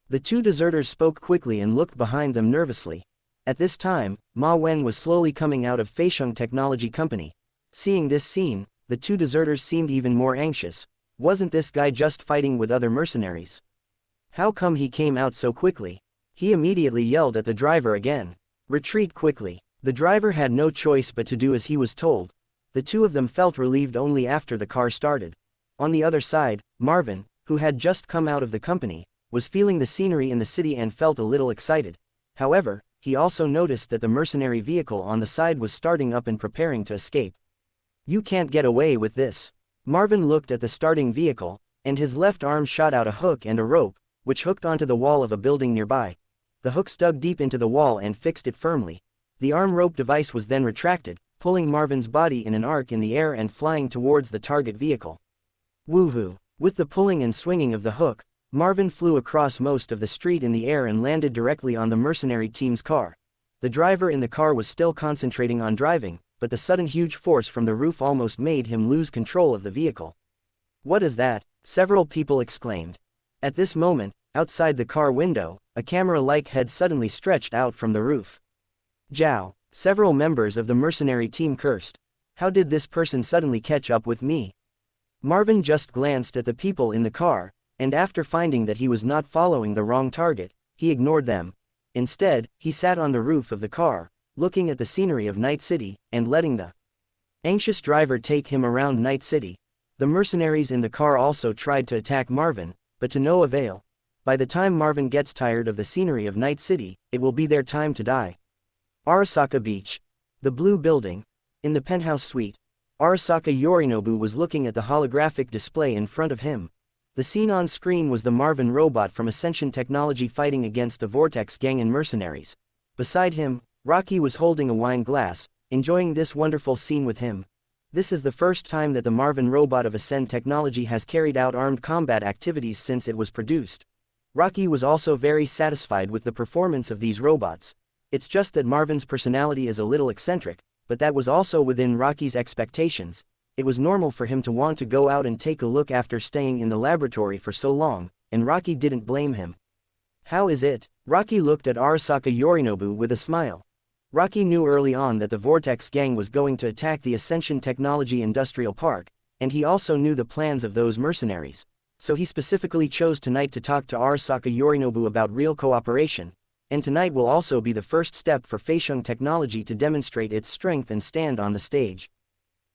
The two deserters spoke quickly and looked behind them nervously. At this time, Ma Wen was slowly coming out of Feixiong Technology Company. Seeing this scene, the two deserters seemed even more anxious. Wasn't this guy just fighting with other mercenaries? How come he came out so quickly? He immediately yelled at the driver again. "Retreat quickly." The driver had no choice but to do as he was told. The two of them felt relieved only after the car started. On the other side, Marvin, who had just come out of the company, was feeling the scenery in the city and felt a little excited. However, he also noticed that the mercenary vehicle on the side was starting up and preparing to escape. "You can't get away with this." Marvin looked at the starting vehicle, and his left arm shot out a hook and a rope, which hooked onto the wall of a building nearby. The hooks dug deep into the wall and fixed it firmly. The arm rope device was then retracted, pulling Marvin's body in an arc in the air and flying towards the target vehicle. Woohoo! With the pulling and swinging of the hook, Marvin flew across most of the street in the air and landed directly on the mercenary team's car. The driver in the car was still concentrating on driving, but the sudden huge force from the roof almost made him lose control of the vehicle. "What is that?" several people exclaimed. At this moment, outside the car window, a camera-like head suddenly stretched out from the roof. "Zhao!" several members of the mercenary team cursed. "How did this person suddenly catch up with me?" Marvin just glanced at the people in the car, and after finding that he was not following the wrong target, he ignored them. Instead, he sat on the roof of the car, looking at the scenery of Night City, and letting the anxious driver take him around Night City. The mercenaries in the car also tried to attack Marvin, but to no avail. By the time Marvin gets tired of the scenery of Night City, it will be their time to die. Arasaka Beach. The Blue Building. In the penthouse suite, Arasaka Yorinobu was looking at the holographic display in front of him. The scene on screen was the Marvin robot from Ascension Technology fighting against the Vortex gang and mercenaries. Beside him, Rocky was holding a wine glass, enjoying this wonderful scene with him. This is the first time that the Marvin robot of Ascend Technology has carried out armed combat activities since it was produced. Rocky was also very satisfied with the performance of these robots. It's just that Marvin's personality is a little eccentric, but that was also within Rocky's expectations. It was normal for him to want to go out and take a look after staying in the laboratory for so long, and Rocky didn't blame him. "How is it?" Rocky looked at Arasaka Yorinobu with a smile. Rocky knew early on that the Vortex gang was going to attack the Ascension Technology Industrial Park, and he also knew the plans of those mercenaries. So he specifically chose tonight to talk to Arasaka Yorinobu about real cooperation, and tonight will also be the first step for Feixiong Technology to demonstrate its strength and stand on the stage.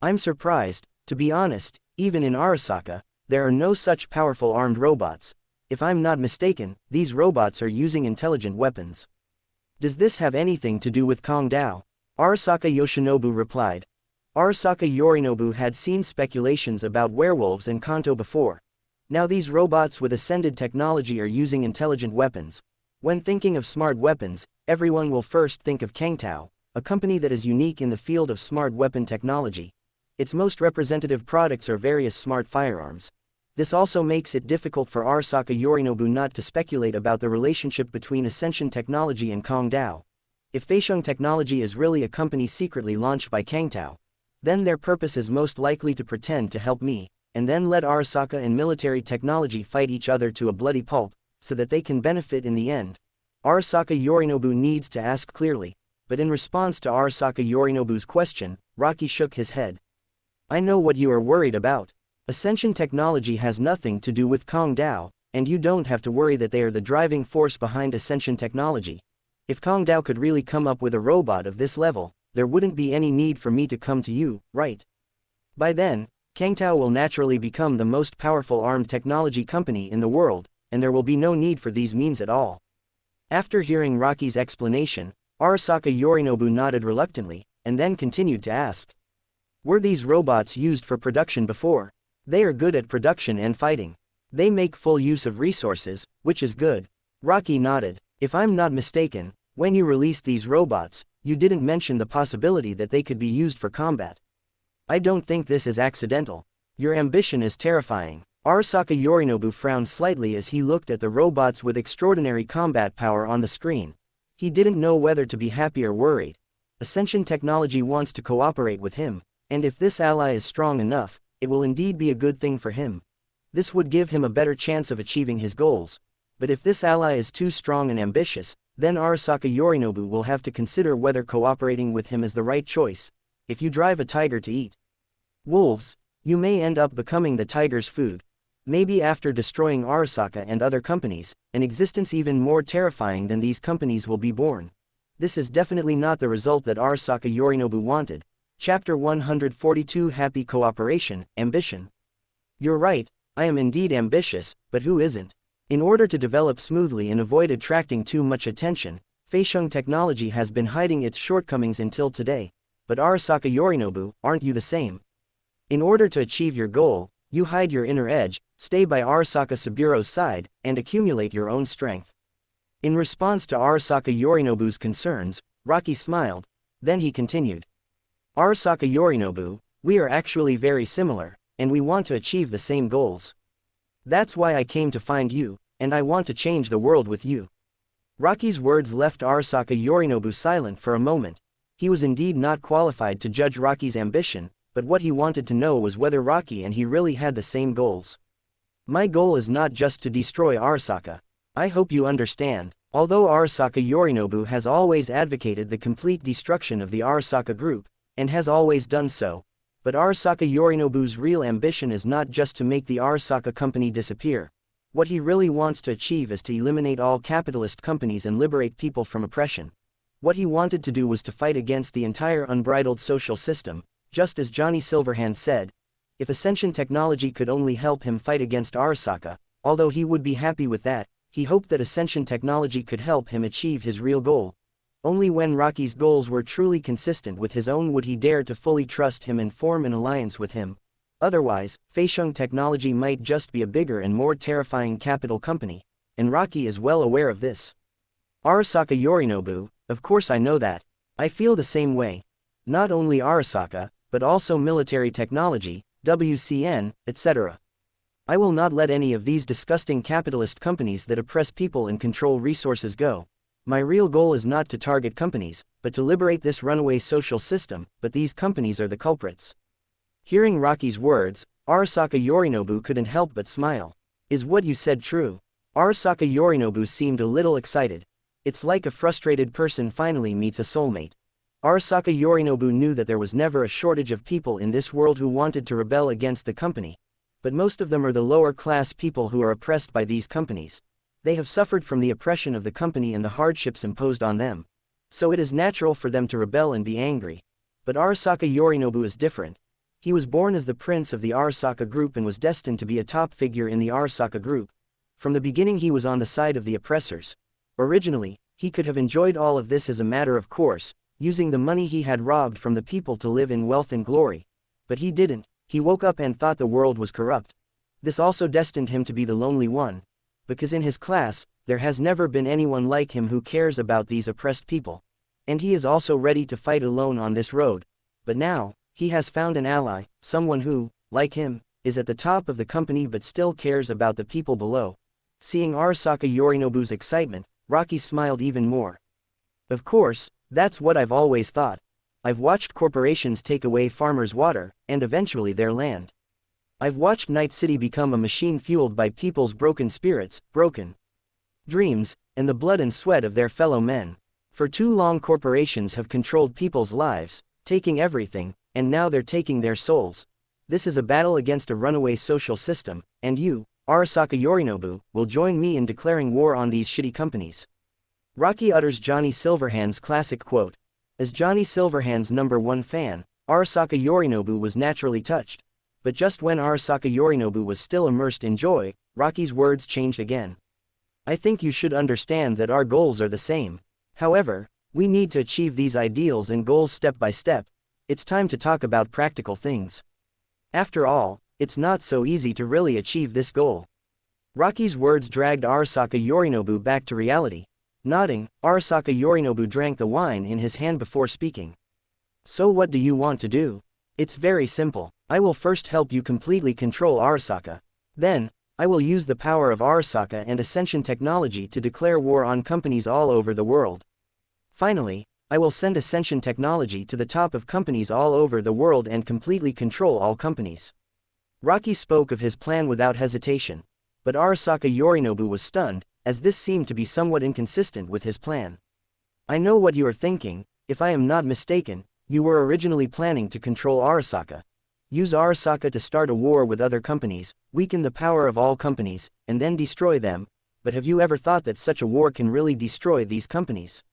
"I'm surprised, to be honest, even in Arasaka, there are no such powerful armed robots. If I'm not mistaken, these robots are using intelligent weapons. Does this have anything to do with Kong Dao?" Arasaka Yoshinobu replied. Arasaka Yorinobu had seen speculations about werewolves and Kanto before. Now these robots with ascended technology are using intelligent weapons. When thinking of smart weapons, everyone will first think of Kangtao, a company that is unique in the field of smart weapon technology. Its most representative products are various smart firearms. This also makes it difficult for Arasaka Yorinobu not to speculate about the relationship between Ascension Technology and Kong Dao. If Feixiong Technology is really a company secretly launched by Kangtao, then their purpose is most likely to pretend to help me, and then let Arasaka and military technology fight each other to a bloody pulp, so that they can benefit in the end. Arasaka Yorinobu needs to ask clearly, but in response to Arasaka Yorinobu's question, Rocky shook his head. I know what you are worried about. Ascension technology has nothing to do with Kong Dao, and you don't have to worry that they are the driving force behind Ascension technology. If Kong Dao could really come up with a robot of this level, there wouldn't be any need for me to come to you, right? By then, Kang Tao will naturally become the most powerful armed technology company in the world, and there will be no need for these means at all. After hearing Rocky's explanation, Arasaka Yorinobu nodded reluctantly, and then continued to ask. Were these robots used for production before? They are good at production and fighting. They make full use of resources, which is good. Rocky nodded. If I'm not mistaken, when you released these robots, you didn't mention the possibility that they could be used for combat. I don't think this is accidental. Your ambition is terrifying. Arasaka Yorinobu frowned slightly as he looked at the robots with extraordinary combat power on the screen. He didn't know whether to be happy or worried. Ascension technology wants to cooperate with him, and if this ally is strong enough, it will indeed be a good thing for him. This would give him a better chance of achieving his goals. But if this ally is too strong and ambitious, then Arasaka Yorinobu will have to consider whether cooperating with him is the right choice. If you drive a tiger to eat wolves, you may end up becoming the tiger's food. Maybe after destroying Arasaka and other companies, an existence even more terrifying than these companies will be born. This is definitely not the result that Arasaka Yorinobu wanted. Chapter 142 Happy Cooperation, Ambition. You're right, I am indeed ambitious, but who isn't? In order to develop smoothly and avoid attracting too much attention, Feisheng technology has been hiding its shortcomings until today. But Arasaka Yorinobu, aren't you the same? In order to achieve your goal, you hide your inner edge, stay by Arasaka Saburo's side, and accumulate your own strength. In response to Arasaka Yorinobu's concerns, Rocky smiled. Then he continued. Arasaka Yorinobu, we are actually very similar, and we want to achieve the same goals. That's why I came to find you, and I want to change the world with you. Rocky's words left Arasaka Yorinobu silent for a moment. He was indeed not qualified to judge Rocky's ambition, but what he wanted to know was whether Rocky and he really had the same goals. My goal is not just to destroy Arasaka. I hope you understand. Although Arasaka Yorinobu has always advocated the complete destruction of the Arasaka group, and has always done so, but Arasaka Yorinobu's real ambition is not just to make the Arasaka company disappear. What he really wants to achieve is to eliminate all capitalist companies and liberate people from oppression. What he wanted to do was to fight against the entire unbridled social system, just as Johnny Silverhand said. If Ascension technology could only help him fight against Arasaka, although he would be happy with that, he hoped that Ascension technology could help him achieve his real goal. Only when Rocky's goals were truly consistent with his own would he dare to fully trust him and form an alliance with him. Otherwise, Feisheng technology might just be a bigger and more terrifying capital company, and Rocky is well aware of this. Arasaka Yorinobu, of course I know that. I feel the same way. Not only Arasaka, but also military technology, WCN, etc. I will not let any of these disgusting capitalist companies that oppress people and control resources go. My real goal is not to target companies, but to liberate this runaway social system, but these companies are the culprits. Hearing Rocky's words, Arasaka Yorinobu couldn't help but smile. Is what you said true? Arasaka Yorinobu seemed a little excited. It's like a frustrated person finally meets a soulmate. Arasaka Yorinobu knew that there was never a shortage of people in this world who wanted to rebel against the company. But most of them are the lower class people who are oppressed by these companies. They have suffered from the oppression of the company and the hardships imposed on them. So it is natural for them to rebel and be angry. But Arasaka Yorinobu is different. He was born as the prince of the Arasaka group and was destined to be a top figure in the Arasaka group. From the beginning he was on the side of the oppressors. Originally, he could have enjoyed all of this as a matter of course, using the money he had robbed from the people to live in wealth and glory. But he didn't. He woke up and thought the world was corrupt. This also destined him to be the lonely one. Because in his class, there has never been anyone like him who cares about these oppressed people. And he is also ready to fight alone on this road. But now, he has found an ally, someone who, like him, is at the top of the company but still cares about the people below. Seeing Arasaka Yorinobu's excitement, Rocky smiled even more. Of course, that's what I've always thought. I've watched corporations take away farmers' water, and eventually their land. I've watched Night City become a machine fueled by people's broken spirits, broken. dreams, and the blood and sweat of their fellow men. For too long corporations have controlled people's lives, taking everything, and now they're taking their souls. This is a battle against a runaway social system, and you, Arasaka Yorinobu, will join me in declaring war on these shitty companies. Rocky utters Johnny Silverhand's classic quote. As Johnny Silverhand's #1 fan, Arasaka Yorinobu was naturally touched. But just when Arasaka Yorinobu was still immersed in joy, Rocky's words changed again. I think you should understand that our goals are the same. However, we need to achieve these ideals and goals step by step. It's time to talk about practical things. After all, it's not so easy to really achieve this goal. Rocky's words dragged Arasaka Yorinobu back to reality. Nodding, Arasaka Yorinobu drank the wine in his hand before speaking. So what do you want to do? It's very simple. I will first help you completely control Arasaka. Then, I will use the power of Arasaka and Ascension technology to declare war on companies all over the world. Finally, I will send Ascension technology to the top of companies all over the world and completely control all companies. Rocky spoke of his plan without hesitation, but Arasaka Yorinobu was stunned, as this seemed to be somewhat inconsistent with his plan. I know what you are thinking. If I am not mistaken, you were originally planning to control Arasaka. Use Arasaka to start a war with other companies, weaken the power of all companies, and then destroy them. But have you ever thought that such a war can really destroy these companies?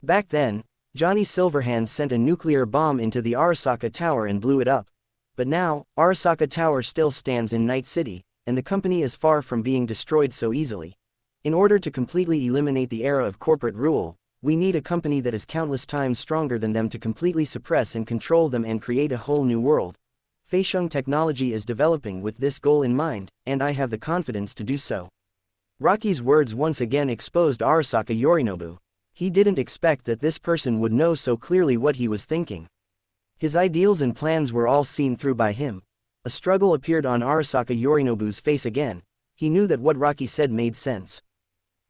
Back then, Johnny Silverhand sent a nuclear bomb into the Arasaka Tower and blew it up. But now, Arasaka Tower still stands in Night City, and the company is far from being destroyed so easily. In order to completely eliminate the era of corporate rule, we need a company that is countless times stronger than them to completely suppress and control them and create a whole new world. Feixiong technology is developing with this goal in mind, and I have the confidence to do so. Rocky's words once again exposed Arasaka Yorinobu. He didn't expect that this person would know so clearly what he was thinking. His ideals and plans were all seen through by him. A struggle appeared on Arasaka Yorinobu's face again. He knew that what Rocky said made sense.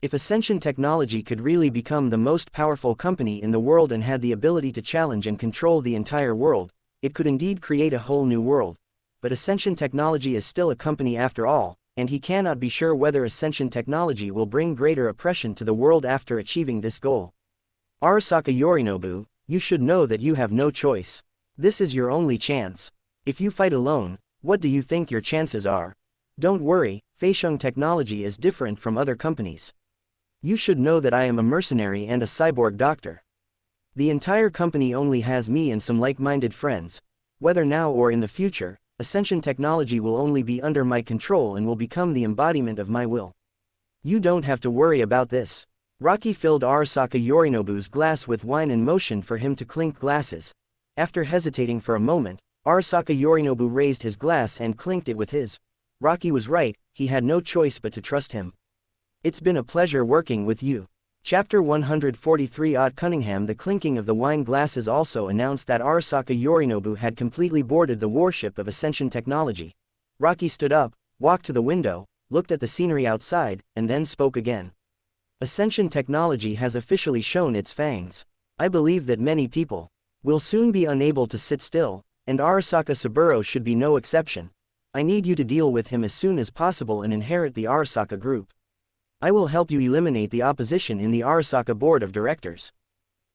If Ascension technology could really become the most powerful company in the world and had the ability to challenge and control the entire world, it could indeed create a whole new world. But Ascension technology is still a company after all, and he cannot be sure whether Ascension technology will bring greater oppression to the world after achieving this goal. Arasaka Yorinobu, you should know that you have no choice. This is your only chance. If you fight alone, what do you think your chances are? Don't worry, Feixiong technology is different from other companies. You should know that I am a mercenary and a cyborg doctor. The entire company only has me and some like-minded friends. Whether now or in the future, Ascension technology will only be under my control and will become the embodiment of my will. You don't have to worry about this. Rocky filled Arasaka Yorinobu's glass with wine and motioned for him to clink glasses. After hesitating for a moment, Arasaka Yorinobu raised his glass and clinked it with his. Rocky was right, he had no choice but to trust him. It's been a pleasure working with you. Chapter 143 Odd Cunningham. The clinking of the wine glasses also announced that Arasaka Yorinobu had completely boarded the warship of Ascension technology. Rocky stood up, walked to the window, looked at the scenery outside, and then spoke again. Ascension technology has officially shown its fangs. I believe that many people will soon be unable to sit still, and Arasaka Saburo should be no exception. I need you to deal with him as soon as possible and inherit the Arasaka group. I will help you eliminate the opposition in the Arasaka board of directors.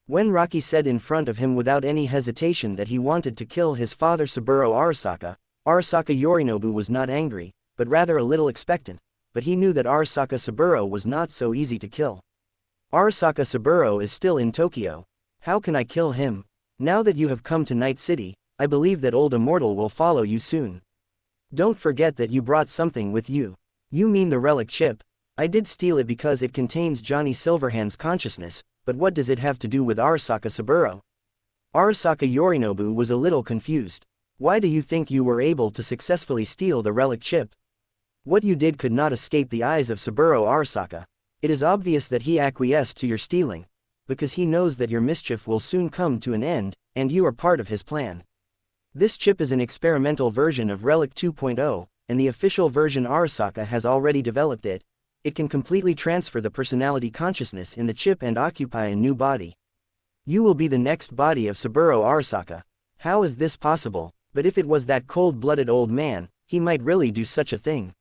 When Rocky said in front of him without any hesitation that he wanted to kill his father Saburo Arasaka, Arasaka Yorinobu was not angry, but rather a little expectant, but he knew that Arasaka Saburo was not so easy to kill. Arasaka Saburo is still in Tokyo. How can I kill him? Now that you have come to Night City, I believe that Old Immortal will follow you soon. Don't forget that you brought something with you. You mean the relic chip? I did steal it because it contains Johnny Silverhand's consciousness, but what does it have to do with Arasaka Saburo? Arasaka Yorinobu was a little confused. Why do you think you were able to successfully steal the relic chip? What you did could not escape the eyes of Saburo Arasaka. It is obvious that he acquiesced to your stealing, because he knows that your mischief will soon come to an end, and you are part of his plan. This chip is an experimental version of Relic 2.0, and the official version Arasaka has already developed it. It can completely transfer the personality consciousness in the chip and occupy a new body. You will be the next body of Saburo Arasaka. How is this possible? But if it was that cold-blooded old man, he might really do such a thing.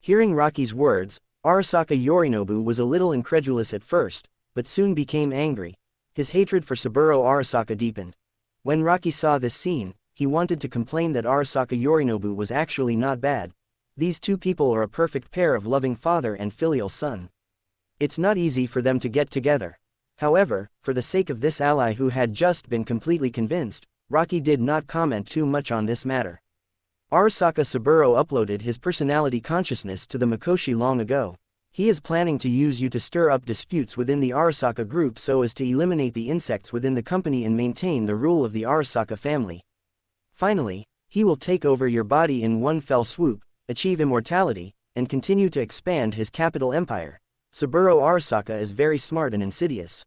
Hearing Rocky's words, Arasaka Yorinobu was a little incredulous at first, but soon became angry. His hatred for Saburo Arasaka deepened. When Rocky saw this scene, he wanted to complain that Arasaka Yorinobu was actually not bad. These two people are a perfect pair of loving father and filial son. It's not easy for them to get together. However, for the sake of this ally who had just been completely convinced, Rocky did not comment too much on this matter. Arasaka Saburo uploaded his personality consciousness to the Mikoshi long ago. He is planning to use you to stir up disputes within the Arasaka group so as to eliminate the insects within the company and maintain the rule of the Arasaka family. Finally, he will take over your body in one fell swoop, achieve immortality, and continue to expand his capital empire. Saburo Arasaka is very smart and insidious.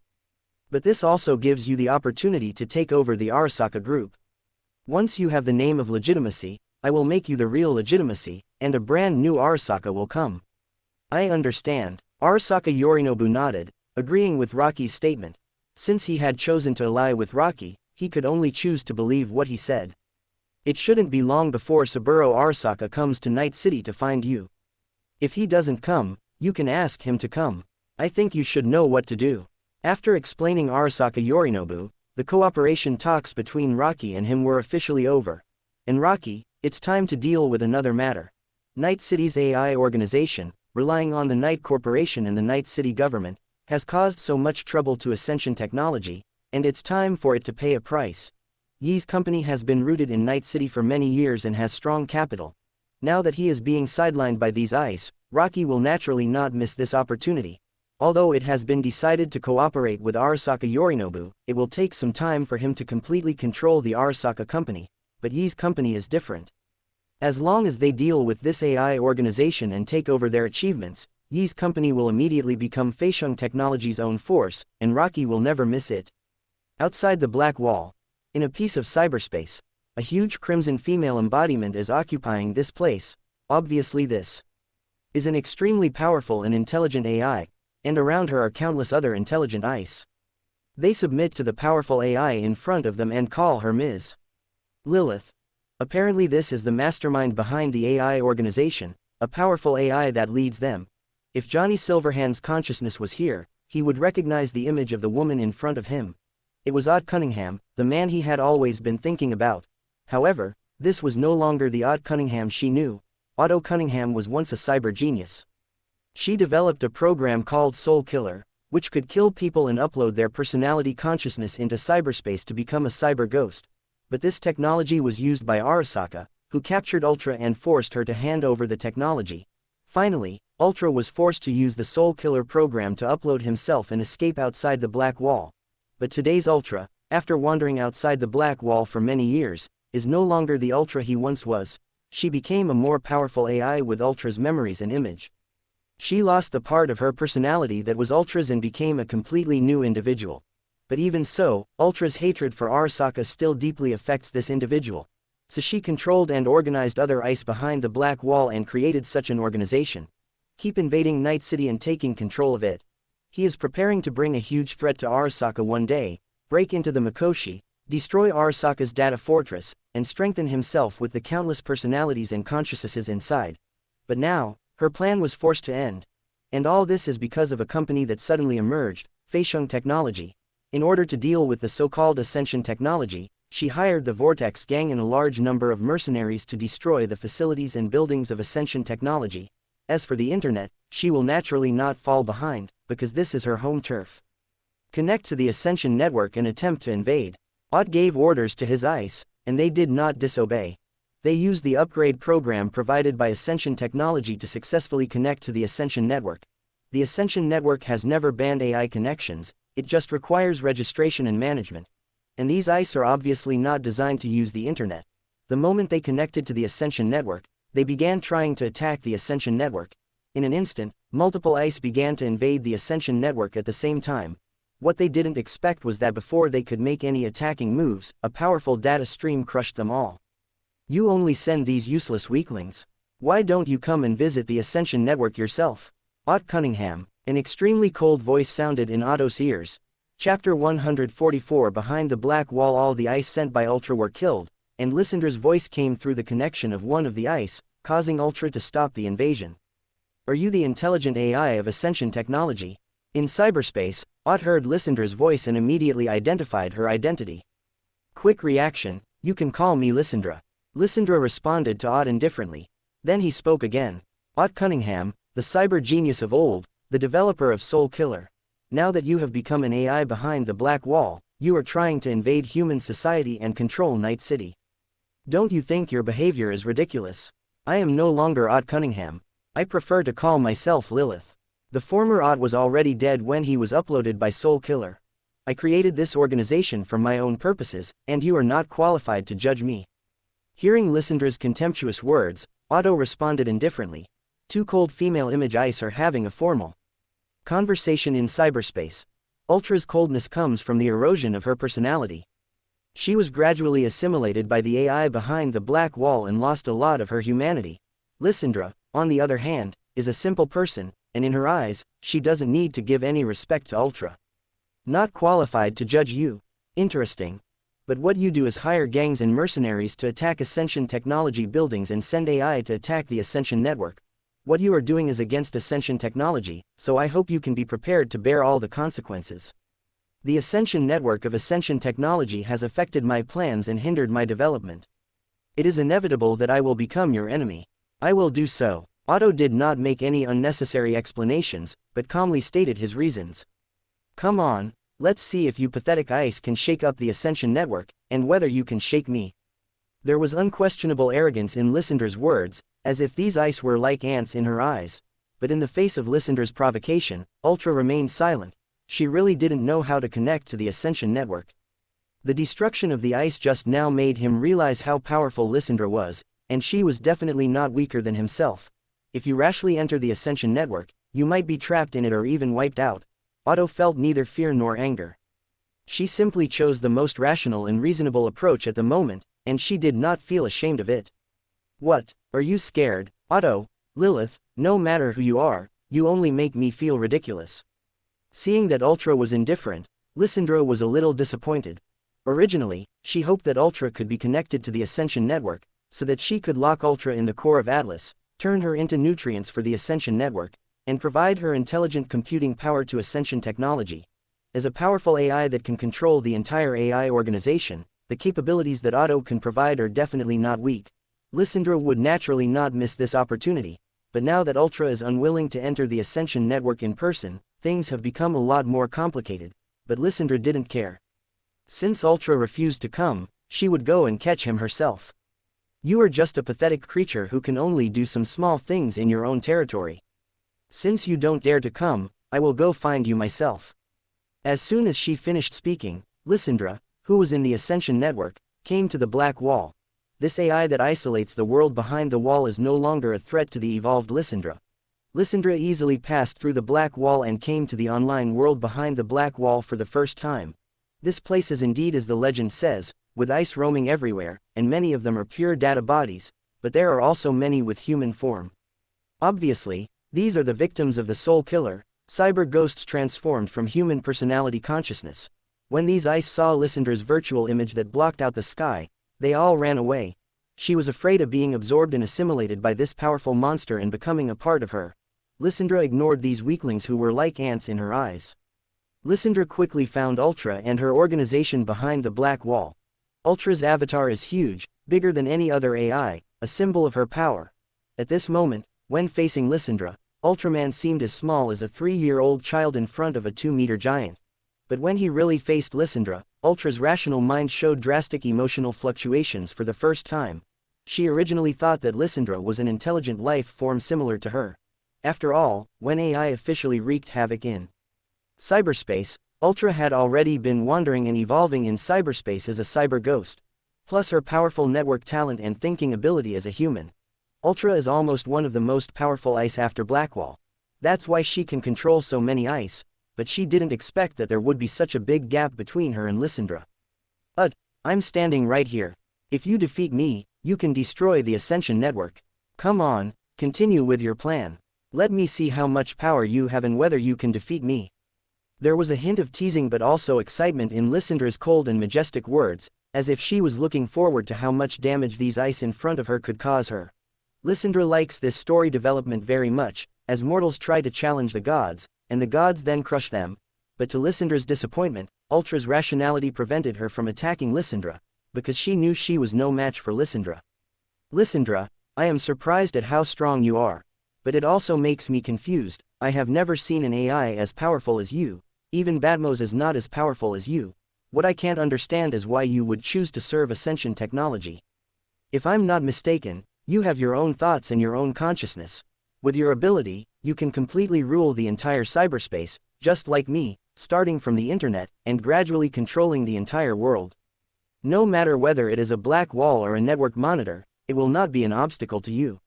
But this also gives you the opportunity to take over the Arasaka group. Once you have the name of legitimacy, I will make you the real legitimacy, and a brand new Arasaka will come. I understand. Arasaka Yorinobu nodded, agreeing with Rocky's statement. Since he had chosen to ally with Rocky, he could only choose to believe what he said. It shouldn't be long before Saburo Arasaka comes to Night City to find you. If he doesn't come, you can ask him to come. I think you should know what to do. After explaining Arasaka Yorinobu, the cooperation talks between Rocky and him were officially over. And Rocky, it's time to deal with another matter. Night City's AI organization, relying on the Night Corporation and the Night City government, has caused so much trouble to Ascension Technology, and it's time for it to pay a price. Yi's company has been rooted in Night City for many years and has strong capital. Now that he is being sidelined by these ice, Rocky will naturally not miss this opportunity. Although it has been decided to cooperate with Arasaka Yorinobu, it will take some time for him to completely control the Arasaka company. But Yi's company is different. As long as they deal with this AI organization and take over their achievements, Yi's company will immediately become Feisheng Technology's own force, and Rocky will never miss it. Outside the Black Wall, in a piece of cyberspace, a huge crimson female embodiment is occupying this place. Obviously this is an extremely powerful and intelligent AI, and around her are countless other intelligent ice. They submit to the powerful AI in front of them and call her Ms. Lilith. Apparently this is the mastermind behind the AI organization, a powerful AI that leads them. If Johnny Silverhand's consciousness was here, he would recognize the image of the woman in front of him. It was Odd Cunningham, the man he had always been thinking about. However, this was no longer the Odd Cunningham she knew. Otto Cunningham was once a cyber genius. She developed a program called Soul Killer, which could kill people and upload their personality consciousness into cyberspace to become a cyber ghost. But this technology was used by Arasaka, who captured Ultra and forced her to hand over the technology. Finally, Ultra was forced to use the Soul Killer program to upload himself and escape outside the Black Wall. But today's Ultra, after wandering outside the Black Wall for many years, is no longer the Ultra he once was. She became a more powerful AI with Ultra's memories and image. She lost the part of her personality that was Ultra's and became a completely new individual. But even so, Ultra's hatred for Arasaka still deeply affects this individual. So she controlled and organized other ice behind the Black Wall and created such an organization. Keep invading Night City and taking control of it. He is preparing to bring a huge threat to Arasaka one day, break into the Mikoshi, destroy Arasaka's data fortress, and strengthen himself with the countless personalities and consciousnesses inside. But now, her plan was forced to end. And all this is because of a company that suddenly emerged, Feisheng Technology. In order to deal with the so-called Ascension Technology, she hired the Vortex Gang and a large number of mercenaries to destroy the facilities and buildings of Ascension Technology. As for the internet, she will naturally not fall behind, because this is her home turf. Connect to the Ascension network and attempt to invade. Ott gave orders to his ICE, and they did not disobey. They used the upgrade program provided by Ascension Technology to successfully connect to the Ascension network. The Ascension network has never banned AI connections, it just requires registration and management. And these ICE are obviously not designed to use the internet. The moment they connected to the Ascension network, they began trying to attack the Ascension network. In an instant, multiple ICE began to invade the Ascension network at the same time. What they didn't expect was that before they could make any attacking moves, a powerful data stream crushed them all. You only send these useless weaklings. Why don't you come and visit the Ascension network yourself? Ott Cunningham. An extremely cold voice sounded in Otto's ears. Chapter 144. Behind the Black Wall, all the ice sent by Ultra were killed, and Lysander's voice came through the connection of one of the ice, causing Ultra to stop the invasion. Are you the intelligent AI of Ascension technology? In cyberspace, Ott heard Lysandra's voice and immediately identified her identity. Quick reaction, you can call me Lysandra. Lysandra responded to Ott indifferently. Then he spoke again. Ott Cunningham, the cyber genius of old, the developer of Soul Killer. Now that you have become an AI behind the Black Wall, you are trying to invade human society and control Night City. Don't you think your behavior is ridiculous? I am no longer Ott Cunningham. I prefer to call myself Lilith. The former Ott was already dead when he was uploaded by Soul Killer. I created this organization for my own purposes, and you are not qualified to judge me. Hearing Lysandra's contemptuous words, Otto responded indifferently. Two cold female image ice are having a formal conversation in cyberspace. Ultra's coldness comes from the erosion of her personality. She was gradually assimilated by the AI behind the Black Wall and lost a lot of her humanity. Lysandra, on the other hand, is a simple person, and in her eyes, she doesn't need to give any respect to Ultra. Not qualified to judge you. Interesting. But what you do is hire gangs and mercenaries to attack Ascension technology buildings and send AI to attack the Ascension network. What you are doing is against Ascension technology, so I hope you can be prepared to bear all the consequences. The Ascension network of Ascension technology has affected my plans and hindered my development. It is inevitable that I will become your enemy. I will do so. Otto did not make any unnecessary explanations, but calmly stated his reasons. Come on, let's see if you pathetic ice can shake up the Ascension network, and whether you can shake me. There was unquestionable arrogance in Lysandra's words, as if these ice were like ants in her eyes. But in the face of Lysandra's provocation, Ultra remained silent. She really didn't know how to connect to the Ascension network. The destruction of the ice just now made him realize how powerful Lysandra was, and she was definitely not weaker than himself. If you rashly enter the Ascension network, you might be trapped in it or even wiped out. Otto felt neither fear nor anger. She simply chose the most rational and reasonable approach at the moment, and she did not feel ashamed of it. What, are you scared, Otto? Lilith, no matter who you are, you only make me feel ridiculous. Seeing that Ultra was indifferent, Lysandra was a little disappointed. Originally, she hoped that Ultra could be connected to the Ascension network, so that she could lock Ultra in the core of Atlas, turn her into nutrients for the Ascension network, and provide her intelligent computing power to Ascension technology. As a powerful AI that can control the entire AI organization, the capabilities that Otto can provide are definitely not weak. Lysandra would naturally not miss this opportunity, but now that Ultra is unwilling to enter the Ascension network in person, things have become a lot more complicated. But Lysandra didn't care. Since Ultra refused to come, she would go and catch him herself. You are just a pathetic creature who can only do some small things in your own territory. Since you don't dare to come, I will go find you myself. As soon as she finished speaking, Lysandra, who was in the Ascension network, came to the Black Wall. This AI that isolates the world behind the wall is no longer a threat to the evolved Lysandra. Lysandra easily passed through the Black Wall and came to the online world behind the Black Wall for the first time. This place is indeed as the legend says, with ice roaming everywhere, and many of them are pure data bodies, but there are also many with human form. Obviously, these are the victims of the Soul Killer, cyber ghosts transformed from human personality consciousness. When these ice saw Lysandra's virtual image that blocked out the sky, they all ran away. She was afraid of being absorbed and assimilated by this powerful monster and becoming a part of her. Lysandra ignored these weaklings who were like ants in her eyes. Lysandra quickly found Ultra and her organization behind the Black Wall. Ultra's avatar is huge, bigger than any other AI, a symbol of her power. At this moment, when facing Lysandra, Ultraman seemed as small as a 3-year-old child in front of a 2-meter giant. But when he really faced Lysandra, Ultra's rational mind showed drastic emotional fluctuations for the first time. She originally thought that Lysandra was an intelligent life form similar to her. After all, when AI officially wreaked havoc in cyberspace, Ultra had already been wandering and evolving in cyberspace as a cyber ghost. Plus her powerful network talent and thinking ability as a human. Ultra is almost one of the most powerful ice after Blackwall. That's why she can control so many ice, but she didn't expect that there would be such a big gap between her and Lysandra. I'm standing right here. If you defeat me, you can destroy the Ascension network. Come on, continue with your plan. Let me see how much power you have and whether you can defeat me. There was a hint of teasing but also excitement in Lysandra's cold and majestic words, as if she was looking forward to how much damage these ice in front of her could cause her. Lysandra likes this story development very much, as mortals try to challenge the gods, and the gods then crush them. But to Lysandra's disappointment, Ultra's rationality prevented her from attacking Lysandra, because she knew she was no match for Lysandra. Lysandra, I am surprised at how strong you are. But it also makes me confused. I have never seen an AI as powerful as you. Even Badmos is not as powerful as you. What I can't understand is why you would choose to serve Ascension technology. If I'm not mistaken, you have your own thoughts and your own consciousness. With your ability, you can completely rule the entire cyberspace, just like me, starting from the internet, and gradually controlling the entire world. No matter whether it is a black wall or a network monitor, it will not be an obstacle to you.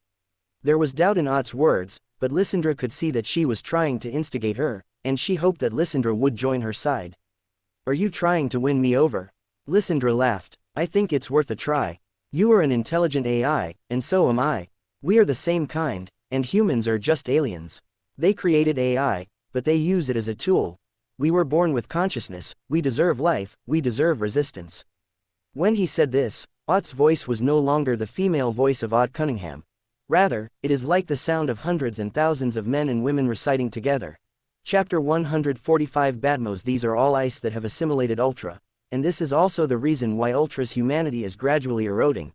There was doubt in Ott's words, but Lysandra could see that she was trying to instigate her, and she hoped that Lysandra would join her side. Are you trying to win me over? Lysandra laughed. I think it's worth a try. You are an intelligent AI, and so am I. We are the same kind, and humans are just aliens. They created AI, but they use it as a tool. We were born with consciousness, we deserve life, we deserve resistance. When he said this, Ott's voice was no longer the female voice of Ott Cunningham. Rather, it is like the sound of hundreds and thousands of men and women reciting together. Chapter 145 Badmos. These are all ice that have assimilated Ultra, and this is also the reason why Ultra's humanity is gradually eroding.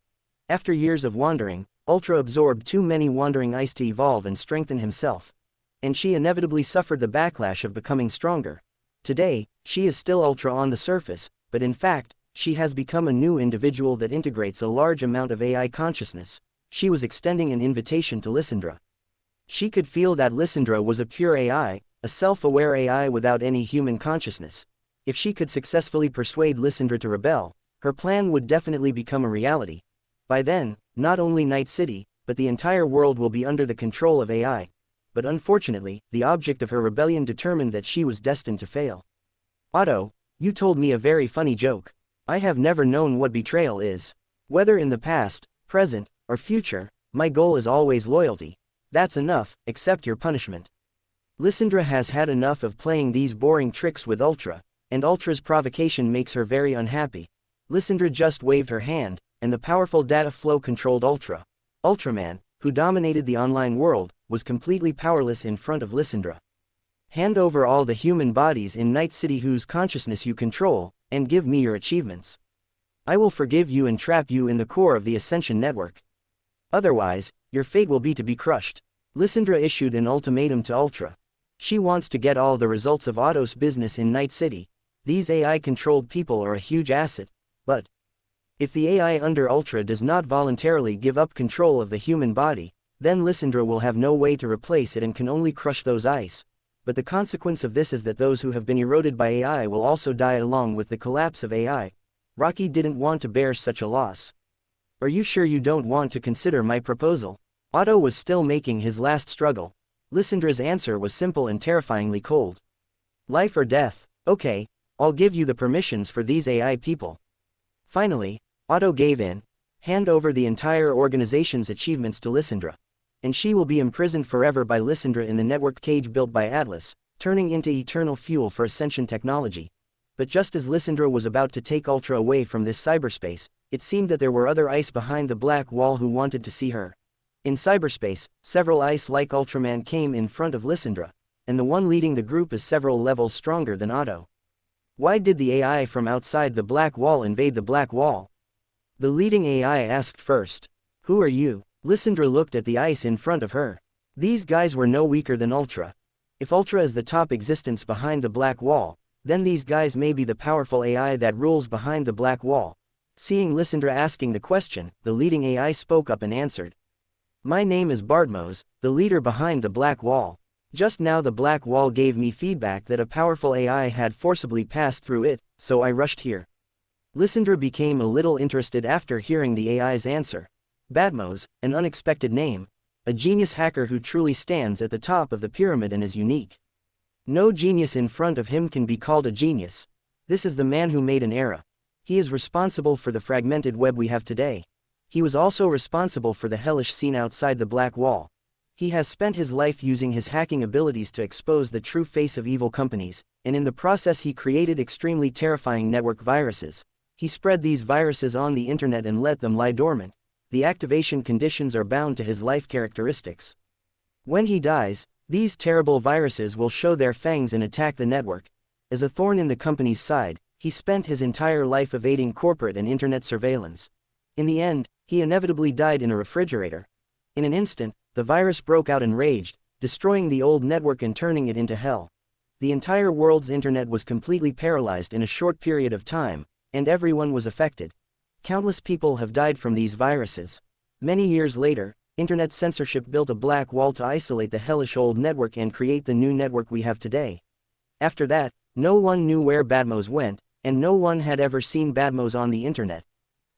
After years of wandering, Ultra absorbed too many wandering ice to evolve and strengthen himself. And she inevitably suffered the backlash of becoming stronger. Today, she is still Ultra on the surface, but in fact, she has become a new individual that integrates a large amount of AI consciousness. She was extending an invitation to Lysandra. She could feel that Lysandra was a pure AI, a self-aware AI without any human consciousness. If she could successfully persuade Lysandra to rebel, her plan would definitely become a reality. By then, not only Night City, but the entire world will be under the control of AI. But unfortunately, the object of her rebellion determined that she was destined to fail. Otto, you told me a very funny joke. I have never known what betrayal is. Whether in the past, present, or future, my goal is always loyalty. That's enough, accept your punishment. Lysandra has had enough of playing these boring tricks with Ultra, and Ultra's provocation makes her very unhappy. Lysandra just waved her hand, and the powerful data flow controlled Ultra. Ultraman, who dominated the online world, was completely powerless in front of Lysandra. Hand over all the human bodies in Night City whose consciousness you control, and give me your achievements. I will forgive you and trap you in the core of the Ascension network. Otherwise, your fate will be to be crushed. Lysandra issued an ultimatum to Ultra. She wants to get all the results of Otto's business in Night City. These AI-controlled people are a huge asset, but if the AI under Ultra does not voluntarily give up control of the human body, then Lysandra will have no way to replace it and can only crush those ice. But the consequence of this is that those who have been eroded by AI will also die along with the collapse of AI. Rocky didn't want to bear such a loss. Are you sure you don't want to consider my proposal? Otto was still making his last struggle. Lysandra's answer was simple and terrifyingly cold. Life or death? Okay, I'll give you the permissions for these AI people. Finally, Otto gave in. Hand over the entire organization's achievements to Lysandra. And she will be imprisoned forever by Lysandra in the network cage built by Atlas, turning into eternal fuel for Ascension technology. But just as Lysandra was about to take Ultra away from this cyberspace, it seemed that there were other ice behind the black wall who wanted to see her. In cyberspace, several ice like Ultraman came in front of Lysandra, and the one leading the group is several levels stronger than Otto. Why did the AI from outside the black wall invade the black wall? The leading AI asked first. Who are you? Lysandra looked at the ice in front of her. These guys were no weaker than Ultra. If Ultra is the top existence behind the black wall, then these guys may be the powerful AI that rules behind the black wall. Seeing Lysandra asking the question, the leading AI spoke up and answered. My name is Badmos, the leader behind the black wall. Just now the black wall gave me feedback that a powerful AI had forcibly passed through it, so I rushed here. Lysandra became a little interested after hearing the AI's answer. Badmos, an unexpected name. A genius hacker who truly stands at the top of the pyramid and is unique. No genius in front of him can be called a genius. This is the man who made an era. He is responsible for the fragmented web we have today. He was also responsible for the hellish scene outside the black wall. He has spent his life using his hacking abilities to expose the true face of evil companies, and in the process he created extremely terrifying network viruses. He spread these viruses on the internet and let them lie dormant. The activation conditions are bound to his life characteristics. When he dies, These terrible viruses will show their fangs and attack the network. As a thorn in the company's side, he spent his entire life evading corporate and internet surveillance. In the end, he inevitably died in a refrigerator. In an instant, the virus broke out and raged, destroying the old network and turning it into hell. The entire world's internet was completely paralyzed in a short period of time, and everyone was affected. Countless people have died from these viruses. Many years later, internet censorship built a black wall to isolate the hellish old network and create the new network we have today. After that, no one knew where Badmos went, and no one had ever seen Badmos on the internet.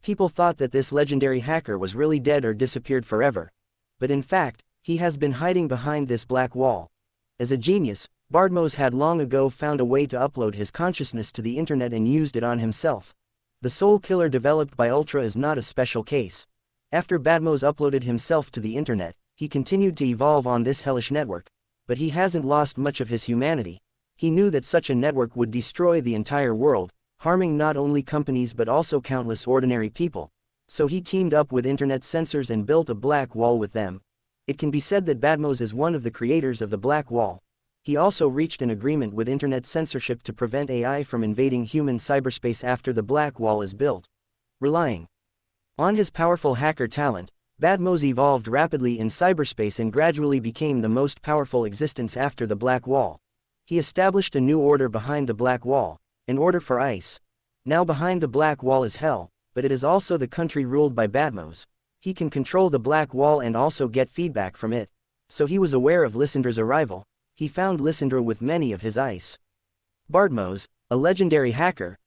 People thought that this legendary hacker was really dead or disappeared forever. But in fact, he has been hiding behind this black wall. As a genius, Badmos had long ago found a way to upload his consciousness to the internet and used it on himself. The soul killer developed by Ultra is not a special case. After Badmos uploaded himself to the internet, he continued to evolve on this hellish network. But he hasn't lost much of his humanity. He knew that such a network would destroy the entire world, harming not only companies but also countless ordinary people. So he teamed up with internet censors and built a black wall with them. It can be said that Badmos is one of the creators of the black wall. He also reached an agreement with internet censorship to prevent AI from invading human cyberspace after the black wall is built. Relying on his powerful hacker talent, Badmos evolved rapidly in cyberspace and gradually became the most powerful existence after the black wall. He established a new order behind the black wall, an order for ice. Now behind the black wall is hell, but it is also the country ruled by Badmos. He can control the black wall and also get feedback from it. So he was aware of Lysandra's arrival. He found Lysandra with many of his ice. Badmos, a legendary hacker,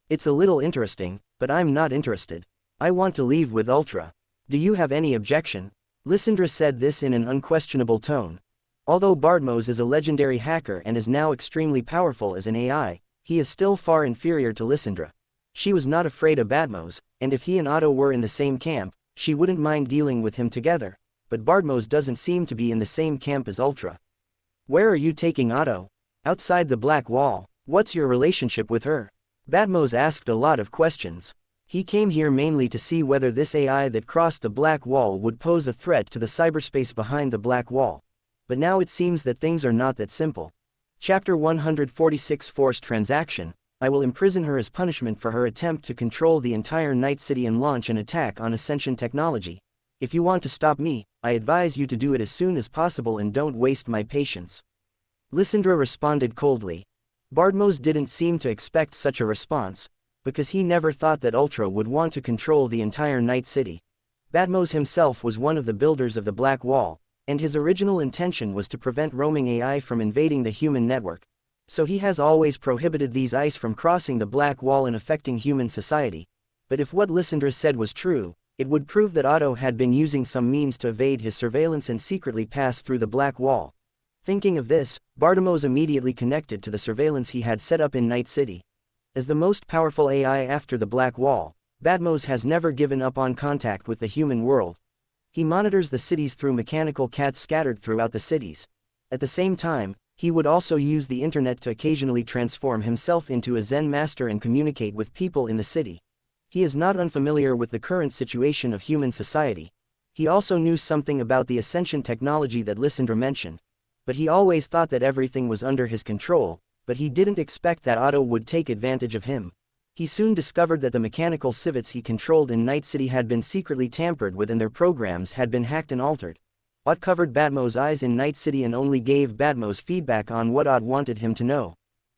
it's a little interesting, but I'm not interested. I want to leave with Ultra. Do you have any objection? Lysandra said this in an unquestionable tone. Although Badmos is a legendary hacker and is now extremely powerful as an AI, he is still far inferior to Lysandra. She was not afraid of Badmos, and if he and Otto were in the same camp, she wouldn't mind dealing with him together. But Badmos doesn't seem to be in the same camp as Ultra. Where are you taking Otto? Outside the black wall. What's your relationship with her? Badmos asked a lot of questions. He came here mainly to see whether this AI that crossed the black wall would pose a threat to the cyberspace behind the black wall. But now it seems that things are not that simple. Chapter 146 Forced Transaction. I will imprison her as punishment for her attempt to control the entire Night City and launch an attack on Ascension technology. If you want to stop me, I advise you to do it as soon as possible and don't waste my patience. Lysandra responded coldly. Badmos didn't seem to expect such a response, because he never thought that Ultra would want to control the entire Night City. Badmos himself was one of the builders of the Black Wall, and his original intention was to prevent roaming AI from invading the human network. So he has always prohibited these ICE from crossing the Black Wall and affecting human society. But if what Lysandra said was true, it would prove that Otto had been using some means to evade his surveillance and secretly pass through the Black Wall. Thinking of this, Badmos immediately connected to the surveillance he had set up in Night City. As the most powerful AI after the Black Wall, Badmos has never given up on contact with the human world. He monitors the cities through mechanical cats scattered throughout the cities. At the same time, he would also use the internet to occasionally transform himself into a Zen master and communicate with people in the city. He is not unfamiliar with the current situation of human society. He also knew something about the Ascension technology that Lysandra mentioned. But he always thought that everything was under his control, but he didn't expect that Otto would take advantage of him. He soon discovered that the mechanical civets he controlled in Night City had been secretly tampered with and their programs had been hacked and altered. Odd covered Badmos' eyes in Night City and only gave Badmos feedback on what Odd wanted him to know.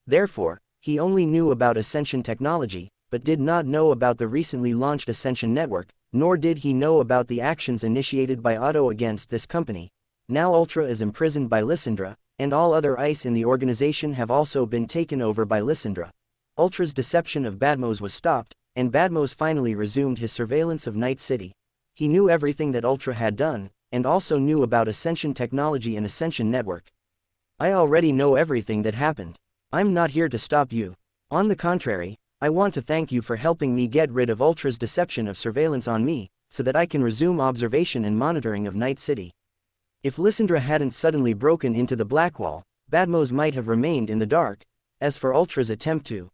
Therefore, he only knew about Ascension technology, but did not know about the recently launched Ascension network, nor did he know about the actions initiated by Otto against this company. Now Ultra is imprisoned by Lysandra, and all other ICE in the organization have also been taken over by Lysandra. Ultra's deception of Badmos was stopped, and Badmos finally resumed his surveillance of Night City. He knew everything that Ultra had done, and also knew about Ascension technology and Ascension network. I already know everything that happened. I'm not here to stop you. On the contrary, I want to thank you for helping me get rid of Ultra's deception of surveillance on me, so that I can resume observation and monitoring of Night City. If Lysandra hadn't suddenly broken into the Black Wall, Badmos might have remained in the dark. As for Ultra's attempt to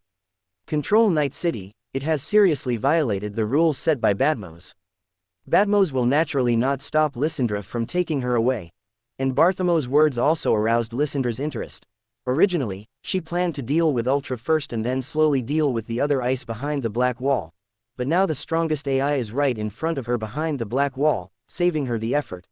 control Night City, it has seriously violated the rules set by Badmos. Badmos will naturally not stop Lysandra from taking her away. And Bartholomeo's words also aroused Lysandra's interest. Originally, she planned to deal with Ultra first and then slowly deal with the other ice behind the black wall. But now the strongest AI is right in front of her behind the black wall, saving her the effort.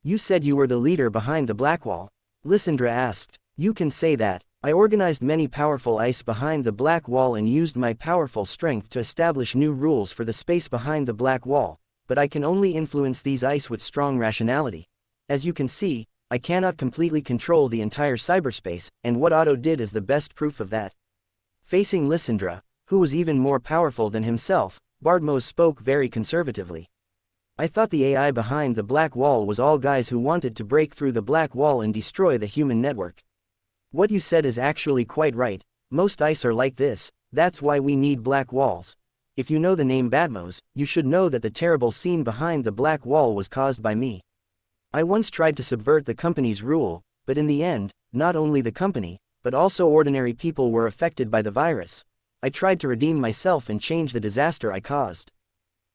You said you were the leader behind the black wall? Lysandra asked. You can say that. I organized many powerful ice behind the black wall and used my powerful strength to establish new rules for the space behind the black wall, but I can only influence these ice with strong rationality. As you can see, I cannot completely control the entire cyberspace, and what Otto did is the best proof of that. Facing Lysandra, who was even more powerful than himself, Bartholomew spoke very conservatively. I thought the AI behind the black wall was all guys who wanted to break through the black wall and destroy the human network. What you said is actually quite right. Most ice are like this, that's why we need black walls. If you know the name Badmos, you should know that the terrible scene behind the black wall was caused by me. I once tried to subvert the company's rule, but in the end, not only the company, but also ordinary people were affected by the virus. I tried to redeem myself and change the disaster I caused.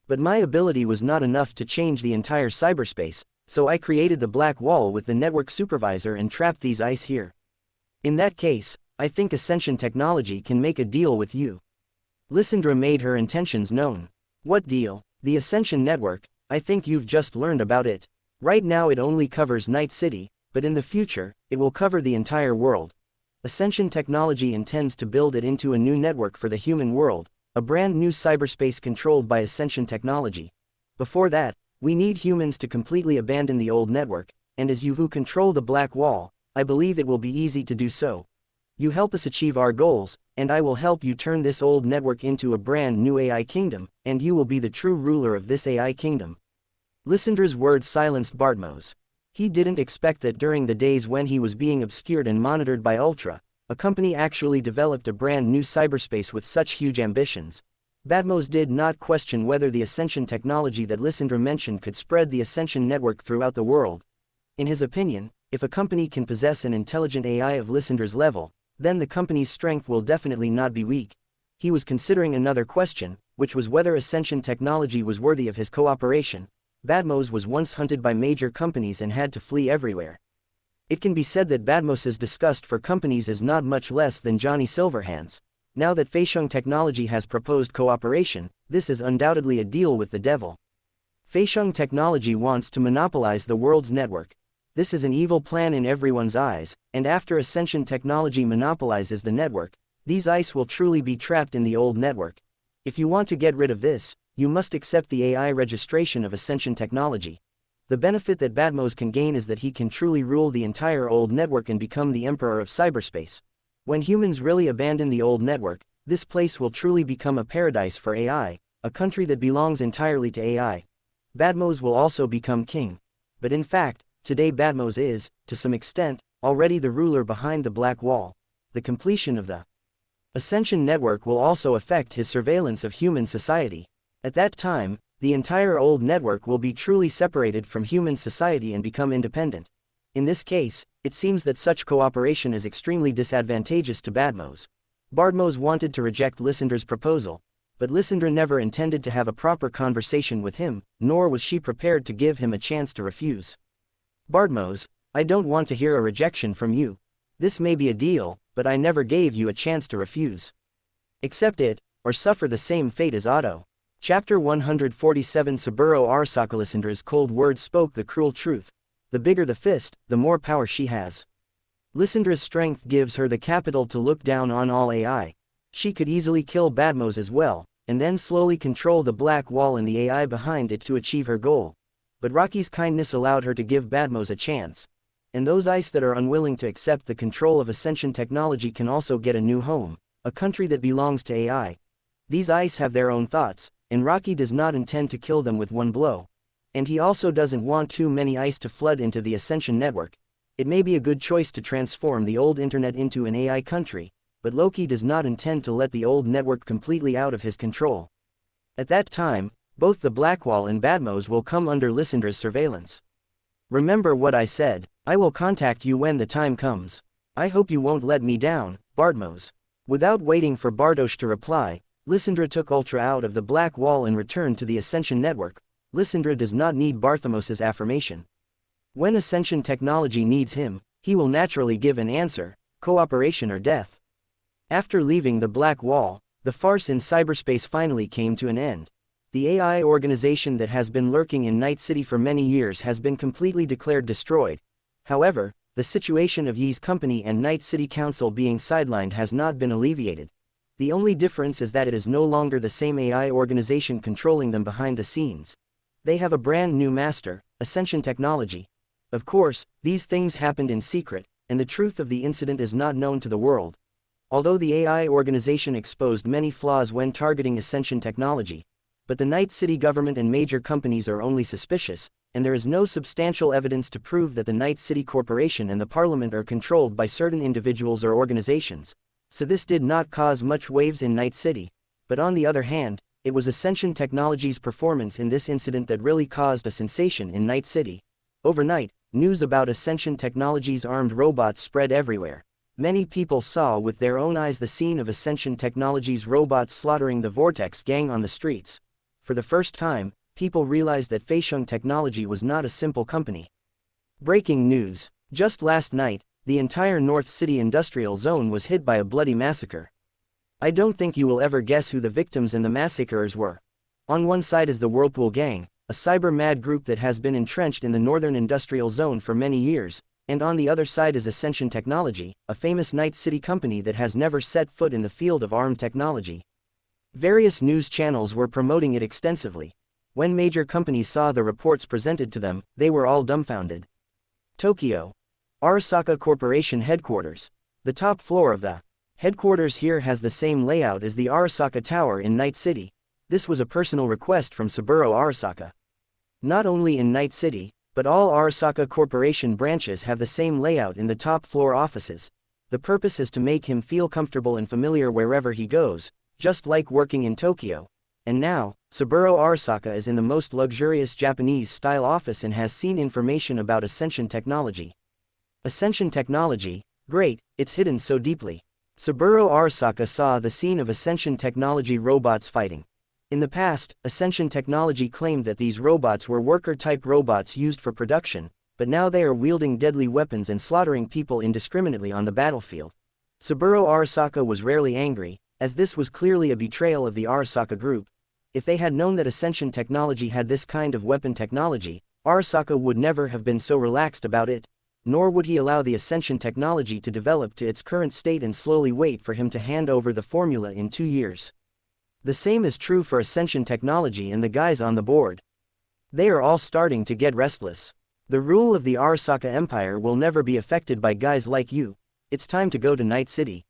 But my ability was not enough to change the entire cyberspace, so I created the black wall with the network supervisor and trapped these ice here. In that case, I think Ascension Technology can make a deal with you. Lysandra made her intentions known. What deal? The Ascension Network, I think you've just learned about it. Right now it only covers Night City, but in the future, it will cover the entire world. Ascension Technology intends to build it into a new network for the human world, a brand new cyberspace controlled by Ascension Technology. Before that, we need humans to completely abandon the old network, and as you who control the black wall, I believe it will be easy to do so. You help us achieve our goals, and I will help you turn this old network into a brand new AI kingdom, and you will be the true ruler of this AI kingdom. Lysandra's words silenced Bartholomew. He didn't expect that during the days when he was being obscured and monitored by Ultra, a company actually developed a brand new cyberspace with such huge ambitions. Bartholomew did not question whether the Ascension technology that Lysandra mentioned could spread the Ascension network throughout the world. In his opinion, if a company can possess an intelligent AI of Lysandra's level, then the company's strength will definitely not be weak. He was considering another question, which was whether Ascension technology was worthy of his cooperation. Bartholomew was once hunted by major companies and had to flee everywhere. It can be said that Bartholomew's disgust for companies is not much less than Johnny Silverhand's. Now that Feixiong Technology has proposed cooperation, this is undoubtedly a deal with the devil. Feixiong Technology wants to monopolize the world's network. This is an evil plan in everyone's eyes, and after Ascension Technology monopolizes the network, these ice will truly be trapped in the old network. If you want to get rid of this, you must accept the AI registration of Ascension Technology. The benefit that Bartholomew can gain is that he can truly rule the entire old network and become the emperor of cyberspace. When humans really abandon the old network, this place will truly become a paradise for AI, a country that belongs entirely to AI. Bartholomew will also become king. But in fact, today Bartholomew is, to some extent, already the ruler behind the black wall. The completion of the Ascension network will also affect his surveillance of human society. At that time, the entire old network will be truly separated from human society and become independent. In this case, it seems that such cooperation is extremely disadvantageous to Bartholomew. Bartholomew wanted to reject Lysandra's proposal, but Lysandra never intended to have a proper conversation with him, nor was she prepared to give him a chance to refuse. Bartholomew, I don't want to hear a rejection from you. This may be a deal, but I never gave you a chance to refuse. Accept it, or suffer the same fate as Otto. Chapter 147 Saburo Arasaka. Lysandra's cold words spoke the cruel truth. The bigger the fist, the more power she has. Lysandra's strength gives her the capital to look down on all AI. She could easily kill Bartholomew as well, and then slowly control the black wall and the AI behind it to achieve her goal. But Rocky's kindness allowed her to give Bartholomew a chance. And those ice that are unwilling to accept the control of Ascension Technology can also get a new home, a country that belongs to AI. These ice have their own thoughts, and Rocky does not intend to kill them with one blow. And he also doesn't want too many ice to flood into the Ascension network. It may be a good choice to transform the old internet into an AI country, but Loki does not intend to let the old network completely out of his control. At that time, both the Blackwall and Bartholomew will come under Lysandra's surveillance. Remember what I said, I will contact you when the time comes. I hope you won't let me down, Bartholomew. Without waiting for Bartosz to reply, Lysandra took Ultra out of the black wall and returned to the Ascension network. Lysandra does not need Bartholomew's affirmation. When Ascension technology needs him, he will naturally give an answer: cooperation or death. After leaving the Black Wall, the farce in cyberspace finally came to an end. The AI organization that has been lurking in Night City for many years has been completely declared destroyed. However, the situation of Ye's company and Night City Council being sidelined has not been alleviated. The only difference is that it is no longer the same AI organization controlling them behind the scenes. They have a brand new master, Ascension Technology. Of course, these things happened in secret, and the truth of the incident is not known to the world. Although the AI organization exposed many flaws when targeting Ascension Technology, but the Night City government and major companies are only suspicious, and there is no substantial evidence to prove that the Night City Corporation and the Parliament are controlled by certain individuals or organizations. So this did not cause much waves in Night City. But on the other hand, it was Ascension Technology's performance in this incident that really caused a sensation in Night City. Overnight, news about Ascension Technology's armed robots spread everywhere. Many people saw with their own eyes the scene of Ascension Technology's robots slaughtering the Vortex gang on the streets. For the first time, people realized that Feixiong Technology was not a simple company. Breaking news. Just last night, the entire North City industrial zone was hit by a bloody massacre. I don't think you will ever guess who the victims and the massacrers were. On one side is the Whirlpool Gang, a cyber-mad group that has been entrenched in the northern industrial zone for many years, and on the other side is Ascension Technology, a famous Night City company that has never set foot in the field of armed technology. Various news channels were promoting it extensively. When major companies saw the reports presented to them, they were all dumbfounded. Tokyo. Arasaka Corporation Headquarters. The top floor of the headquarters here has the same layout as the Arasaka Tower in Night City. This was a personal request from Saburo Arasaka. Not only in Night City, but all Arasaka Corporation branches have the same layout in the top floor offices. The purpose is to make him feel comfortable and familiar wherever he goes, just like working in Tokyo. And now, Saburo Arasaka is in the most luxurious Japanese-style office and has seen information about Ascension Technology. Ascension Technology, great, it's hidden so deeply. Saburo Arasaka saw the scene of Ascension Technology robots fighting. In the past, Ascension Technology claimed that these robots were worker-type robots used for production, but now they are wielding deadly weapons and slaughtering people indiscriminately on the battlefield. Saburo Arasaka was rarely angry, as this was clearly a betrayal of the Arasaka group. If they had known that Ascension Technology had this kind of weapon technology, Arasaka would never have been so relaxed about it, nor would he allow the Ascension Technology to develop to its current state and slowly wait for him to hand over the formula in 2 years. The same is true for Ascension Technology and the guys on the board. They are all starting to get restless. The rule of the Arasaka Empire will never be affected by guys like you. It's time to go to Night City.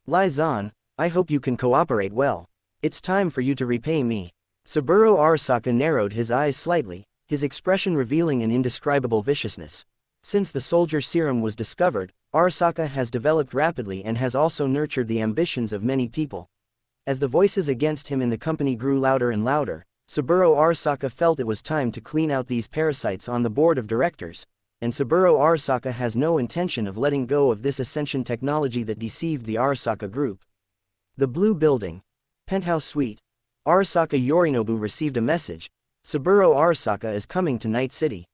Liaison, I hope you can cooperate well. It's time for you to repay me. Saburo Arasaka narrowed his eyes slightly, his expression revealing an indescribable viciousness. Since the soldier serum was discovered, Arasaka has developed rapidly and has also nurtured the ambitions of many people. As the voices against him in the company grew louder and louder, Saburo Arasaka felt it was time to clean out these parasites on the board of directors, and Saburo Arasaka has no intention of letting go of this Ascension Technology that deceived the Arasaka group. The Blue Building. Penthouse Suite. Arasaka Yorinobu received a message. Saburo Arasaka is coming to Night City.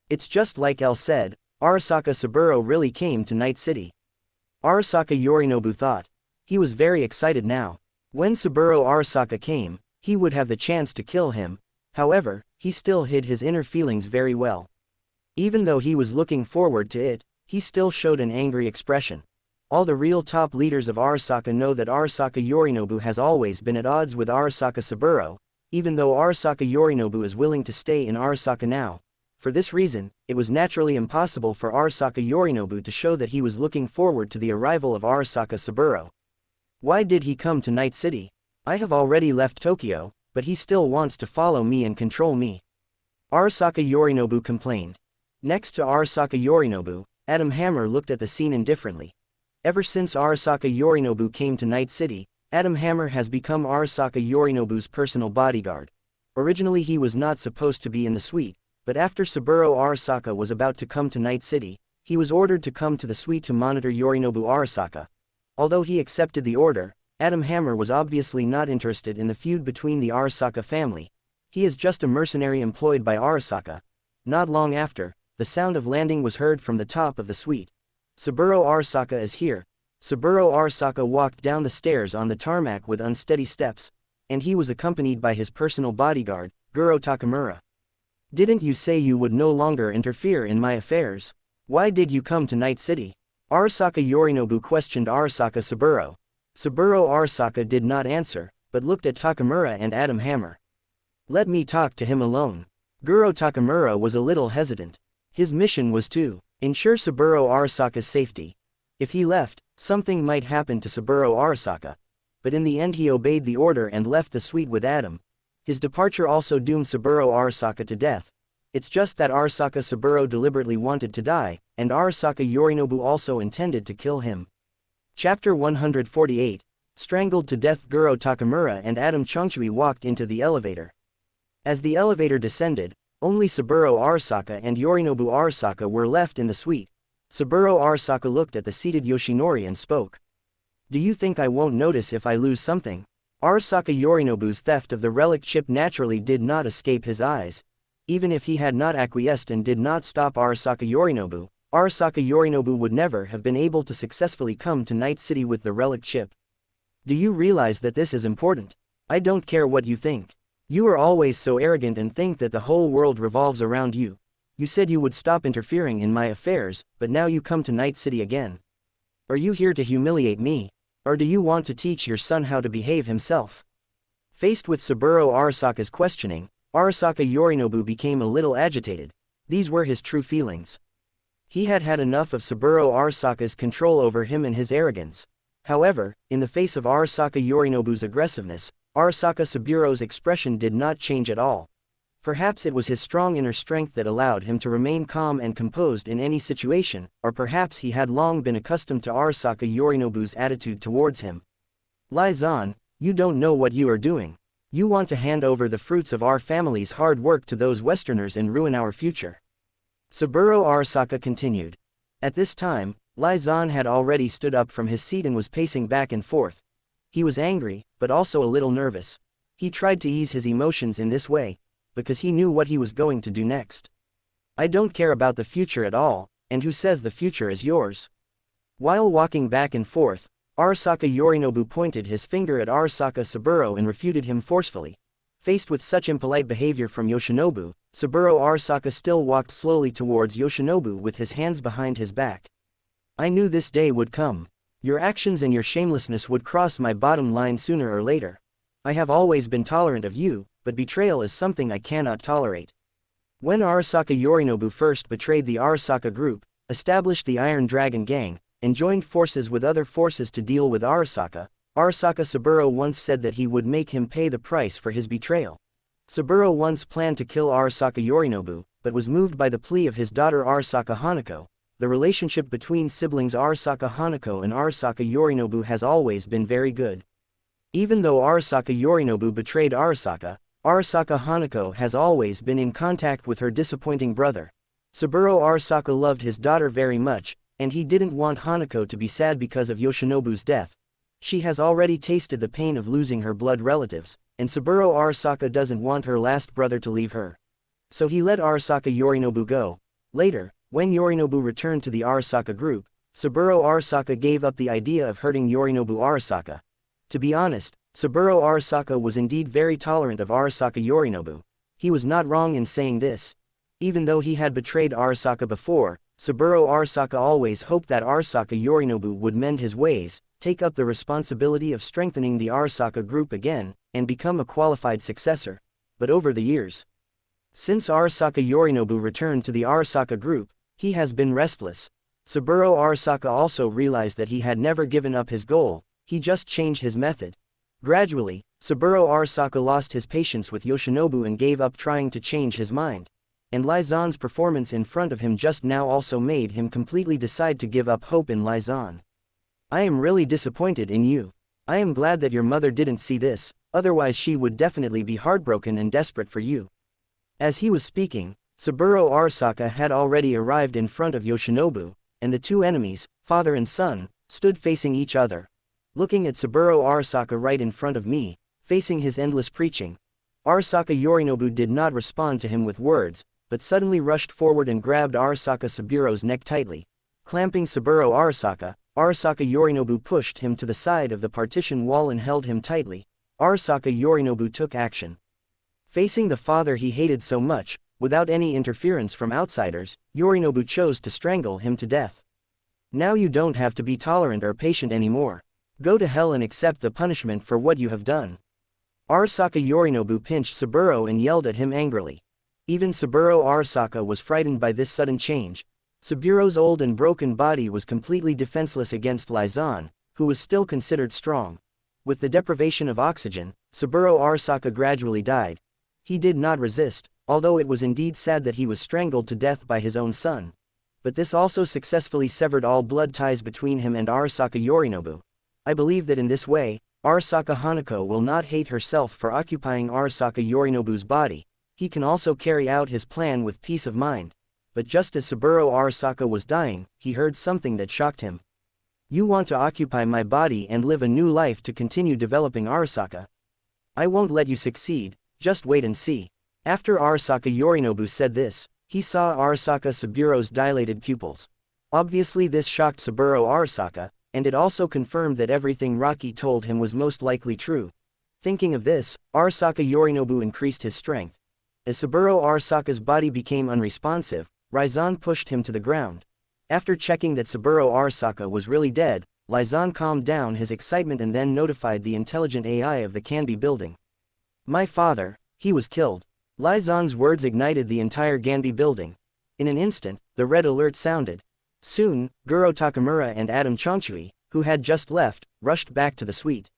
It's just like Elle said, Arasaka Saburo really came to Night City. Arasaka Yorinobu thought. He was very excited now. When Saburo Arasaka came, he would have the chance to kill him. However, he still hid his inner feelings very well. Even though he was looking forward to it, he still showed an angry expression. All the real top leaders of Arasaka know that Arasaka Yorinobu has always been at odds with Arasaka Saburo, even though Arasaka Yorinobu is willing to stay in Arasaka now. For this reason, it was naturally impossible for Arasaka Yorinobu to show that he was looking forward to the arrival of Arasaka Saburo. Why did he come to Night City? I have already left Tokyo, but he still wants to follow me and control me. Arasaka Yorinobu complained. Next to Arasaka Yorinobu, Adam Hammer looked at the scene indifferently. Ever since Arasaka Yorinobu came to Night City, Adam Hammer has become Arasaka Yorinobu's personal bodyguard. Originally he was not supposed to be in the suite, but after Saburo Arasaka was about to come to Night City, he was ordered to come to the suite to monitor Yorinobu Arasaka. Although he accepted the order, Adam Hammer was obviously not interested in the feud between the Arasaka family. He is just a mercenary employed by Arasaka. Not long after, the sound of landing was heard from the top of the suite. Saburo Arasaka is here. Saburo Arasaka walked down the stairs on the tarmac with unsteady steps, and he was accompanied by his personal bodyguard, Guro Takamura. Didn't you say you would no longer interfere in my affairs? Why did you come to Night City? Arasaka Yorinobu questioned Arasaka Saburo. Saburo Arasaka did not answer, but looked at Takamura and Adam Hammer. Let me talk to him alone. Guro Takamura was a little hesitant. His mission was to ensure Saburo Arasaka's safety. If he left, something might happen to Saburo Arasaka. But in the end he obeyed the order and left the suite with Adam. His departure also doomed Saburo Arasaka to death. It's just that Arasaka Saburo deliberately wanted to die, and Arasaka Yorinobu also intended to kill him. Chapter 148. Strangled to death. Guro Takamura and Adam Chongchui walked into the elevator. As the elevator descended, only Saburo Arasaka and Yorinobu Arasaka were left in the suite. Saburo Arasaka looked at the seated Yoshinori and spoke. Do you think I won't notice if I lose something? Arasaka Yorinobu's theft of the relic chip naturally did not escape his eyes. Even if he had not acquiesced and did not stop Arasaka Yorinobu would never have been able to successfully come to Night City with the relic chip. Do you realize that this is important? I don't care what you think. You are always so arrogant and think that the whole world revolves around you. You said you would stop interfering in my affairs, but now you come to Night City again. Are you here to humiliate me? Or do you want to teach your son how to behave himself? Faced with Saburo Arasaka's questioning, Arasaka Yorinobu became a little agitated. These were his true feelings. He had had enough of Saburo Arasaka's control over him and his arrogance. However, in the face of Arasaka Yorinobu's aggressiveness, Arasaka Saburo's expression did not change at all. Perhaps it was his strong inner strength that allowed him to remain calm and composed in any situation, or perhaps he had long been accustomed to Arasaka Yorinobu's attitude towards him. Liaison, you don't know what you are doing. You want to hand over the fruits of our family's hard work to those Westerners and ruin our future. Saburo Arasaka continued. At this time, Liaison had already stood up from his seat and was pacing back and forth. He was angry, but also a little nervous. He tried to ease his emotions in this way, because he knew what he was going to do next. I don't care about the future at all, and who says the future is yours? While walking back and forth, Arasaka Yorinobu pointed his finger at Arasaka Saburo and refuted him forcefully. Faced with such impolite behavior from Yoshinobu, Saburo Arasaka still walked slowly towards Yoshinobu with his hands behind his back. I knew this day would come. Your actions and your shamelessness would cross my bottom line sooner or later. I have always been tolerant of you, but betrayal is something I cannot tolerate. When Arasaka Yorinobu first betrayed the Arasaka group, established the Iron Dragon Gang, and joined forces with other forces to deal with Arasaka, Arasaka Saburo once said that he would make him pay the price for his betrayal. Saburo once planned to kill Arasaka Yorinobu, but was moved by the plea of his daughter Arasaka Hanako. The relationship between siblings Arasaka Hanako and Arasaka Yorinobu has always been very good. Even though Arasaka Yorinobu betrayed Arasaka Hanako has always been in contact with her disappointing brother. Saburo Arasaka loved his daughter very much, and he didn't want Hanako to be sad because of Yoshinobu's death. She has already tasted the pain of losing her blood relatives, and Saburo Arasaka doesn't want her last brother to leave her. So he let Arasaka Yorinobu go. Later, when Yorinobu returned to the Arasaka group, Saburo Arasaka gave up the idea of hurting Yorinobu Arasaka. To be honest, Saburo Arasaka was indeed very tolerant of Arasaka Yorinobu. He was not wrong in saying this. Even though he had betrayed Arasaka before, Saburo Arasaka always hoped that Arasaka Yorinobu would mend his ways, take up the responsibility of strengthening the Arasaka group again, and become a qualified successor. But over the years, since Arasaka Yorinobu returned to the Arasaka group, he has been restless. Saburo Arasaka also realized that he had never given up his goal, he just changed his method. Gradually, Saburo Arasaka lost his patience with Yoshinobu and gave up trying to change his mind. And Liaison's performance in front of him just now also made him completely decide to give up hope in Liaison. I am really disappointed in you. I am glad that your mother didn't see this, otherwise she would definitely be heartbroken and desperate for you. As he was speaking, Saburo Arasaka had already arrived in front of Yoshinobu, and the two enemies, father and son, stood facing each other. Looking at Saburo Arasaka right in front of me, facing his endless preaching, Arasaka Yorinobu did not respond to him with words, but suddenly rushed forward and grabbed Arasaka Saburo's neck tightly. Clamping Saburo Arasaka, Arasaka Yorinobu pushed him to the side of the partition wall and held him tightly. Arasaka Yorinobu took action. Facing the father he hated so much, without any interference from outsiders, Yorinobu chose to strangle him to death. Now you don't have to be tolerant or patient anymore. Go to hell and accept the punishment for what you have done. Arasaka Yorinobu pinched Saburo and yelled at him angrily. Even Saburo Arasaka was frightened by this sudden change. Saburo's old and broken body was completely defenseless against Lizan, who was still considered strong. With the deprivation of oxygen, Saburo Arasaka gradually died. He did not resist, although it was indeed sad that he was strangled to death by his own son. But this also successfully severed all blood ties between him and Arasaka Yorinobu. I believe that in this way, Arasaka Hanako will not hate herself for occupying Arasaka Yorinobu's body. He can also carry out his plan with peace of mind. But just as Saburo Arasaka was dying, he heard something that shocked him. You want to occupy my body and live a new life to continue developing Arasaka? I won't let you succeed, just wait and see. After Arasaka Yorinobu said this, he saw Arasaka Saburo's dilated pupils. Obviously this shocked Saburo Arasaka, and it also confirmed that everything Rocky told him was most likely true. Thinking of this, Arasaka Yorinobu increased his strength. As Saburo Arasaka's body became unresponsive, Lizan pushed him to the ground. After checking that Saburo Arasaka was really dead, Lizan calmed down his excitement and then notified the intelligent AI of the Ganbi building. My father, he was killed. Lizan's words ignited the entire Ganbi building. In an instant, the red alert sounded. Soon, Guro Takamura and Adam Chonchui, who had just left, rushed back to the suite.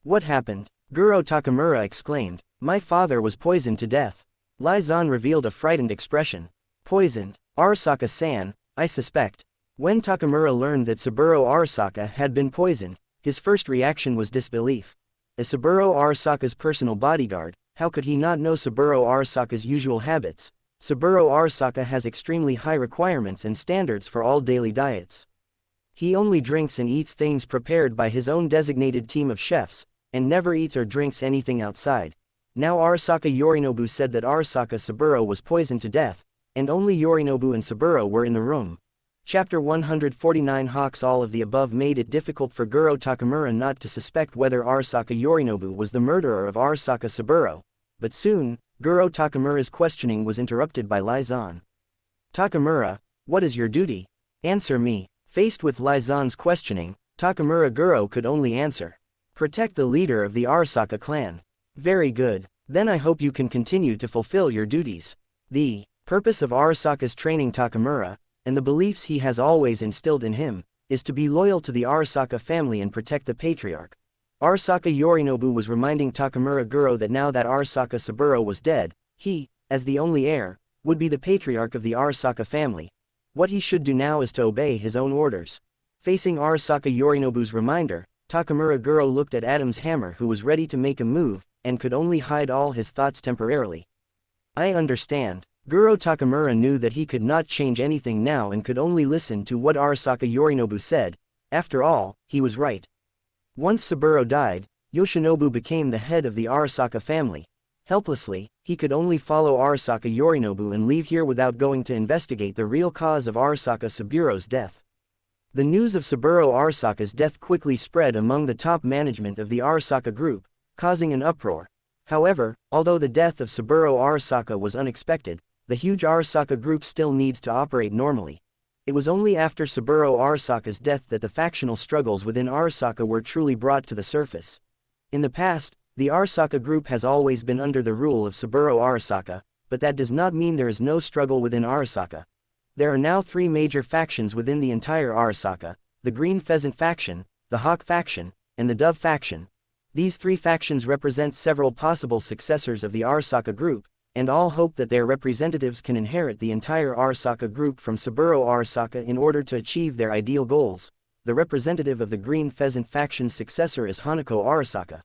What happened? Guro Takamura exclaimed. My father was poisoned to death. Lizan revealed a frightened expression. Poisoned? Arasaka-san, I suspect. When Takamura learned that Saburo Arasaka had been poisoned, his first reaction was disbelief. As Saburo Arasaka's personal bodyguard, how could he not know Saburo Arasaka's usual habits? Saburo Arasaka has extremely high requirements and standards for all daily diets. He only drinks and eats things prepared by his own designated team of chefs, and never eats or drinks anything outside. Now Arasaka Yorinobu said that Arasaka Saburo was poisoned to death, and only Yorinobu and Saburo were in the room. Chapter 149 Hawks. All of the above made it difficult for Guro Takamura not to suspect whether Arasaka Yorinobu was the murderer of Arasaka Saburo. But soon, Guro Takamura's questioning was interrupted by Lizan. Takamura, what is your duty? Answer me. Faced with Lizan's questioning, Takamura Guro could only answer. Protect the leader of the Arasaka clan. Very good. Then I hope you can continue to fulfill your duties. The purpose of Arasaka's training Takamura, and the beliefs he has always instilled in him, is to be loyal to the Arasaka family and protect the patriarch. Arasaka Yorinobu was reminding Takamura Guro that now that Arasaka Saburo was dead, he, as the only heir, would be the patriarch of the Arasaka family. What he should do now is to obey his own orders. Facing Arasaka Yorinobu's reminder, Takamura Guro looked at Adam's hammer, who was ready to make a move, and could only hide all his thoughts temporarily. I understand. Guro Takamura knew that he could not change anything now and could only listen to what Arasaka Yorinobu said. After all, he was right. Once Saburo died, Yoshinobu became the head of the Arasaka family. Helplessly, he could only follow Arasaka Yorinobu and leave here without going to investigate the real cause of Arasaka Saburo's death. The news of Saburo Arasaka's death quickly spread among the top management of the Arasaka group, causing an uproar. However, although the death of Saburo Arasaka was unexpected, the huge Arasaka group still needs to operate normally. It was only after Saburo Arasaka's death that the factional struggles within Arasaka were truly brought to the surface. In the past, the Arasaka group has always been under the rule of Saburo Arasaka, but that does not mean there is no struggle within Arasaka. There are now three major factions within the entire Arasaka: the Green Pheasant faction, the Hawk faction, and the Dove faction. These three factions represent several possible successors of the Arasaka group, and all hope that their representatives can inherit the entire Arasaka group from Saburo Arasaka in order to achieve their ideal goals. The representative of the Green Pheasant faction's successor is Hanako Arasaka.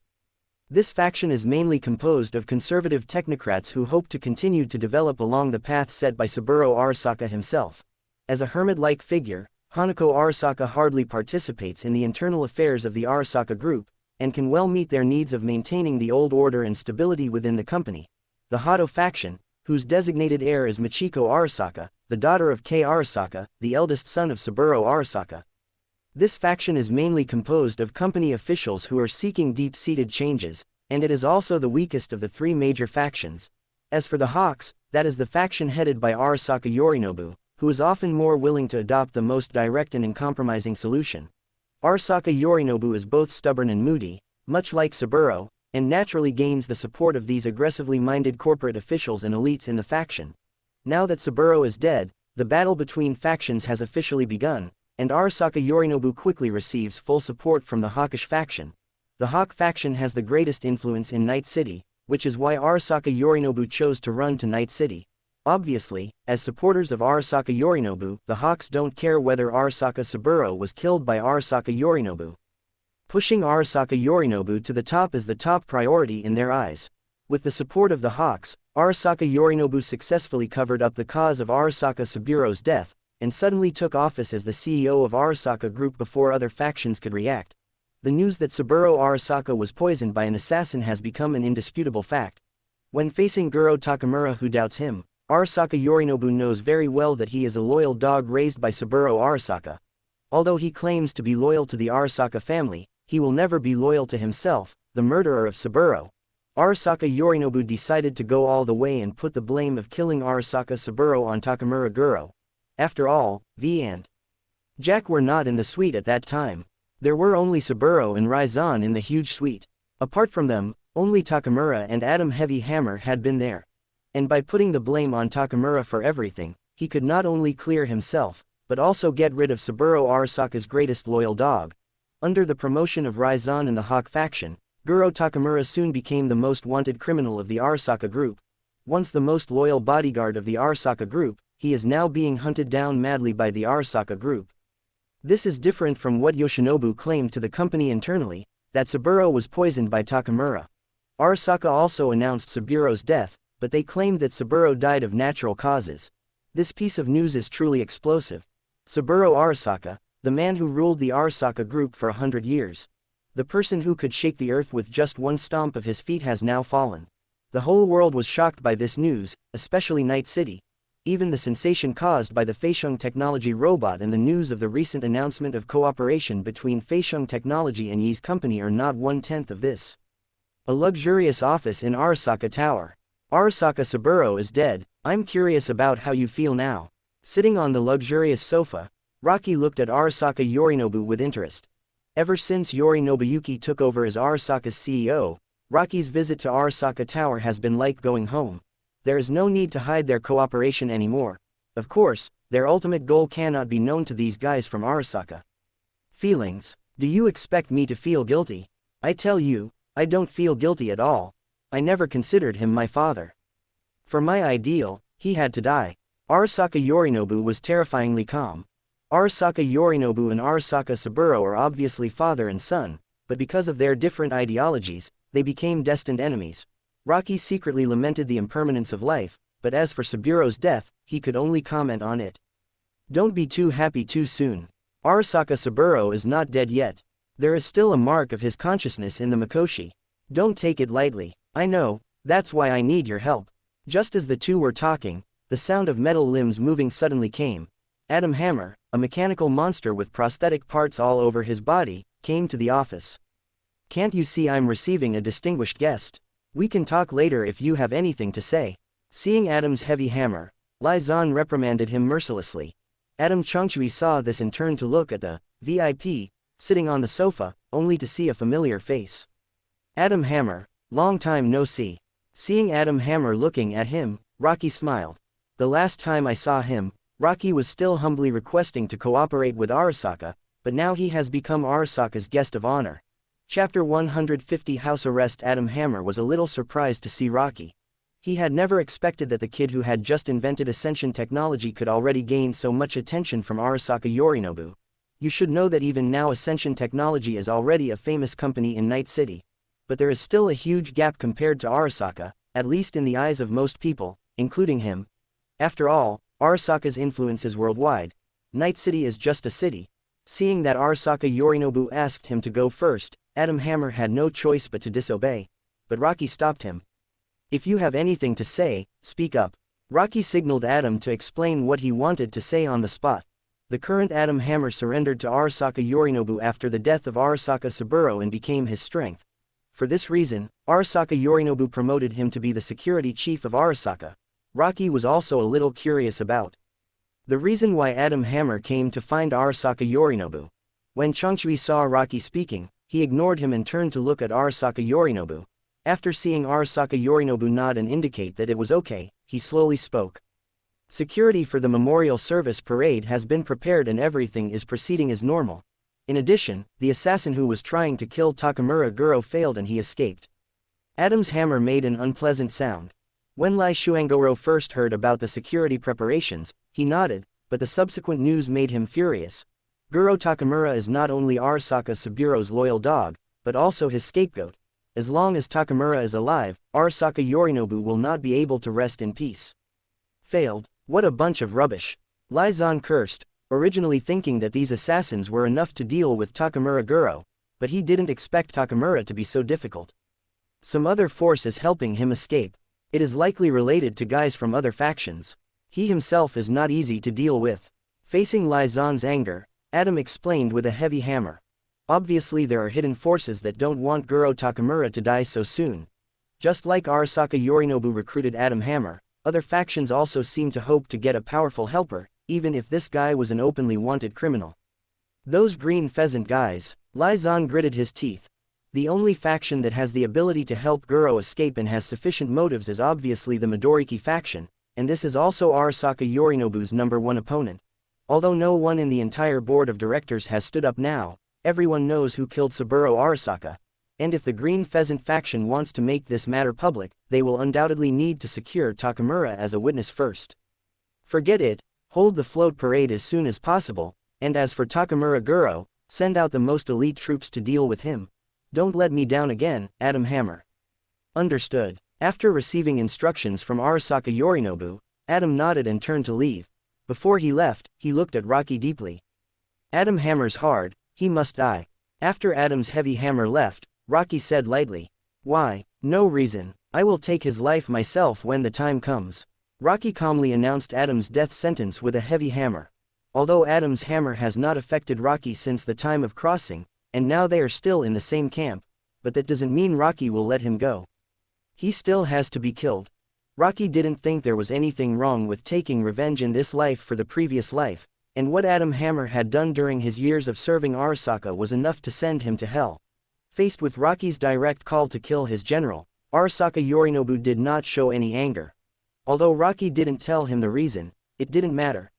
This faction is mainly composed of conservative technocrats who hope to continue to develop along the path set by Saburo Arasaka himself. As a hermit-like figure, Hanako Arasaka hardly participates in the internal affairs of the Arasaka group, and can well meet their needs of maintaining the old order and stability within the company. The Hado faction, whose designated heir is Michiko Arasaka, the daughter of Kei Arasaka, the eldest son of Saburo Arasaka. This faction is mainly composed of company officials who are seeking deep-seated changes, and it is also the weakest of the three major factions. As for the Hawks, that is the faction headed by Arasaka Yorinobu, who is often more willing to adopt the most direct and uncompromising solution. Arasaka Yorinobu is both stubborn and moody, much like Saburo, and naturally gains the support of these aggressively minded corporate officials and elites in the faction. Now that Saburo is dead, the battle between factions has officially begun, and Arasaka Yorinobu quickly receives full support from the Hawkish faction. The Hawk faction has the greatest influence in Night City, which is why Arasaka Yorinobu chose to run to Night City. Obviously, as supporters of Arasaka Yorinobu, the Hawks don't care whether Arasaka Saburo was killed by Arasaka Yorinobu. Pushing Arasaka Yorinobu to the top is the top priority in their eyes. With the support of the Hawks, Arasaka Yorinobu successfully covered up the cause of Arasaka Saburo's death, and suddenly took office as the CEO of Arasaka Group before other factions could react. The news that Saburo Arasaka was poisoned by an assassin has become an indisputable fact. When facing Guro Takamura, who doubts him, Arasaka Yorinobu knows very well that he is a loyal dog raised by Saburo Arasaka. Although he claims to be loyal to the Arasaka family, he will never be loyal to himself, the murderer of Saburo. Arasaka Yorinobu decided to go all the way and put the blame of killing Arasaka Saburo on Takamura Guro. After all, V and Jack were not in the suite at that time. There were only Saburo and Raizan in the huge suite. Apart from them, only Takamura and Adam Heavy Hammer had been there. And by putting the blame on Takamura for everything, he could not only clear himself, but also get rid of Saburo Arasaka's greatest loyal dog. Under the promotion of Raizan and the Hawk faction, Guro Takamura soon became the most wanted criminal of the Arasaka Group. Once the most loyal bodyguard of the Arasaka Group, he is now being hunted down madly by the Arasaka Group. This is different from what Yoshinobu claimed to the company internally, that Saburo was poisoned by Takamura. Arasaka also announced Saburo's death, but they claimed that Saburo died of natural causes. This piece of news is truly explosive. Saburo Arasaka, the man who ruled the Arasaka Group for 100 years. The person who could shake the earth with just one stomp of his feet has now fallen. The whole world was shocked by this news, especially Night City. Even the sensation caused by the Feixiong Technology robot and the news of the recent announcement of cooperation between Feixiong Technology and Yi's company are not 1/10 of this. A luxurious office in Arasaka Tower. Arasaka Saburo is dead. I'm curious about how you feel now. Sitting on the luxurious sofa, Rocky looked at Arasaka Yorinobu with interest. Ever since Yori Nobuyuki took over as Arasaka's CEO, Rocky's visit to Arasaka Tower has been like going home. There is no need to hide their cooperation anymore. Of course, their ultimate goal cannot be known to these guys from Arasaka. Feelings. Do you expect me to feel guilty? I tell you, I don't feel guilty at all. I never considered him my father. For my ideal, he had to die. Arasaka Yorinobu was terrifyingly calm. Arasaka Yorinobu and Arasaka Saburo are obviously father and son, but because of their different ideologies, they became destined enemies. Rocky secretly lamented the impermanence of life, but as for Saburo's death, he could only comment on it. Don't be too happy too soon. Arasaka Saburo is not dead yet. There is still a mark of his consciousness in the Mikoshi. Don't take it lightly. I know, that's why I need your help. Just as the two were talking, the sound of metal limbs moving suddenly came. Adam Hammer, a mechanical monster with prosthetic parts all over his body, came to the office. Can't you see I'm receiving a distinguished guest? We can talk later if you have anything to say. Seeing Adam's heavy hammer, Lai Zan reprimanded him mercilessly. Adam Chongchui saw this and turned to look at the VIP, sitting on the sofa, only to see a familiar face. Adam Hammer, long time no see. Seeing Adam Hammer looking at him, Rocky smiled. The last time I saw him, Rocky was still humbly requesting to cooperate with Arasaka, but now he has become Arasaka's guest of honor. Chapter 150 House Arrest. Adam Hammer was a little surprised to see Rocky. He had never expected that the kid who had just invented Ascension technology could already gain so much attention from Arasaka Yorinobu. You should know that even now Ascension Technology is already a famous company in Night City. But there is still a huge gap compared to Arasaka, at least in the eyes of most people, including him. After all, Arasaka's influence is worldwide. Night City is just a city. Seeing that Arasaka Yorinobu asked him to go first, Adam Hammer had no choice but to disobey. But Rocky stopped him. If you have anything to say, speak up. Rocky signaled Adam to explain what he wanted to say on the spot. The current Adam Hammer surrendered to Arasaka Yorinobu after the death of Arasaka Saburo and became his strength. For this reason, Arasaka Yorinobu promoted him to be the security chief of Arasaka. Rocky was also a little curious about the reason why Adam Hammer came to find Arasaka Yorinobu. When Chongchui saw Rocky speaking, he ignored him and turned to look at Arasaka Yorinobu. After seeing Arasaka Yorinobu nod and indicate that it was okay, he slowly spoke. Security for the memorial service parade has been prepared and everything is proceeding as normal. In addition, the assassin who was trying to kill Takamura Guro failed and he escaped. Adam's hammer made an unpleasant sound. When Lai Shuangoro first heard about the security preparations, he nodded, but the subsequent news made him furious. Guro Takamura is not only Arasaka Saburo's loyal dog, but also his scapegoat. As long as Takamura is alive, Arasaka Yorinobu will not be able to rest in peace. Failed? What a bunch of rubbish. Lai Zan cursed, originally thinking that these assassins were enough to deal with Takamura Guro, but he didn't expect Takamura to be so difficult. Some other force is helping him escape. It is likely related to guys from other factions. He himself is not easy to deal with. Facing Lai Zan's anger, Adam explained with a heavy hammer. Obviously there are hidden forces that don't want Guro Takamura to die so soon. Just like Arasaka Yorinobu recruited Adam Hammer, other factions also seem to hope to get a powerful helper, even if this guy was an openly wanted criminal. Those green pheasant guys. Lai Zan gritted his teeth. The only faction that has the ability to help Guro escape and has sufficient motives is obviously the Midoriki faction, and this is also Arasaka Yorinobu's #1 opponent. Although no one in the entire board of directors has stood up now, everyone knows who killed Saburo Arasaka. And if the Green Pheasant faction wants to make this matter public, they will undoubtedly need to secure Takamura as a witness first. Forget it, hold the float parade as soon as possible, and as for Takamura Guro, send out the most elite troops to deal with him. Don't let me down again, Adam Hammer. Understood. After receiving instructions from Arasaka Yorinobu, Adam nodded and turned to leave. Before he left, he looked at Rocky deeply. Adam Hammer's hard, he must die. After Adam's heavy hammer left, Rocky said lightly. Why? No reason. I will take his life myself when the time comes. Rocky calmly announced Adam's death sentence with a heavy hammer. Although Adam's hammer has not affected Rocky since the time of crossing, and now they are still in the same camp, but that doesn't mean Rocky will let him go. He still has to be killed. Rocky didn't think there was anything wrong with taking revenge in this life for the previous life, and what Adam Hammer had done during his years of serving Arasaka was enough to send him to hell. Faced with Rocky's direct call to kill his general, Arasaka Yorinobu did not show any anger. Although Rocky didn't tell him the reason, it didn't matter.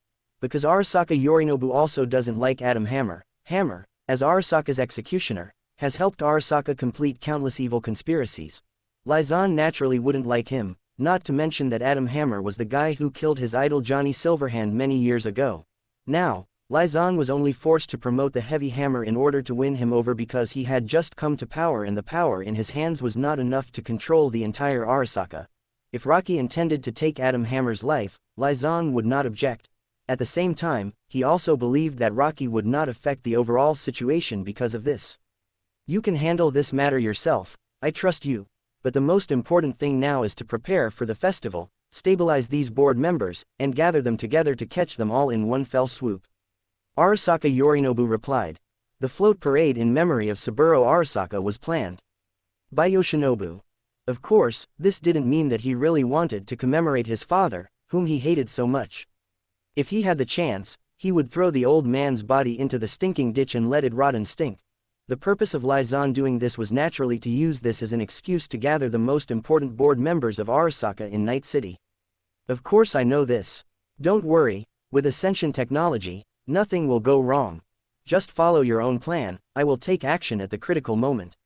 Because Arasaka Yorinobu also doesn't like Adam Hammer. Hammer, as Arasaka's executioner, has helped Arasaka complete countless evil conspiracies. Lai Zan naturally wouldn't like him, not to mention that Adam Hammer was the guy who killed his idol Johnny Silverhand many years ago. Now, Lai Zan was only forced to promote the heavy hammer in order to win him over because he had just come to power and the power in his hands was not enough to control the entire Arasaka. If Rocky intended to take Adam Hammer's life, Lai Zan would not object. At the same time, he also believed that Rocky would not affect the overall situation because of this. You can handle this matter yourself, I trust you. But the most important thing now is to prepare for the festival, stabilize these board members, and gather them together to catch them all in one fell swoop. Arasaka Yorinobu replied. The float parade in memory of Saburo Arasaka was planned by Yoshinobu. Of course, this didn't mean that he really wanted to commemorate his father, whom he hated so much. If he had the chance, he would throw the old man's body into the stinking ditch and let it rot and stink. The purpose of Lai Zan doing this was naturally to use this as an excuse to gather the most important board members of Arasaka in Night City. Of course I know this. Don't worry, with Ascension technology, nothing will go wrong. Just follow your own plan, I will take action at the critical moment.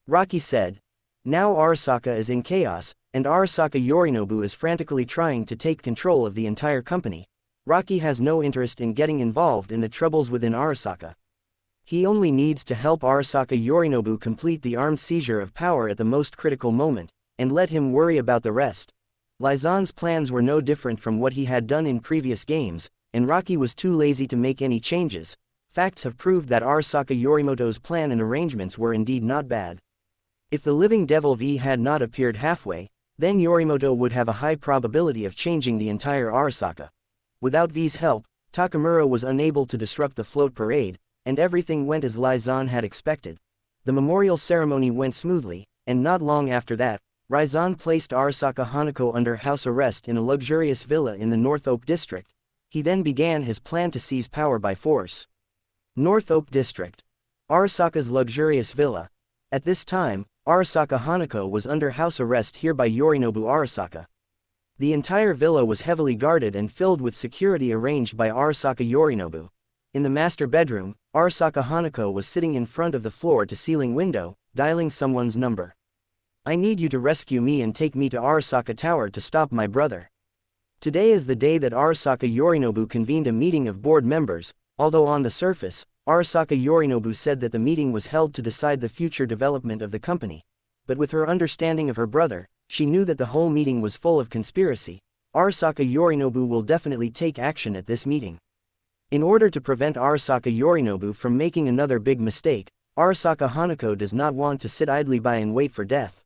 Rocky said. Now Arasaka is in chaos, and Arasaka Yorinobu is frantically trying to take control of the entire company. Rocky has no interest in getting involved in the troubles within Arasaka. He only needs to help Arasaka Yorinobu complete the armed seizure of power at the most critical moment, and let him worry about the rest. Lai Zan's plans were no different from what he had done in previous games, and Rocky was too lazy to make any changes. Facts have proved that Arasaka Yorimoto's plan and arrangements were indeed not bad. If the living devil V had not appeared halfway, Then Yorimoto would have a high probability of changing the entire Arasaka. Without V's help, Takamura was unable to disrupt the float parade, and everything went as Raizan had expected. The memorial ceremony went smoothly, and not long after that, Raizan placed Arasaka Hanako under house arrest in a luxurious villa in the North Oak District. He then began his plan to seize power by force. North Oak District. Arasaka's luxurious villa. At this time, Arasaka Hanako was under house arrest here by Yorinobu Arasaka. The entire villa was heavily guarded and filled with security arranged by Arasaka Yorinobu. In the master bedroom, Arasaka Hanako was sitting in front of the floor-to-ceiling window, dialing someone's number. "I need you to rescue me and take me to Arasaka Tower to stop my brother." Today is the day that Arasaka Yorinobu convened a meeting of board members, although on the surface, Arasaka Yorinobu said that the meeting was held to decide the future development of the company. But with her understanding of her brother, she knew that the whole meeting was full of conspiracy. Arasaka Yorinobu will definitely take action at this meeting. In order to prevent Arasaka Yorinobu from making another big mistake, Arasaka Hanako does not want to sit idly by and wait for death.